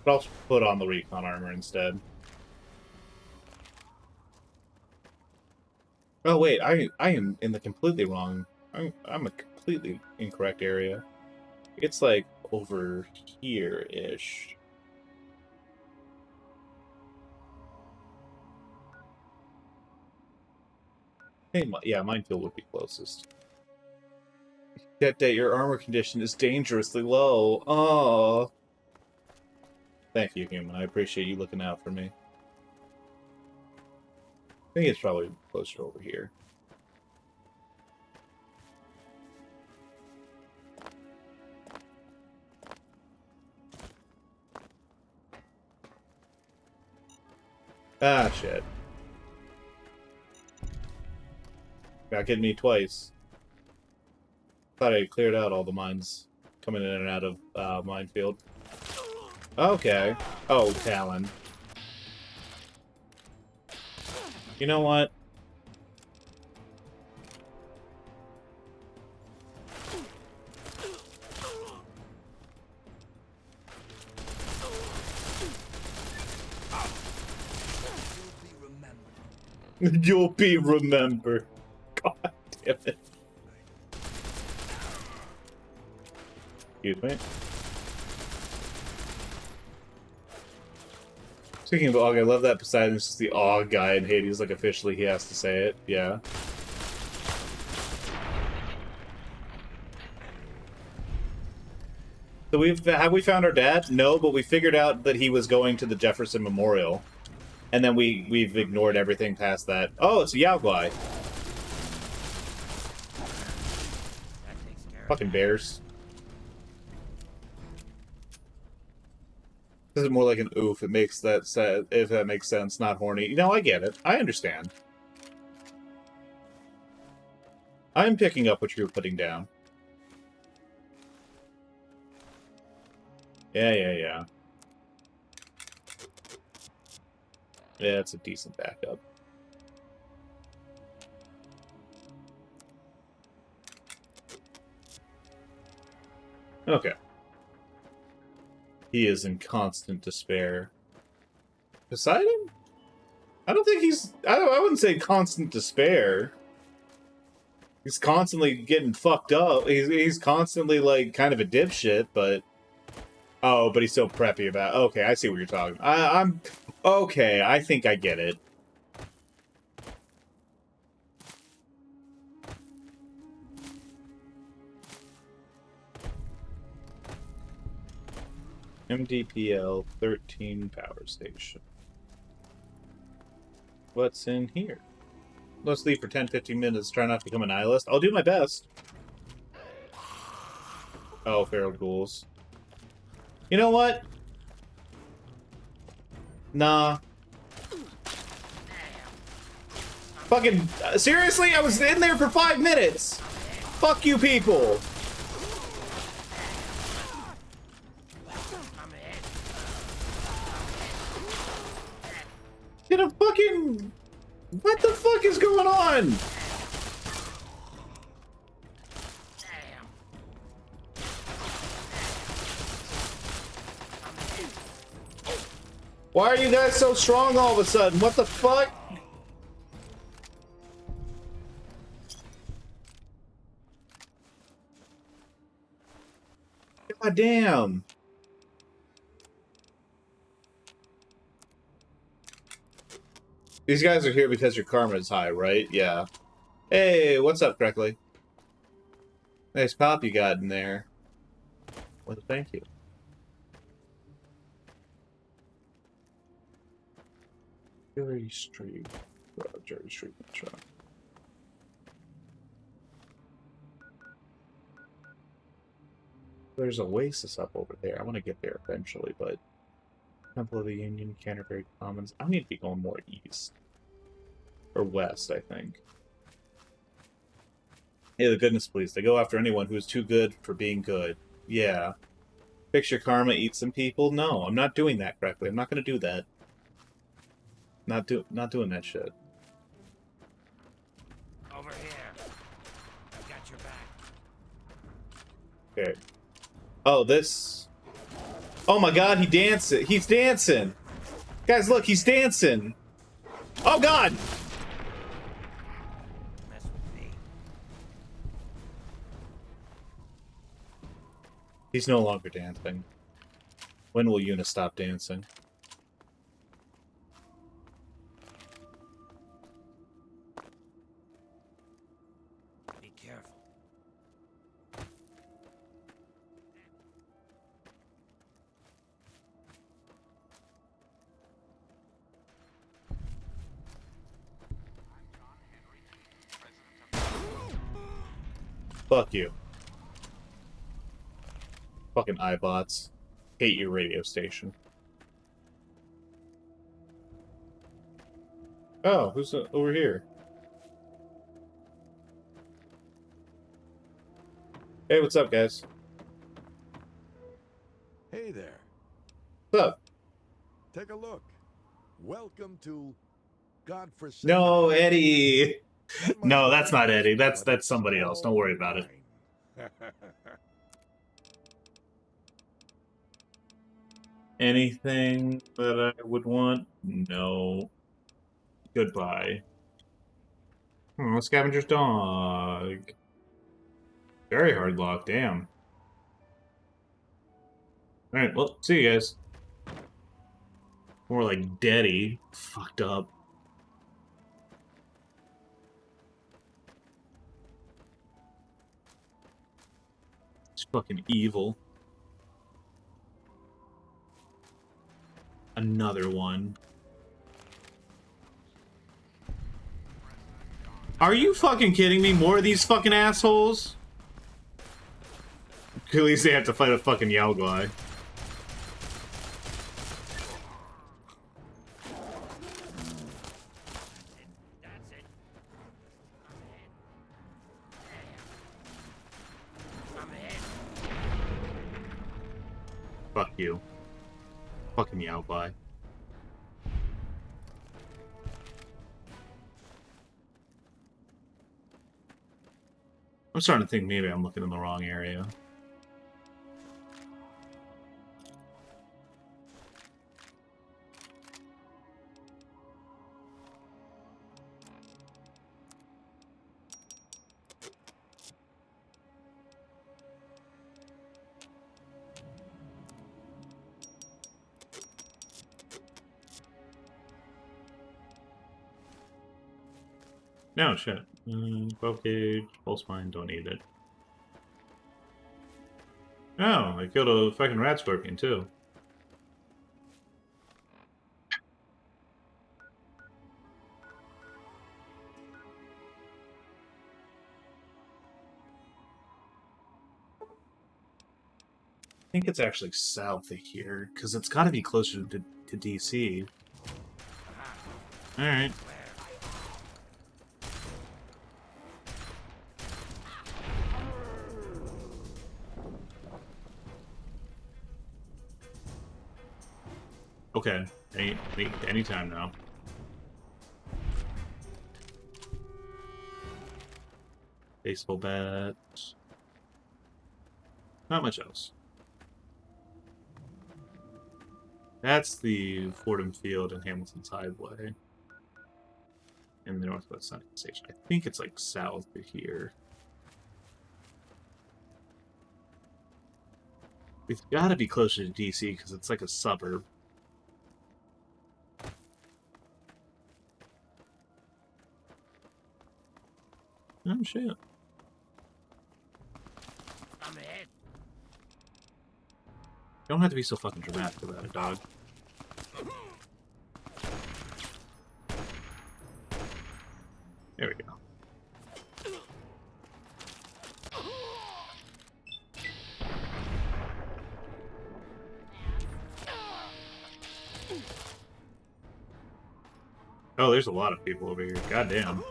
But I'll put on the recon armor instead. Oh wait, I am in the completely wrong... I'm a completely incorrect area. It's like over here-ish. Hey, yeah, minefield would be closest. That day, your armor condition is dangerously low. Oh. Thank you, human. I appreciate you looking out for me. I think it's probably closer over here. Ah, shit. Got hit me twice. Thought I cleared out all the mines coming in and out of minefield. Okay. Oh, Talon. You know what? You'll be remembered. God damn it. Excuse me. Speaking of Og, I love that Poseidon's just the Og guy in Hades, like officially he has to say it. Yeah. So have we found our dad? No, but we figured out that he was going to the Jefferson Memorial. And then we've ignored everything past that. Oh, it's a Yao guy. Fucking bears. This is more like an oof. It makes that if that makes sense, not horny. You know, I get it. I understand. I'm picking up what you're putting down. Yeah. Yeah, it's a decent backup. Okay. He is in constant despair. Poseidon? I don't think he's... I wouldn't say constant despair. He's constantly getting fucked up. He's constantly, like, kind of a dipshit, but... Oh, but he's so preppy about... Okay, I see what you're talking about. I'm... Okay, I think I get it. MDPL 13 power station. What's in here? Let's leave for 10-15 minutes. Try not to become a nihilist. I'll do my best. Oh, feral ghouls. You know what? Nah. Fucking seriously? I was in there for 5 minutes. Fuck you people. Get a fucking... What the fuck is going on? Why are you guys so strong all of a sudden? What the fuck? God damn. These guys are here because your karma is high, right? Yeah. Hey, what's up, Creckley? Nice pop you got in there. Well, thank you. Jerry Street. Jerry Street Metro. There's Oasis up over there. I want to get there eventually, but Temple of the Union, Canterbury Commons. I need to be going more east. Or west, I think. Hey, the goodness please. They go after anyone who is too good for being good. Yeah. Fix your karma, eat some people? No, I'm not doing that correctly. I'm not going to do that. Not doing that shit. Over here. I've got your back. Okay. Oh, this... Oh my god, he dancing. He's dancing. Guys, look, he's dancing. Oh god! Mess with me. He's no longer dancing. When will Una stop dancing? Be careful. Fuck you. Fucking iBots. Hate your radio station. Oh, who's over here? Hey, what's up, guys? Hey there. What's up? Take a look. Welcome to Godforsaken. No, Eddie! No, that's not Eddie. That's somebody else. Don't worry about it. Anything that I would want? No. Goodbye. Scavenger's dog. Very hard lock, damn. Alright, well, see you guys. More like Daddy. Fucked up. It's fucking evil. Another one. Are you fucking kidding me? More of these fucking assholes? At least they have to fight a fucking Yao guy. Fuck you. Fucking Yao guy. I'm starting to think maybe I'm looking in the wrong area. No, shit. 12 gauge, pulse mine, don't need it. Oh, I killed a fucking rat scorpion too. think it's actually south of here, because it's got to be closer to DC. Alright. Okay. Anytime now. Baseball bat. Not much else. That's the Fordham Field and Hamilton's Highway. In the Northwest Side Station. I think it's like south of here. We've got to be closer to DC because it's like a suburb. Oh shit. I'm ahead. You don't have to be so fucking dramatic about it, dog. There we go. Oh, there's a lot of people over here. Goddamn.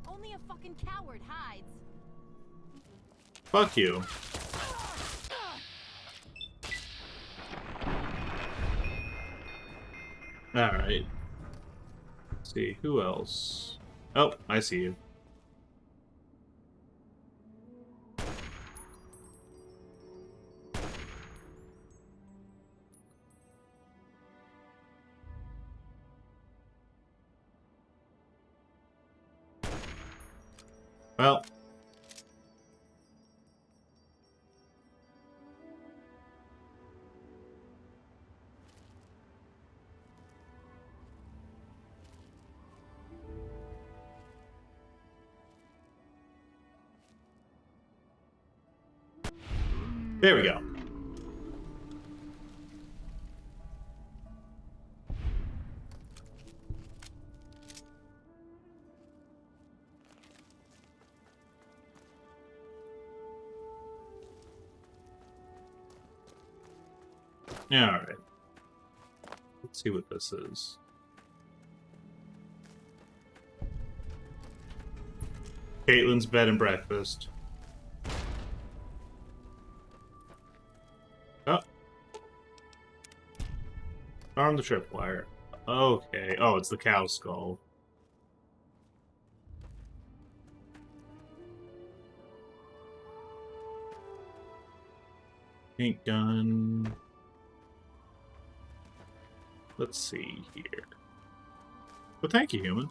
Only a fucking coward hides. Fuck you. Alright. Let's see, who else? Oh, I see you. Well. There we go. Alright. Let's see what this is. Caitlin's bed and breakfast. Oh. Arm the tripwire. Okay. Oh, it's the cow skull. Paint gun. Let's see here. Well, thank you, human.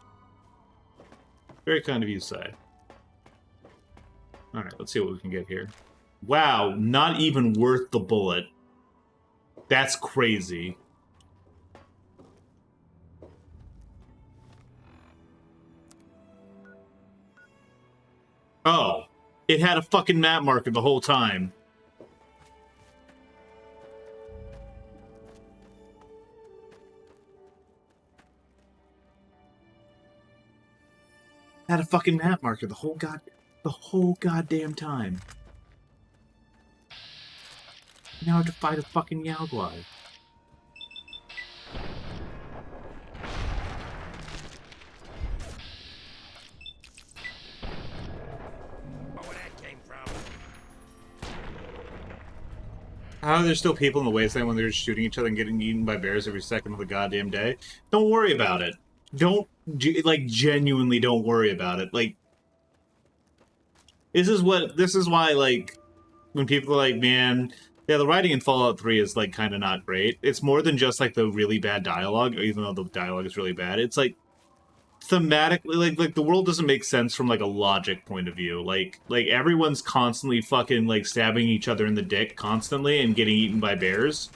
Very kind of you to say. Alright, let's see what we can get here. Wow, not even worth the bullet. That's crazy. Oh, it had a fucking map marker the whole time. Had a fucking map marker the whole goddamn time. Now I have to fight a fucking Yaogwai. Where that came from? How are there still people in the wasteland when they're just shooting each other and getting eaten by bears every second of the goddamn day? Don't worry about it. Don't, like, genuinely don't worry about it. Like, this is why, like, when people are like, man, yeah, the writing in Fallout 3 is, like, kind of not great. It's more than just, like, the really bad dialogue, even though the dialogue is really bad. It's, like, thematically, like the world doesn't make sense from, like, a logic point of view. Like, everyone's constantly fucking, like, stabbing each other in the dick constantly and getting eaten by bears.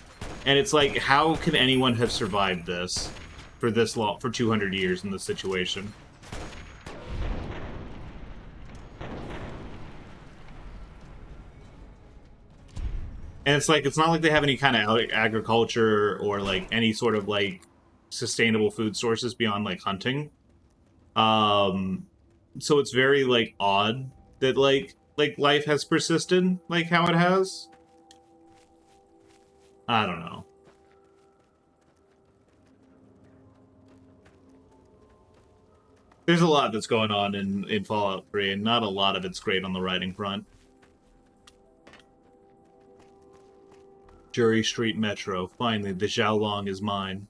And it's like, how can anyone have survived this? for this long, for 200 years in this situation. And it's like, it's not like they have any kind of agriculture or like any sort of like sustainable food sources beyond like hunting. So it's very like odd that like life has persisted like how it has. I don't know. There's a lot that's going on in Fallout 3, and not a lot of it's great on the writing front. Jury Street Metro. Finally, the Xiaolong is mine.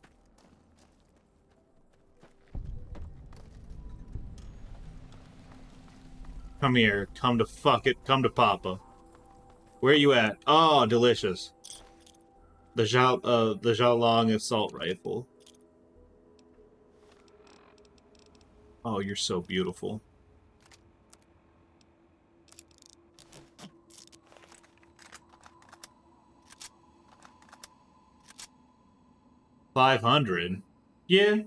Come here. Come to fuck it. Come to Papa. Where are you at? Oh, delicious. The Xiaolong assault rifle. Oh, you're so beautiful. $500? Yeah.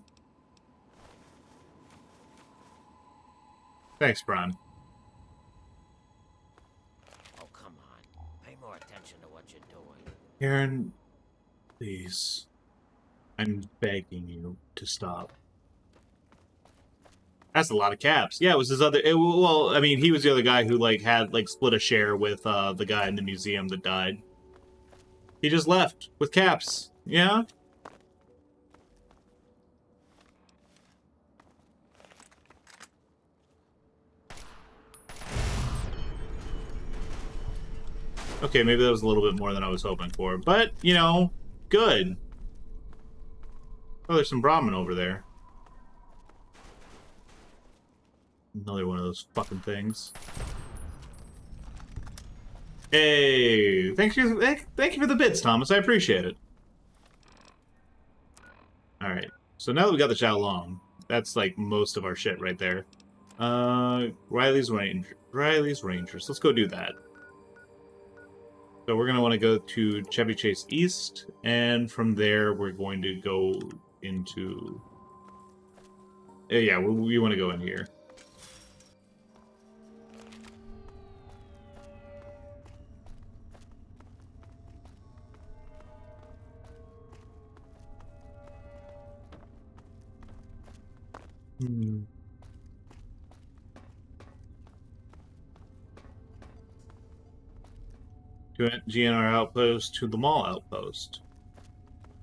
Thanks, Brian. Oh, come on. Pay more attention to what you're doing. Aaron, please. I'm begging you to stop. That's a lot of caps. Yeah, it was his other... well, I mean, he was the other guy who, like, had, like, split a share with, the guy in the museum that died. He just left with caps. Yeah? Okay, maybe that was a little bit more than I was hoping for. But, you know, good. Oh, there's some Brahmin over there. Another one of those fucking things. Hey, thank you for the bits, Thomas. I appreciate it. All right, so now that we got the Xiaolong, that's like most of our shit right there. Riley's Rangers. Let's go do that. So we're gonna want to go to Chevy Chase East, and from there we're going to go into. Yeah, we want to go in here. To GNR outpost to the mall outpost.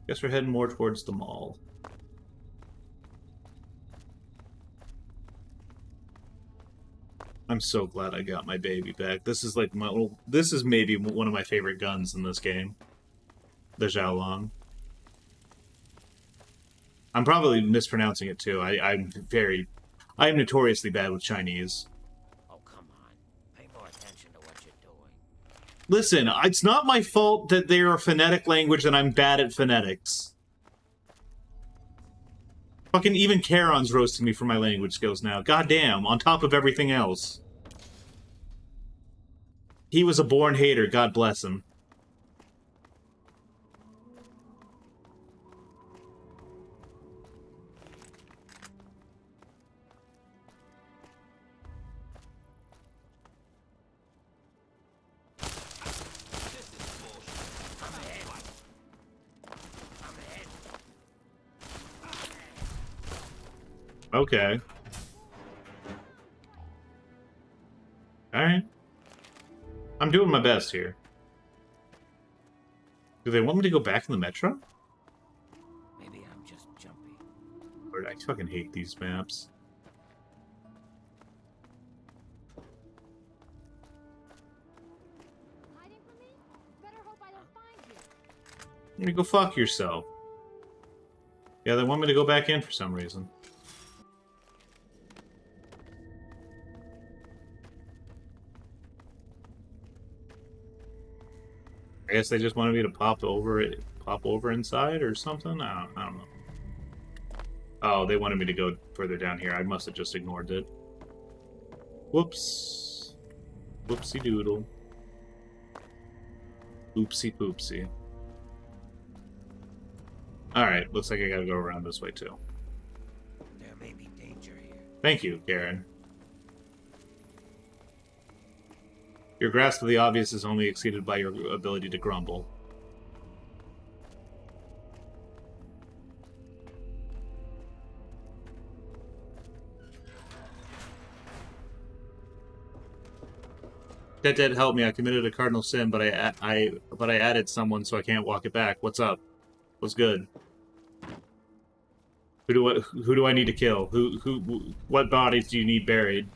Guess we're heading more towards the mall. I'm so glad I got my baby back. This is like this is maybe one of my favorite guns in this game. The Xiaolong. I'm probably mispronouncing it too. I'm notoriously bad with Chinese. Oh, come on. Pay more attention to what you're doing. Listen, it's not my fault that they're a phonetic language and I'm bad at phonetics. Fucking even Charon's roasting me for my language skills now. Goddamn, on top of everything else. He was a born hater, God bless him. Okay. Alright. I'm doing my best here. Do they want me to go back in the metro? Maybe I'm just jumpy. Lord, I fucking hate these maps. Hiding from me? Better hope I don't find you. You go fuck yourself. Yeah, they want me to go back in for some reason. I guess they just wanted me to pop over inside or something? I don't know. Oh, they wanted me to go further down here. I must have just ignored it. Whoops. Whoopsie doodle. Oopsie poopsie. Alright, looks like I gotta go around this way too. Thank you, Karen. Your grasp of the obvious is only exceeded by your ability to grumble. Dead, help me! I committed a cardinal sin, but I added someone, so I can't walk it back. What's up? What's good? Who do I need to kill? What bodies do you need buried?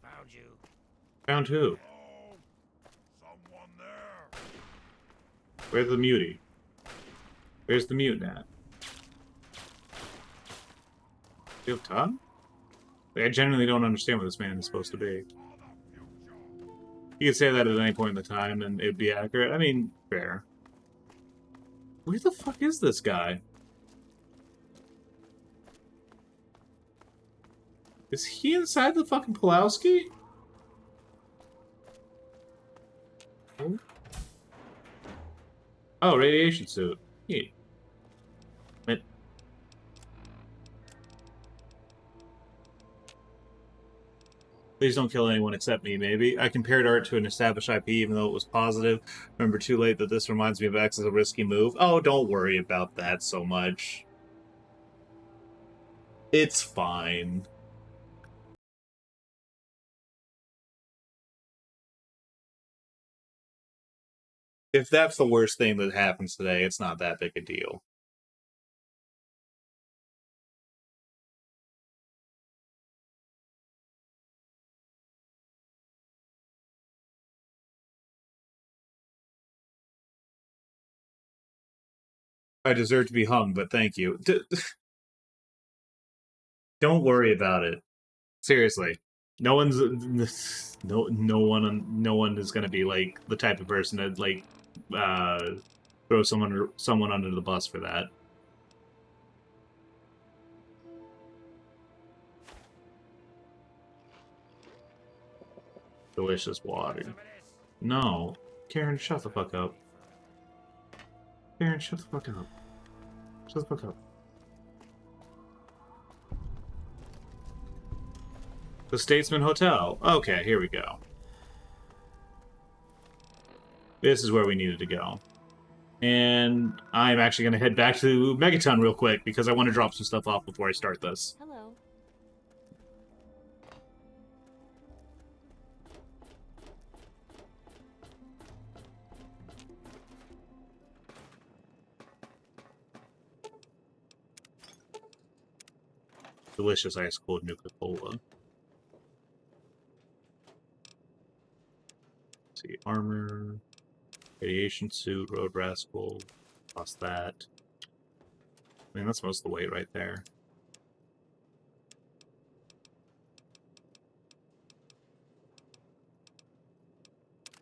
Found you. Found who? Someone there. Where's the mutie? Where's the mutant at? Do you have Tom? Like, I genuinely don't understand what this man is supposed to be. You could say that at any point in the time and it'd be accurate. I mean, fair. Where the fuck is this guy? Is he inside the fucking Pulowski? Oh, radiation suit. Neat. Please don't kill anyone except me, maybe. I compared art to an established IP even though it was positive. Remember too late that this reminds me of X as a risky move. Oh, don't worry about that so much. It's fine. If that's the worst thing that happens today, it's not that big a deal. I deserve to be hung, but thank you. Don't worry about it. Seriously. No one's no one is gonna be like the type of person that like throw someone under the bus for that. Delicious water. No. Karen, shut the fuck up. Karen, shut the fuck up. Shut the fuck up. The Statesman Hotel. Okay, here we go. This is where we needed to go. And I'm actually going to head back to Megaton real quick because I want to drop some stuff off before I start this. Hello. Delicious ice cold Nuka-Cola. See, armor, radiation suit, road rascal, lost that. I mean, that's most of the weight right there.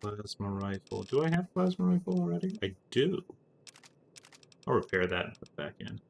Plasma rifle. Do I have plasma rifle already? I do. I'll repair that and put it back in.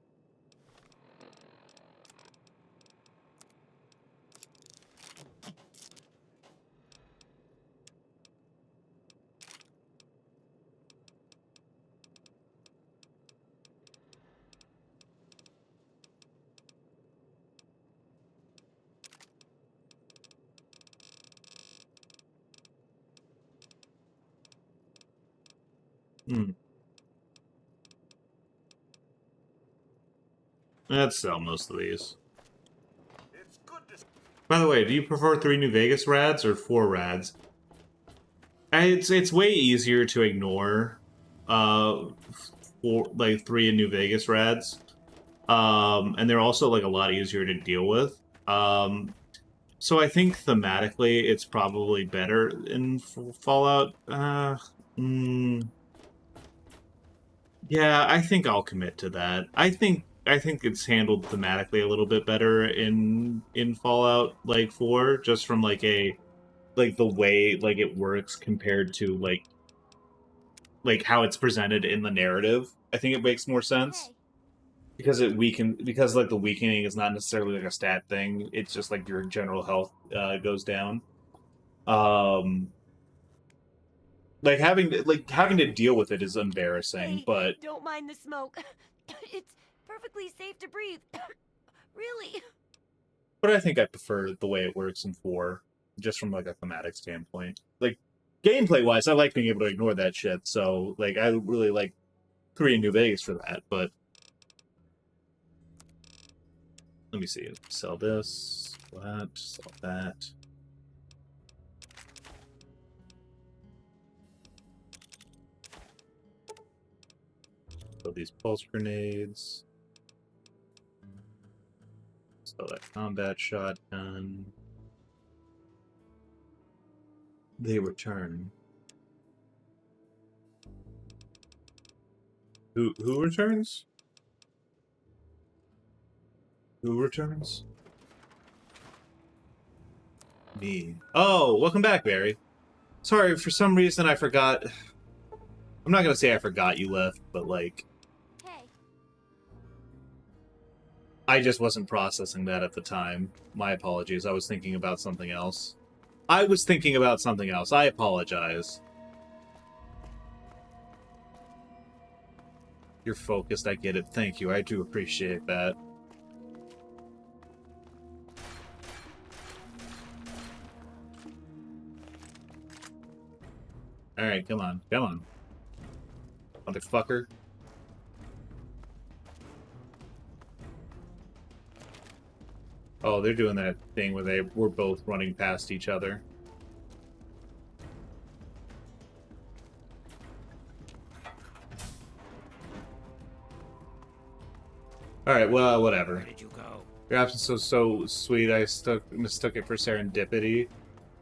Let's sell most of these. By the way, do you prefer 3 New Vegas rads or 4 rads? It's way easier to ignore 3 in New Vegas rads. And they're also like a lot easier to deal with. So I think thematically it's probably better in Fallout. Yeah, I think I'll commit to that. I think it's handled thematically a little bit better in Fallout 4, just from the way it works compared to like how it's presented in the narrative. I think it makes more sense. Because the weakening is not necessarily like a stat thing. It's just like your general health goes down. Having to deal with it is embarrassing, Hey, but don't mind the smoke. It's perfectly safe to breathe. Really. But I think I prefer the way it works in 4, just from like a thematic standpoint. Like gameplay-wise, I like being able to ignore that shit. So like, I really like 3 in New Vegas for that. But let me see. Sell this, sell that. Sell these pulse grenades. Sell that combat shotgun. They return. Who returns? Who returns? Me. Oh, welcome back, Barry. Sorry, for some reason I forgot. I'm not gonna say I forgot you left, but like... Hey. I just wasn't processing that at the time. My apologies, I was thinking about something else. I apologize. You're focused, I get it. Thank you, I do appreciate that. Alright, come on. Come on. Motherfucker. Oh, they're doing that thing where we're both running past each other. Alright, well, whatever. Where did you go? Your absence was so sweet, I mistook it for serendipity.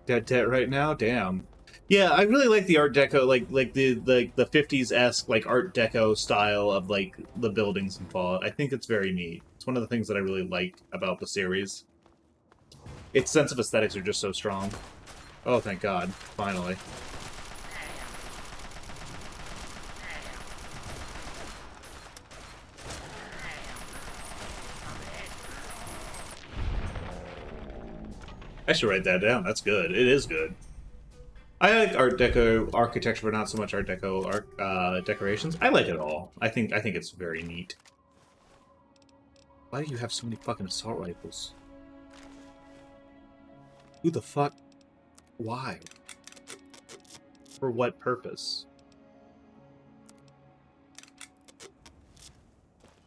Dead right now? Damn. Yeah, I really like the Art Deco, like the 50s-esque like Art Deco style of like the buildings in Fallout. I think it's very neat. It's one of the things that I really like about the series. Its sense of aesthetics are just so strong. Oh, thank God! Finally. I should write that down. That's good. It is good. I like Art Deco architecture, but not so much Art Deco decorations. I like it all. I think it's very neat. Why do you have so many fucking assault rifles? Who the fuck? Why? For what purpose?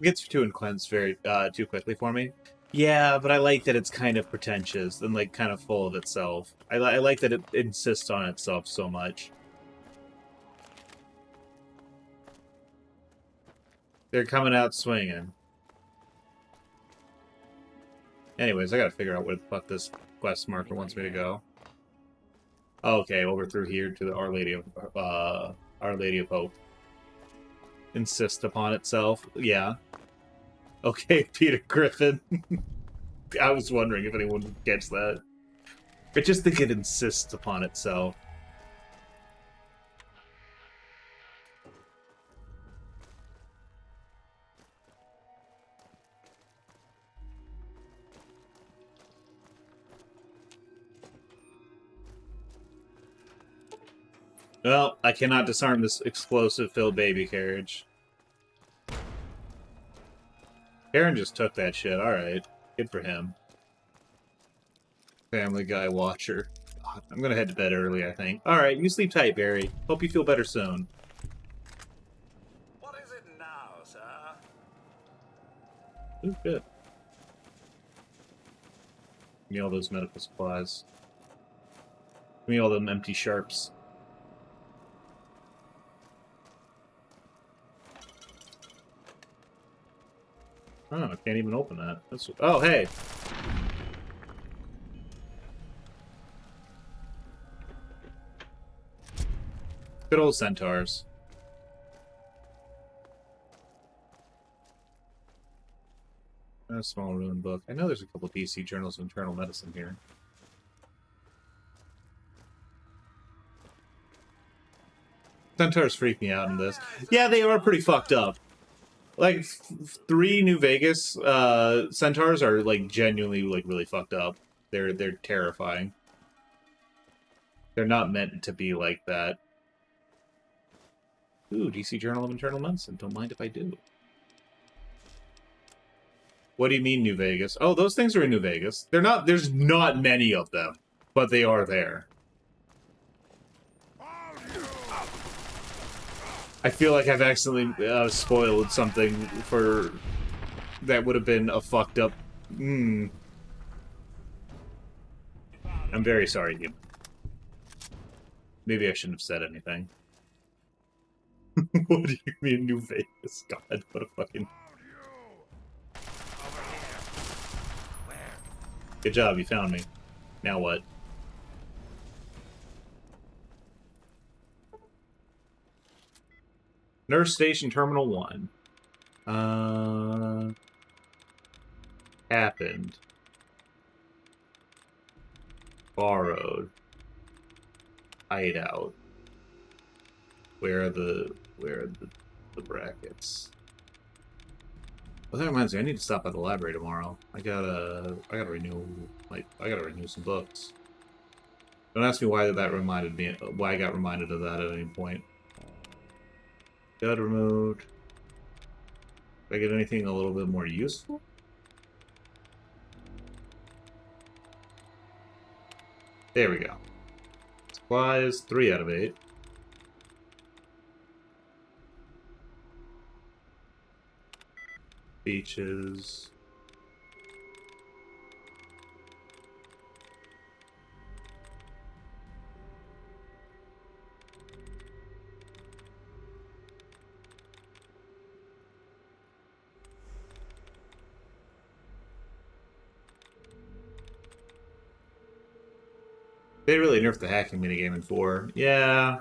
It gets too intense very too quickly for me. Yeah, but I like that it's kind of pretentious and like kind of full of itself. I like that it insists on itself so much. They're coming out swinging. Anyways, I gotta figure out where the fuck this quest marker wants me to go. Okay, over through here to the Our Lady of Hope. Insist upon itself. Yeah. Okay, Peter Griffin. I was wondering if anyone gets that. I just think it insists upon itself. Well, I cannot disarm this explosive-filled baby carriage. Aaron just took that shit. Alright. Good for him. Family Guy watcher. God, I'm gonna head to bed early, I think. Alright, you sleep tight, Barry. Hope you feel better soon. What is it now, sir? Ooh, good. Give me all those medical supplies. Give me all them empty sharps. Oh, I can't even open that. That's... Oh, hey! Good old centaurs. A small ruin book. I know there's a couple DC journals of internal medicine here. Centaurs freak me out in this. Yeah, they are pretty fucked up. Like, 3 New Vegas centaurs are, like, genuinely, like, really fucked up. They're terrifying. They're not meant to be like that. Ooh, DC Journal of Internal Medicine. Don't mind if I do. What do you mean New Vegas? Oh, those things are in New Vegas. They're not. There's not many of them, but they are there. I feel like I've accidentally spoiled something for that would have been a fucked up. I'm very sorry, human. Maybe I shouldn't have said anything. What do you mean New Vegas? God, what a fucking... Good job, you found me. Now what? Nurse Station Terminal 1. Happened. Borrowed. Hideout. Where are the brackets? Well, that reminds me, I need to stop at the library tomorrow. I gotta renew some books. Don't ask me why I got reminded of that at any point. Got removed. Did I get anything a little bit more useful? There we go. Supplies, 3 out of 8. Beaches. They really nerfed the hacking minigame in 4. Yeah.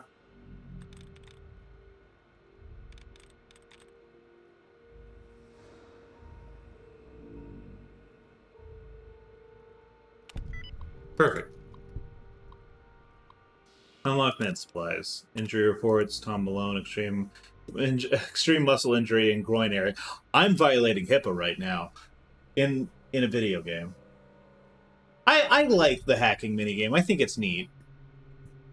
Perfect. Unlock med supplies. Injury reports, Tom Malone, extreme muscle injury and groin area. I'm violating HIPAA right now in a video game. I like the hacking minigame. I think it's neat.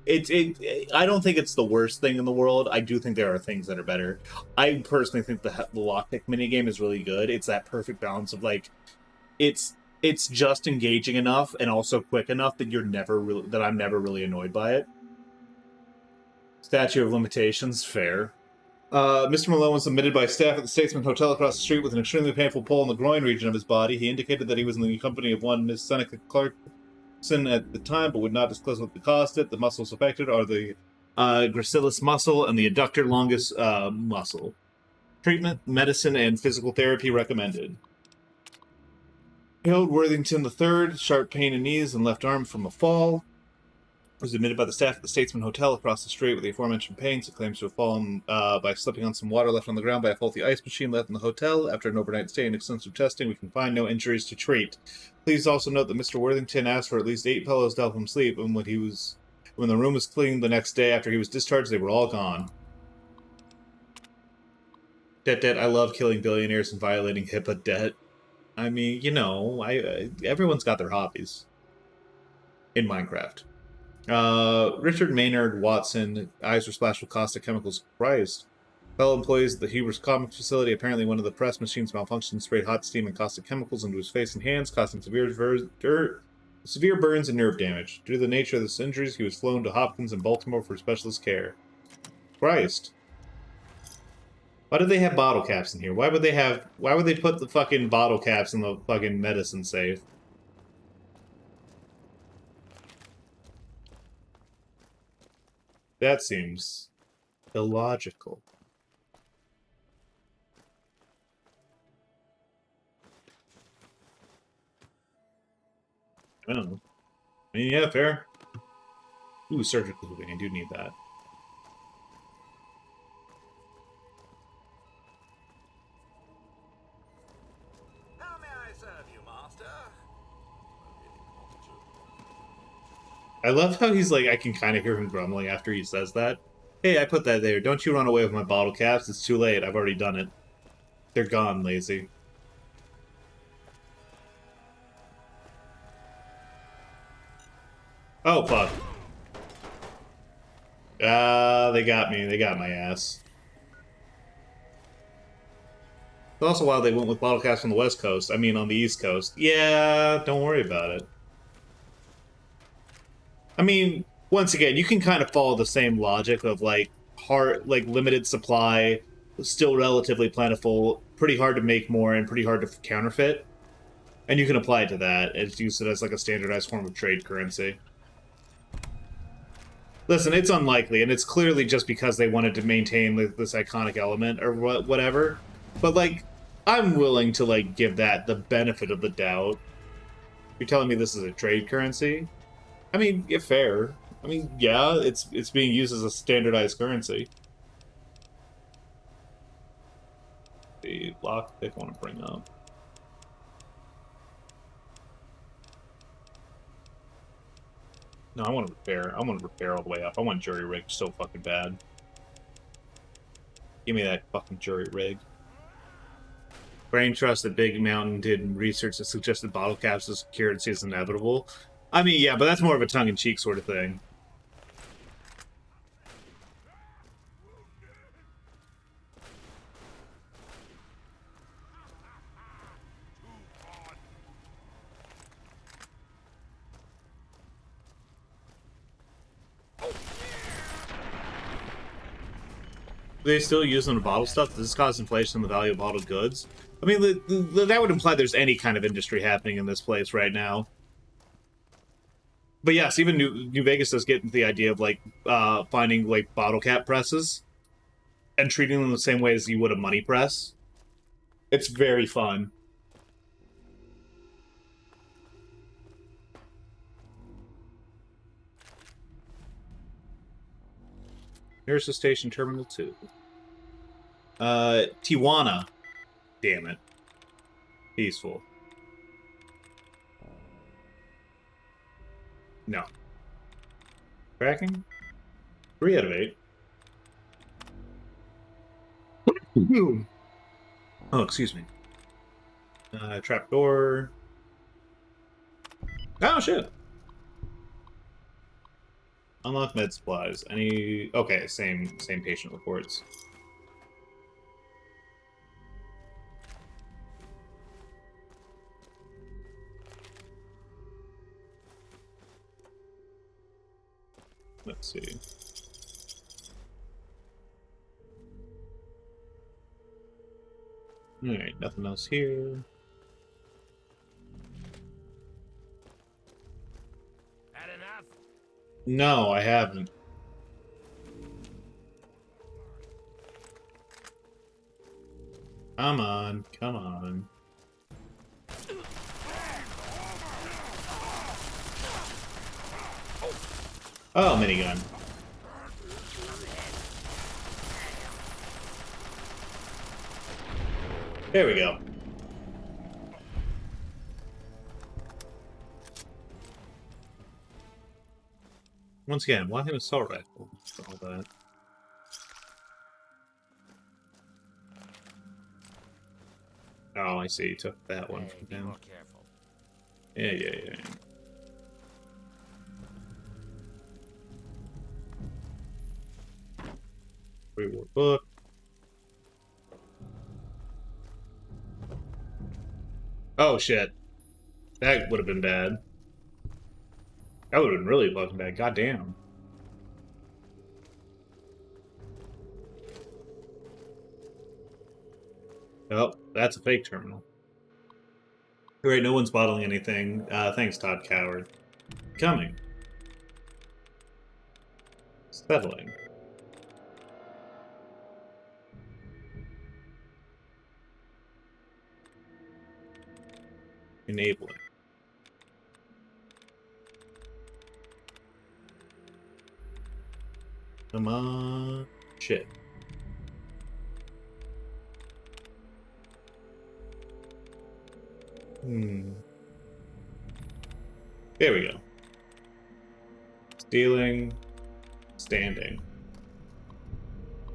I don't think it's the worst thing in the world. I do think there are things that are better. I personally think the lockpick minigame is really good. It's that perfect balance of like, it's just engaging enough and also quick enough that I'm never really annoyed by it. Statute of limitations, fair. Mr. Malone was admitted by staff at the Statesman Hotel across the street with an extremely painful pull in the groin region of his body. He indicated that he was in the company of one Miss Seneca Clarkson at the time, but would not disclose what caused it. The muscles affected are the gracilis muscle and the adductor longus muscle. Treatment, medicine, and physical therapy recommended. Harold Worthington III, sharp pain in knees and left arm from a fall. Was admitted by the staff at the Statesman Hotel across the street with the aforementioned pains. It claims to have fallen by slipping on some water left on the ground by a faulty ice machine left in the hotel. After an overnight stay and extensive testing, we can find no injuries to treat. Please also note that Mr. Worthington asked for at least 8 pillows to help him sleep, and when the room was cleaned the next day after he was discharged, they were all gone. Debt, I love killing billionaires and violating HIPAA debt. I mean, you know, everyone's got their hobbies. In Minecraft. Richard Maynard Watson, eyes were splashed with caustic chemicals. Christ. Fellow employees at the Hubers Comics facility, apparently one of the press machines malfunctioned, sprayed hot steam and caustic chemicals into his face and hands, causing severe burns and nerve damage. Due to the nature of his injuries, he was flown to Hopkins in Baltimore for specialist care. Christ. Why do they have bottle caps in here? Why would they put the fucking bottle caps in the fucking medicine safe? That seems illogical. I don't know. I mean, yeah, fair. Ooh, surgical tubing. I do need that. How may I serve you, master? I love how he's like, I can kind of hear him grumbling after he says that. Hey, I put that there. Don't you run away with my bottle caps. It's too late. I've already done it. They're gone, lazy. Oh, fuck. They got me. They got my ass. It's also why they went with bottle caps on the West Coast. I mean, on the East Coast. Yeah, don't worry about it. I mean, once again, you can kind of follow the same logic of like limited supply, still relatively plentiful, pretty hard to make more, and pretty hard to counterfeit. And you can apply it to that and use it as like a standardized form of trade currency. Listen, it's unlikely, and it's clearly just because they wanted to maintain this iconic element or whatever. But like, I'm willing to like give that the benefit of the doubt. You're telling me this is a trade currency? I mean, yeah, fair. I mean, yeah, it's being used as a standardized currency. The lockpick I want to bring up. No, I want to repair. I want to repair all the way up. I want jury rig so fucking bad. Give me that fucking jury rig. Brain trust that Big Mountain did research that suggested bottle caps as currency is inevitable. I mean, yeah, but that's more of a tongue-in-cheek sort of thing. They still use them to bottle stuff? Does this cause inflation in the value of bottled goods? I mean, that would imply there's any kind of industry happening in this place right now. But yes, even New Vegas does get into the idea of like finding like bottle cap presses and treating them the same way as you would a money press. It's very fun. Here's the station terminal 2. Tijuana. Damn it. Peaceful. No. Tracking? 3 out of 8. Oh, excuse me. Trapdoor. Oh, shit. Unlock med supplies. Any... Okay, same patient reports. Let's see. Alright, nothing else here. Had enough? No, I haven't. Come on, come on. Oh, minigun. There we go. Once again, why an assault rifle? All that. Oh, I see. You took that one from him. More careful. Yeah. Reward book. Oh, shit. That would have been bad. That would have been really fucking bad. Goddamn. Oh, that's a fake terminal. Great, no one's bottling anything. Thanks, Todd Coward. Coming. Settling. Enabling. Come on. Shit. There we go. Stealing. Standing.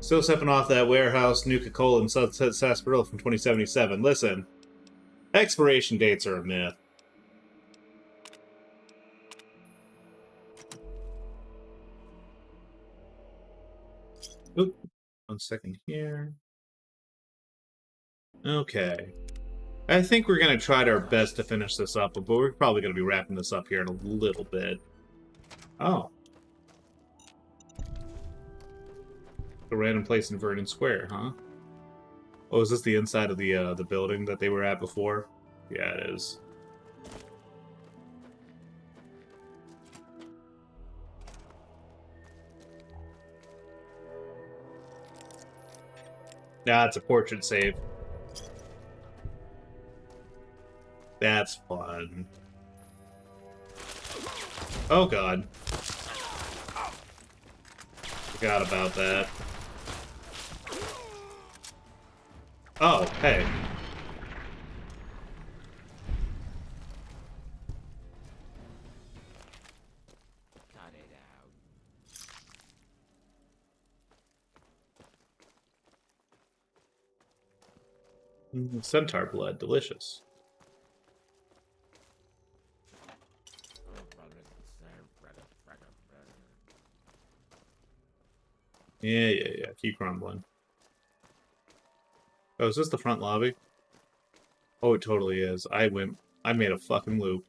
Still stepping off that warehouse Nuka-Cola in Sunset Sarsaparilla from 2077. Listen. Expiration dates are a myth. Oop. 1 second here. Okay. I think we're going to try our best to finish this up, but we're probably going to be wrapping this up here in a little bit. Oh. A random place in Vernon Square, huh? Oh, is this the inside of the building that they were at before? Yeah, it is. Nah, it's a portrait save. That's fun. Oh god. Forgot about that. Oh, hey. Cut it out. Centaur blood, delicious. Yeah. Keep crumbling. Oh, is this the front lobby? Oh, it totally is. I made a fucking loop.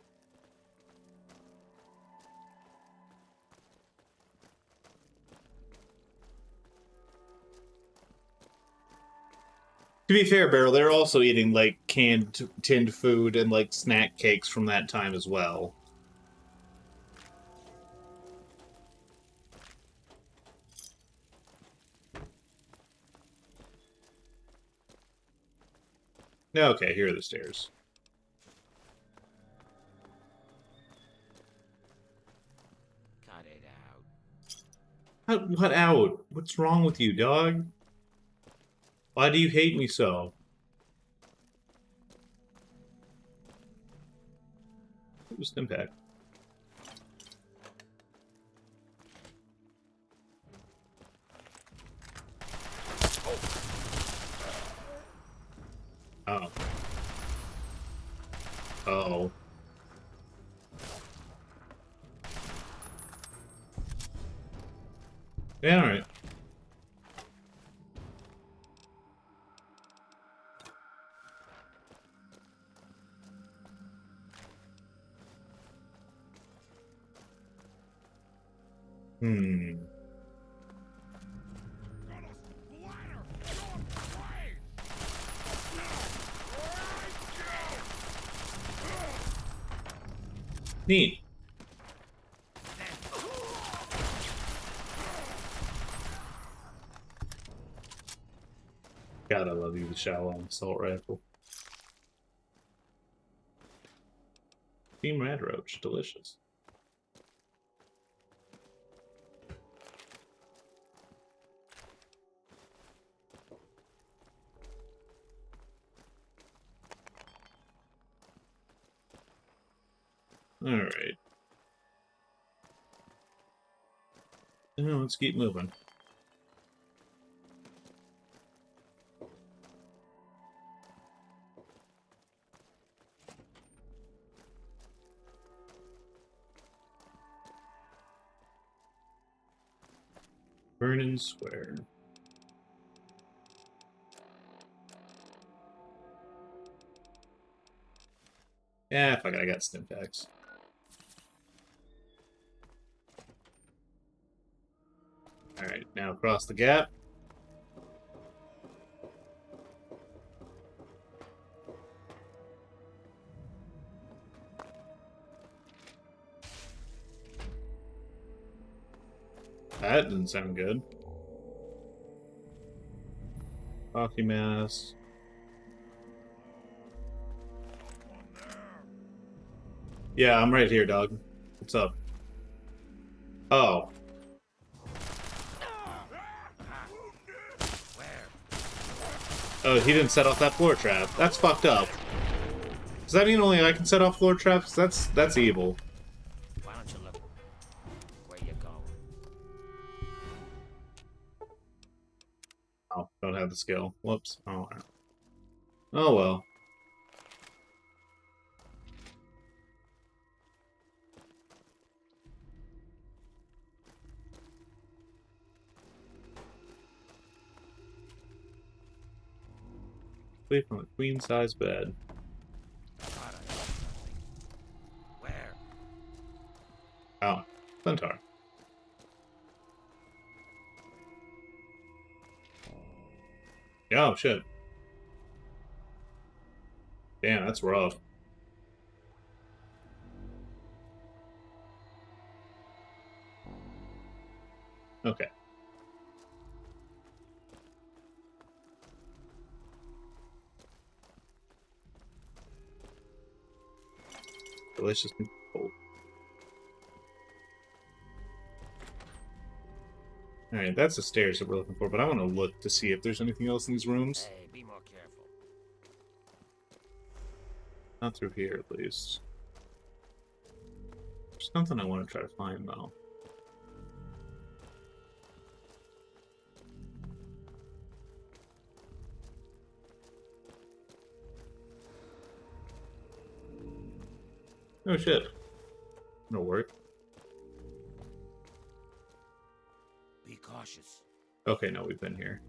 To be fair, Beryl, they're also eating, like, tinned food and, like, snack cakes from that time as well. Okay, here are the stairs. Cut it out. What out? What's wrong with you, dog? Why do you hate me so? Just impact. Oh. Oh. Yeah, alright. Neat. God, I love you, the shallow assault rifle. Team Rad Roach, delicious. Alright. Now let's keep moving. Vernon Square. Yeah, fuck it, I got stim packs. Alright, now across the gap. That didn't sound good. Coffee mask. Yeah, I'm right here, dog. What's up? Oh. Oh, he didn't set off that floor trap. That's fucked up. Does that mean only I can set off floor traps? That's evil. Why don't you look where you're going? Oh, don't have the skill. Whoops. Oh, oh well. Sleep on a queen-size bed. Where? Oh, centaur. Oh, shit. Damn, that's rough. Okay. Delicious and cold. Alright, that's the stairs that we're looking for, but I want to look to see if there's anything else in these rooms. Hey, be more careful. Not through here, at least. There's something I want to try to find, though. Oh shit. It'll work. Be cautious. Okay, no, we've been here.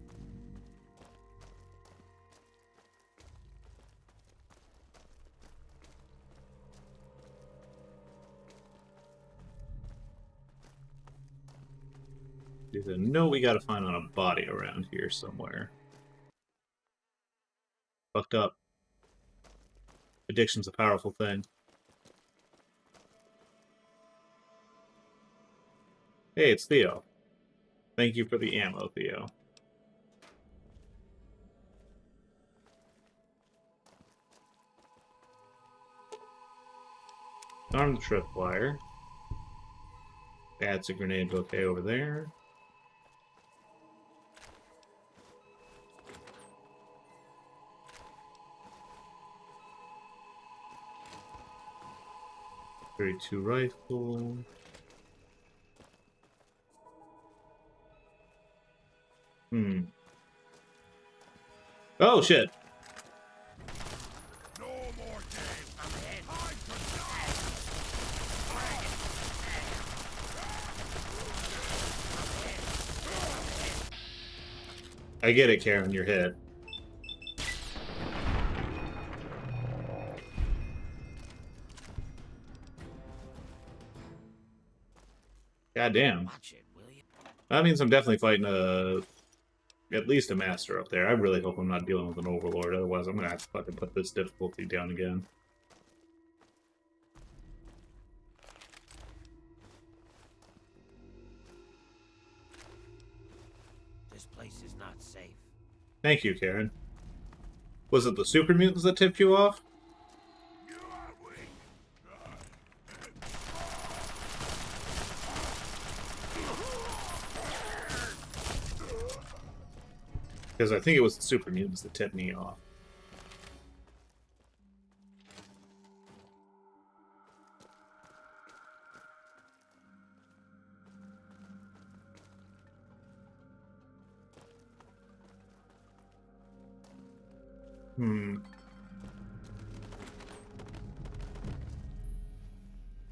There's a note we gotta find on a body around here somewhere. Fucked up. Addiction's a powerful thing. Hey, it's Theo. Thank you for the ammo, Theo. Armed tripwire. That's a grenade bouquet over there. .32 rifle. Oh shit! No more games. I'm in. I get it, Karen, you're hit. God damn. Watch it, will you? That means I'm definitely fighting at least a master up there. I really hope I'm not dealing with an overlord, otherwise I'm gonna have to fucking put this difficulty down again. This place is not safe. Thank you, Karen. Was it the super mutants that tipped you off? Because I think it was the super mutants that tipped me off.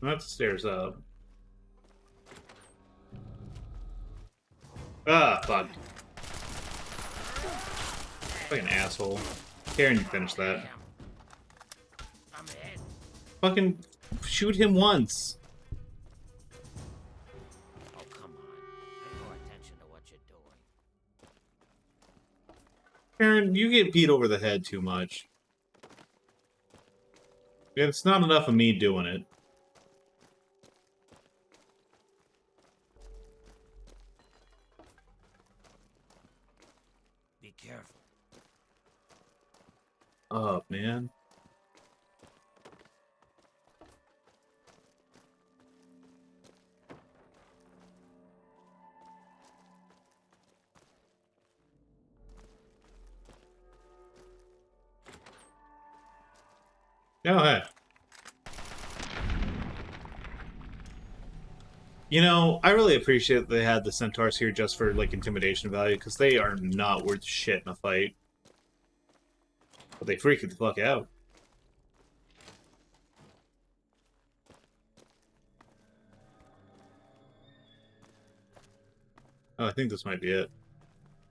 That's the stairs up. Ah, fuck. Fucking asshole. Karen, you finish that. I'm in. Fucking shoot him once. Oh, come on. Pay more attention to what you're doing. Karen, you get beat over the head too much. It's not enough of me doing it. Be careful. Up, man. Oh, hey. You know, I really appreciate that they had the centaurs here just for, like, intimidation value, because they are not worth shit in a fight. But they freaked the fuck out. Oh, I think this might be it.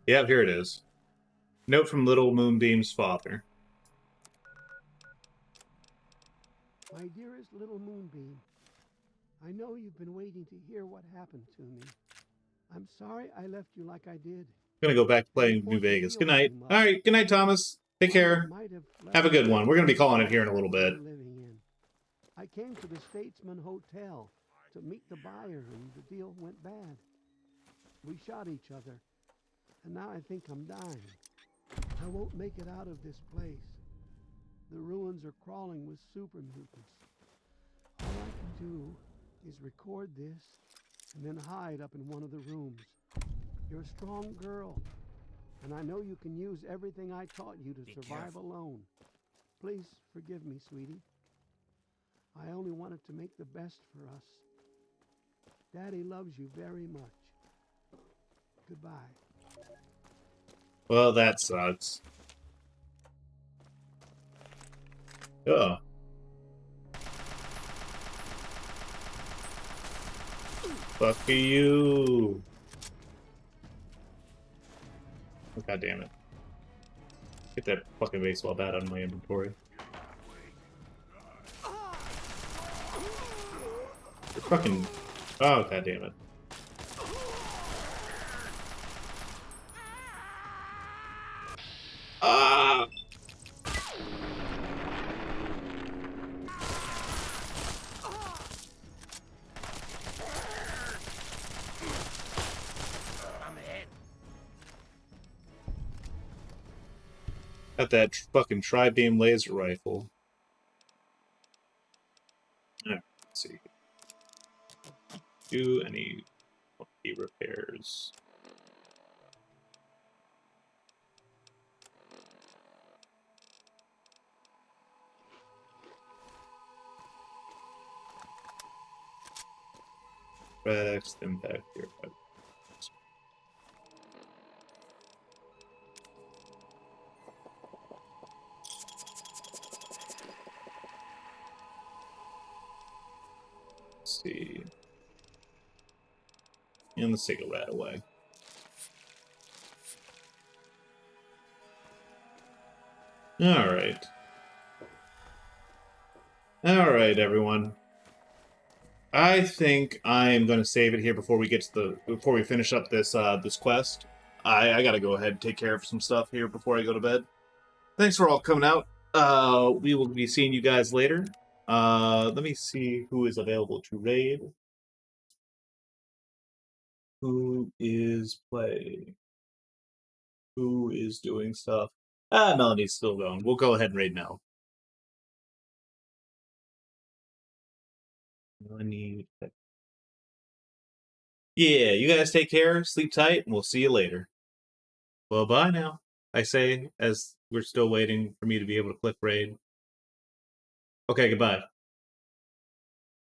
Yeah, here it is. Note from Little Moonbeam's father. My dearest little Moonbeam, I know you've been waiting to hear what happened to me. I'm sorry I left you like I did. Gonna go back to playing New Vegas. Good night. All right. Good night, Thomas. Take care. Have a good one. We're gonna be calling it here in a little bit. I came to the Statesman Hotel to meet the buyer, and the deal went bad. We shot each other, and now I think I'm dying. I won't make it out of this place. The ruins are crawling with super mutants. All I can do is record this and then hide up in one of the rooms. You're a strong girl, and I know you can use everything I taught you to survive alone. Please forgive me, sweetie. I only wanted to make the best for us. Daddy loves you very much. Goodbye. Well, that sucks. Oh. Fuck you. Oh, God damn it. Get that fucking baseball bat out of my inventory. You're fucking... Oh, God damn it. Ah! Got that fucking tri-beam laser rifle. Alright, let's see. Do any repairs? Rex, impact here. Let's see. And let's take a rat away. Alright. Alright, everyone. I think I am going to save it here before we get to before we finish up this this quest. I got to go ahead and take care of some stuff here before I go to bed. Thanks for all coming out. We will be seeing you guys later. Let me see who is available to raid. Who is playing? Who is doing stuff? Melanie's still going. We'll go ahead and raid Mel. Melanie. Yeah, you guys take care, sleep tight, and we'll see you later. Well, bye now, I say, as we're still waiting for me to be able to click raid. Okay, goodbye.